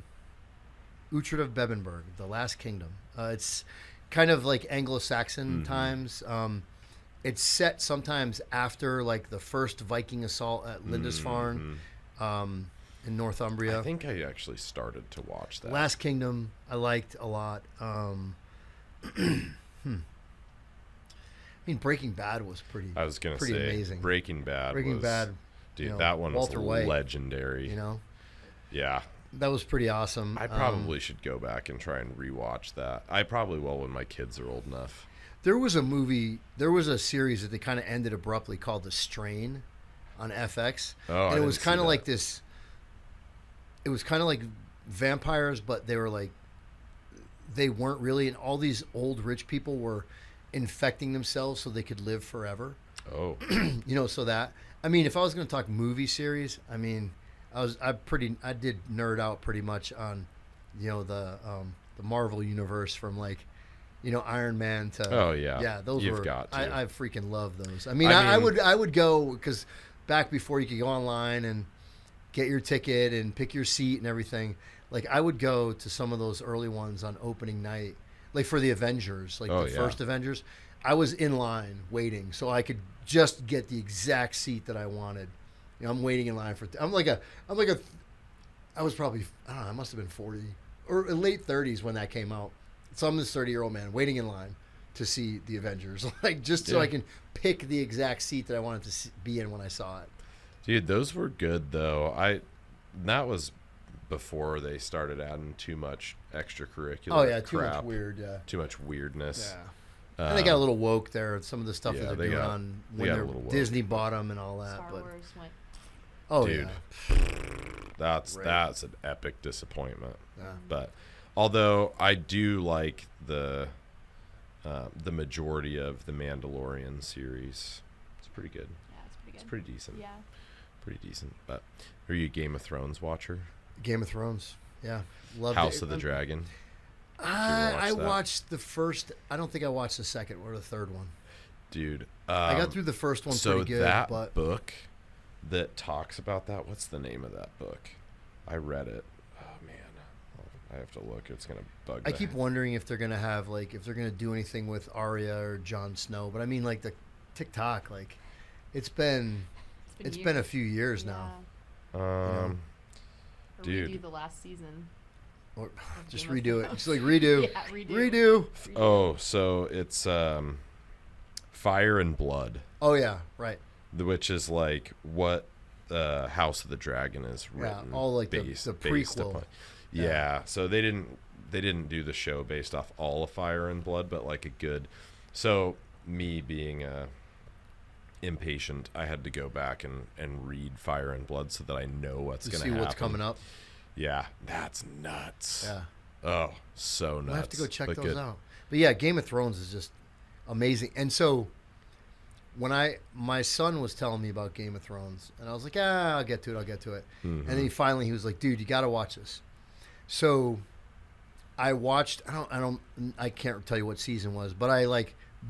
of Bebbanburg, The Last Kingdom. It's kind of like Anglo-Saxon times. It's set sometimes after like the first Viking assault at Lindisfarne in Northumbria. I think I actually started to watch that. Last Kingdom I liked a lot. I mean, Breaking Bad was pretty. I was gonna pretty say amazing. Breaking Bad. Breaking was, Bad, dude. That one Walter was White, legendary. Yeah. that was pretty awesome. I probably should go back and try and rewatch that. I probably will when my kids are old enough. There was a series that they kind of ended abruptly called The Strain on FX. Oh, and I it was didn't see kind of that. like this. It was kind of like vampires, but they were like, they weren't really, and all these old rich people were infecting themselves so they could live forever. Oh, So that, I mean, if I was going to talk movie series, I mean, I did nerd out pretty much on, the Marvel universe from like, Iron Man to. Oh, yeah. Yeah, those You've were. got to. I freaking love those. I mean, I would go, because back before you could go online and get your ticket and pick your seat and everything. Like, I would go to some of those early ones on opening night, like for the Avengers, like the first Avengers. I was in line waiting so I could just get the exact seat that I wanted. I'm waiting in line for. I was probably, I don't know, I must have been 40 or late 30s when that came out. So I'm this 30-year-old man waiting in line to see the Avengers, like just so I can pick the exact seat that I wanted to be in when I saw it. Dude, those were good though. That was before they started adding too much extracurricular. Oh yeah, too crap, much weird. Yeah, too much weirdness. Yeah. And they got a little woke there. Some of the stuff that they they're doing got- on they when got a they're little woke. Disney bought them and all that. Star But Wars went. oh Dude. yeah, That's Right. an epic disappointment. yeah. But although I do like the majority of the Mandalorian series, it's pretty good. Yeah, it's pretty good. It's pretty decent. Yeah. Pretty decent. But are you a Game of Thrones watcher? Game of Thrones. Yeah, loved House it. of the Dragon. I watch that? watched the first. I don't think I watched the second or the third one. Dude, I got through the first one so pretty good, that but book that talks about that, what's the name of that book? I read it. Oh man, I have to look. It's gonna bug. I the keep heck- wondering if they're gonna have if they're gonna do anything with Arya or Jon Snow. But I mean, like the TikTok, it's been a years. few years now. Or Dude. redo the last season. Or of just Game of redo it. Thrones. Just like redo, Yeah, redo. redo. Oh, so it's Fire and Blood, Oh yeah, right. which is like what House of the Dragon is written. all like the based prequel. upon. Yeah. Yeah, so they didn't do the show based off all of Fire and Blood, but like a good. So me being impatient, I had to go back and read Fire and Blood so that I know what's To going to see happen. what's coming up. Yeah, that's nuts. Yeah, Oh, so nuts. we'll have to go check but those good. out. But yeah, Game of Thrones is just amazing. And so when my son was telling me about Game of Thrones, and I was like, I'll get to it. And then he was like, dude, you got to watch this. So I watched. I can't tell you what season was, but I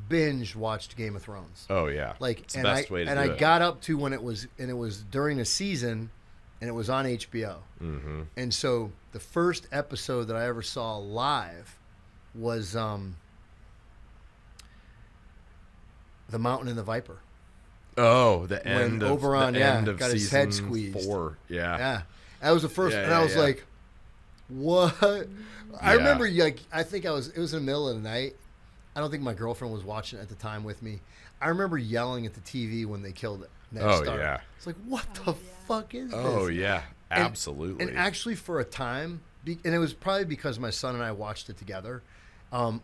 binge watched Game of Thrones. Oh yeah, it's the best way to do I it. got up to when it was during a season, and it was on HBO. Mm-hmm. And so the first episode that I ever saw live was The Mountain and the Viper. Oh, the end of Oberon, the end of got his season head squeezed. 4. Yeah. Yeah, that was the first, Yeah, and I yeah, was yeah. like, "What?" I Yeah. remember, I think it was in the middle of the night. I don't think my girlfriend was watching it at the time with me. I remember yelling at the TV when they killed Ned Oh, Stark. yeah. It's like, what Oh, the yeah. fuck is this? Oh yeah, And- absolutely. And actually, for a time, and it was probably because my son and I watched it together,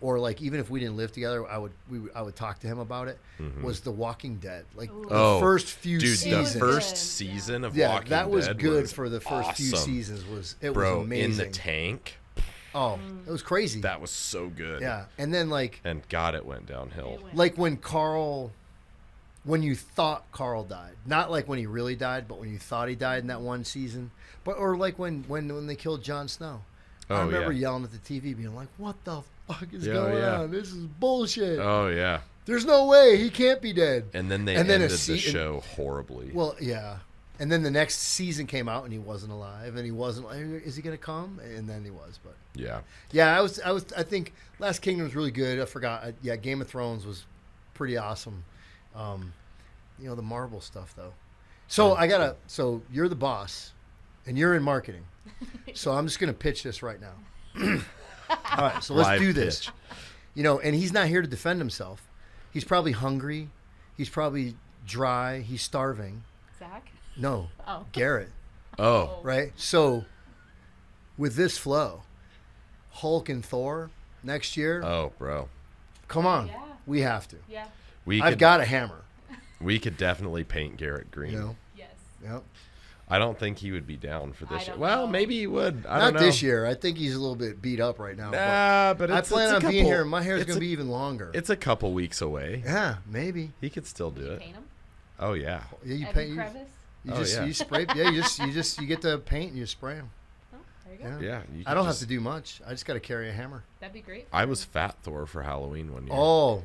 or even if we didn't live together, I would talk to him about it. Was The Walking Dead, Ooh. the first few dude, seasons? the It was first good, season of yeah, Walking that was Dead good was for the first few awesome. seasons. It Bro, was amazing. in the tank, Oh, it was crazy. that was so good. Yeah, and then And God, it went downhill. It went- when you thought Carl died, not like when he really died, but when you thought he died in that one season, or when they killed Jon Snow. I Oh, remember yeah. yelling at the TV, being like, "What the fuck is Yeah, going yeah. on? This is bullshit. Oh yeah. There's no way he can't be dead." And then they And then a ended the se- show horribly. Well, yeah. And then the next season came out, and he wasn't alive, and he wasn't. Is he gonna come? And then he was, but. yeah. Yeah, I think Last Kingdom was really good. I forgot. Yeah, Game of Thrones was pretty awesome. The Marvel stuff though. So so you're the boss, and you're in marketing. So I'm just gonna pitch this right now. All right, so let's Live do this. pitch. And he's not here to defend himself. He's probably hungry. He's probably dry. He's starving. Zach? No, Oh. Garrett. Oh, Right? So, with this flow, Hulk and Thor next year, oh, bro. come on. Yeah. We have to. Yeah. I've got a hammer. We could definitely paint Garrett green. You know? Yes. Yep. I don't think he would be down for this I year. don't Well, know. maybe he would. I don't Not know. this year. I think he's a little bit beat up right now. Nah, but I it's plan a on being couple- here. My hair's it's going to a- be even longer. It's a couple weeks away. Yeah, maybe. He could still do it. Paint them. Oh yeah. Yeah, you Every paint. crevice. You Oh, just yeah. you spray. Yeah, you get the paint and you spray them. Oh, there you go. Yeah. Yeah. You I could don't just- have to do much. I just got to carry a hammer. That'd be great. I was Fat Thor for Halloween one year. Oh,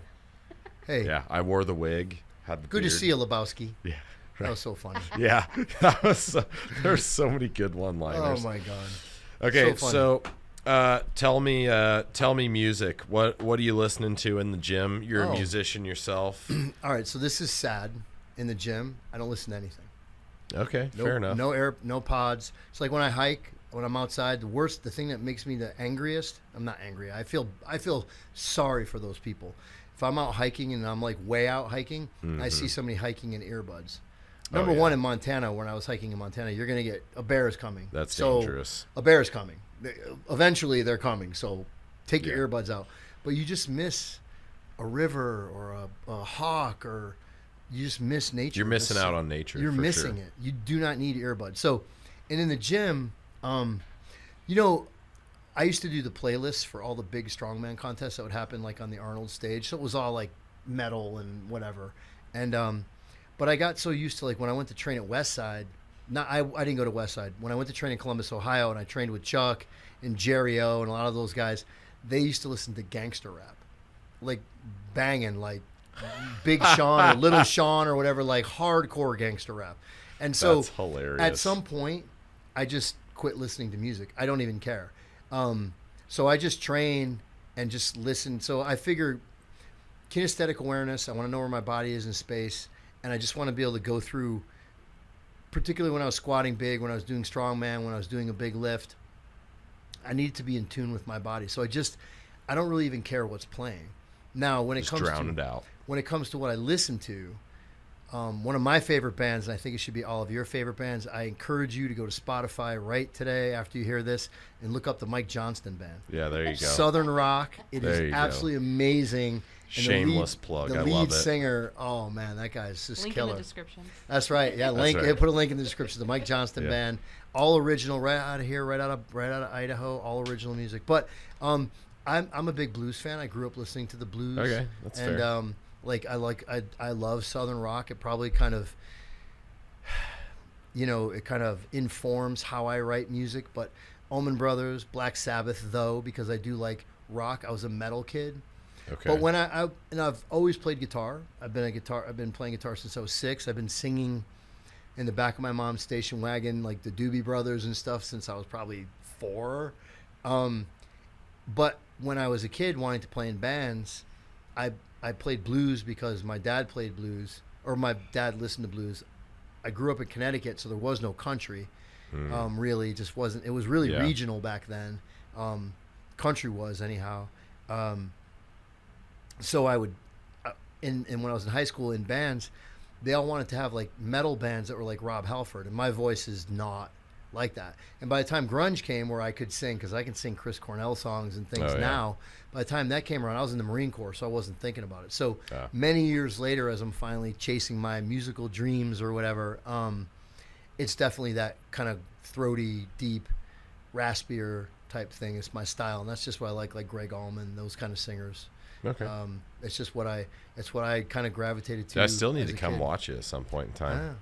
hey, Yeah, I wore the wig. Had the good to beard. see you, Lebowski. Yeah. That was so funny. Yeah. There's so many good one-liners. Oh my god. Okay, So tell me music. What are you listening to in the gym? You're a Oh. musician yourself. All right, so this is sad. In the gym, I don't listen to anything. Okay, fair enough. No pods. It's like when I hike, when I'm outside, the thing that makes me the angriest, I'm not angry. I feel sorry for those people. If I'm out hiking and I'm like way out hiking, I see somebody hiking in earbuds. Number Oh, yeah. one in Montana, when I was hiking in Montana, you're going to get a bear is coming. That's So, dangerous. A bear is coming. Eventually, they're coming. So take your Yeah. earbuds out. But you just miss a river or a hawk, or you just miss nature. You're missing out on nature. You're for missing sure. it. You do not need earbuds. So, and in the gym, you know, I used to do the playlists for all the big strongman contests that would happen like on the Arnold stage. So it was all like metal and whatever. And but I got so used to like when I went to train at Westside. I didn't go to Westside. When I went to train in Columbus, Ohio, and I trained with Chuck and Jerry O and a lot of those guys, they used to listen to gangster rap, like banging like Big Sean or Little Sean or whatever, like hardcore gangster rap. And so That's hilarious. at some point, I just quit listening to music. I don't even care. So I just train and just listen. So I figure kinesthetic awareness, I want to know where my body is in space, and I just want to be able to go through, particularly when I was squatting big, when I was doing strongman, when I was doing a big lift, I needed to be in tune with my body. So I don't really even care what's playing. Now, when Just it comes drown to it out. when it comes to what I listen to, one of my favorite bands, and I think it should be all of your favorite bands, I encourage you to go to Spotify right today after you hear this and look up the Mike Johnston Band. Yeah, there you go. Southern rock. It There you is go. absolutely amazing. And Shameless plug. The I lead love it. singer, oh man, that guy's just Link killer. in the description. That's right. Yeah, link. right. Yeah, put a link in the description. The Mike Johnston Yeah. Band, all original, right out of here, right out of Idaho, all original music. But I'm a big blues fan. I grew up listening to the blues. Okay, that's and, fair. I love Southern rock. It probably kind of, it kind of informs how I write music. But Allman Brothers, Black Sabbath, though, because I do like rock. I was a metal kid. Okay. But when I've always played guitar. I've been playing guitar since I was 6. I've been singing in the back of my mom's station wagon, like the Doobie Brothers and stuff, since I was probably 4. But when I was a kid wanting to play in bands, I played blues because my dad played blues, or my dad listened to blues. I grew up in Connecticut, so there was no country. Really, it just wasn't. It was really regional back then. Country was anyhow. So I would, and when I was in high school in bands, they all wanted to have like metal bands that were like Rob Halford, and my voice is not like that. And by the time grunge came, where I could sing, because I can sing Chris Cornell songs and things now, by the time that came around, I was in the Marine Corps, so I wasn't thinking about it. So many years later, as I'm finally chasing my musical dreams or whatever, it's definitely that kind of throaty, deep, raspier type thing. It's my style, and that's just what I like Greg Allman, those kind of singers. Okay. It's just what I kind of gravitated to. I still need as to a come kid. watch it at some point in time. Yeah.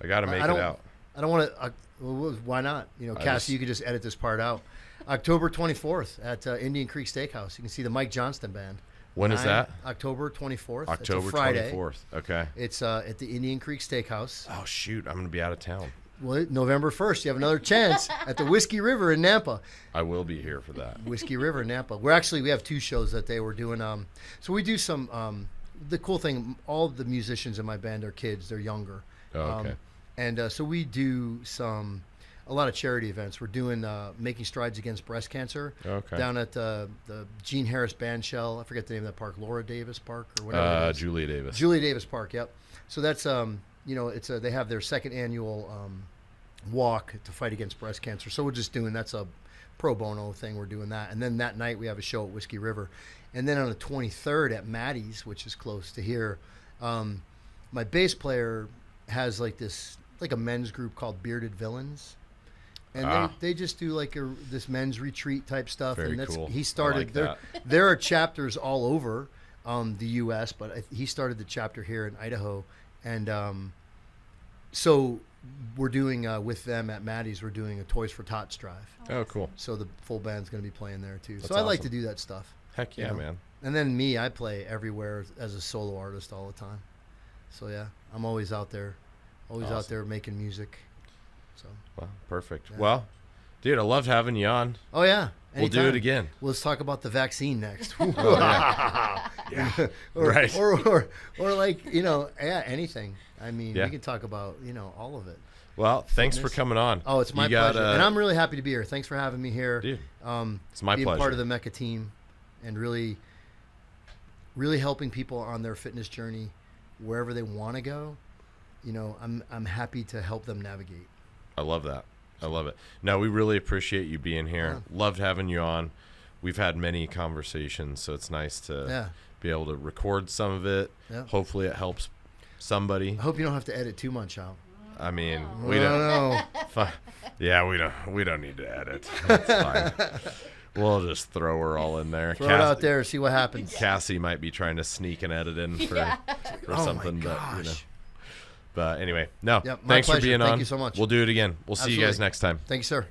I got to make it out. I don't want to. Well, why not? Cassie, you could just edit this part out. October 24th at Indian Creek Steakhouse. You can see the Mike Johnston Band. When is that? October 24th. October it's a Friday. 24th. Okay. It's at the Indian Creek Steakhouse. Oh shoot, I'm gonna be out of town. Well, November 1st, you have another chance at the Whiskey River in Nampa. I will be here for that. Whiskey River in Nampa. We have 2 shows that day. We're doing. So we do some. The cool thing, all the musicians in my band are kids. They're younger. Oh, okay. And so we do a lot of charity events. We're doing Making Strides Against Breast Cancer down at the Gene Harris Band Shell. I forget the name of that park, Laura Davis Park or whatever. It is. Julia Davis. Julia Davis Park. Yep. So that's they have their 2nd annual walk to fight against breast cancer. So we're just doing that's a pro bono thing. We're doing that. And then that night we have a show at Whiskey River. And then on the 23rd at Maddie's, which is close to here, my bass player has like a men's group called Bearded Villains. And they just do like this men's retreat type stuff. Very and that's cool. He started I like there are chapters all over the U.S., but he started the chapter here in Idaho. And so we're doing with them at Maddie's, we're doing a Toys for Tots drive. Oh, cool. So the full band's going to be playing there too. That's so I like awesome. to do that stuff. Heck yeah, man. And then me, I play everywhere as a solo artist all the time. So yeah, I'm always out there, out there making music. So. Well, perfect. Yeah. Well, dude, I loved having you on. Oh yeah. We'll do it again. Let's talk about the vaccine next. Oh, yeah. Right. Or like, anything. I mean, Yeah. we can talk about, all of it. Well, thanks for Fitness. coming on. Oh, it's my pleasure. And I'm really happy to be here. Thanks for having me here. Dude, it's my being pleasure. part of the Mecca team and really, really helping people on their fitness journey wherever they want to go. I'm happy to help them navigate. I love that. I love it. No, we really appreciate you being here. Loved having you on. We've had many conversations, so it's nice to be able to record some of it. Yeah. Hopefully it helps somebody. I hope you don't have to edit too much out. I mean, we don't. Yeah, we don't need to edit. That's fine. We'll just throw her all in there. Throw it out there, see what happens. Cassie might be trying to sneak an edit in for something, my gosh. but But anyway, no. Yep, my Thanks pleasure. for being on. Thank you so much. We'll do it again. We'll see you guys next time. Thank you, sir.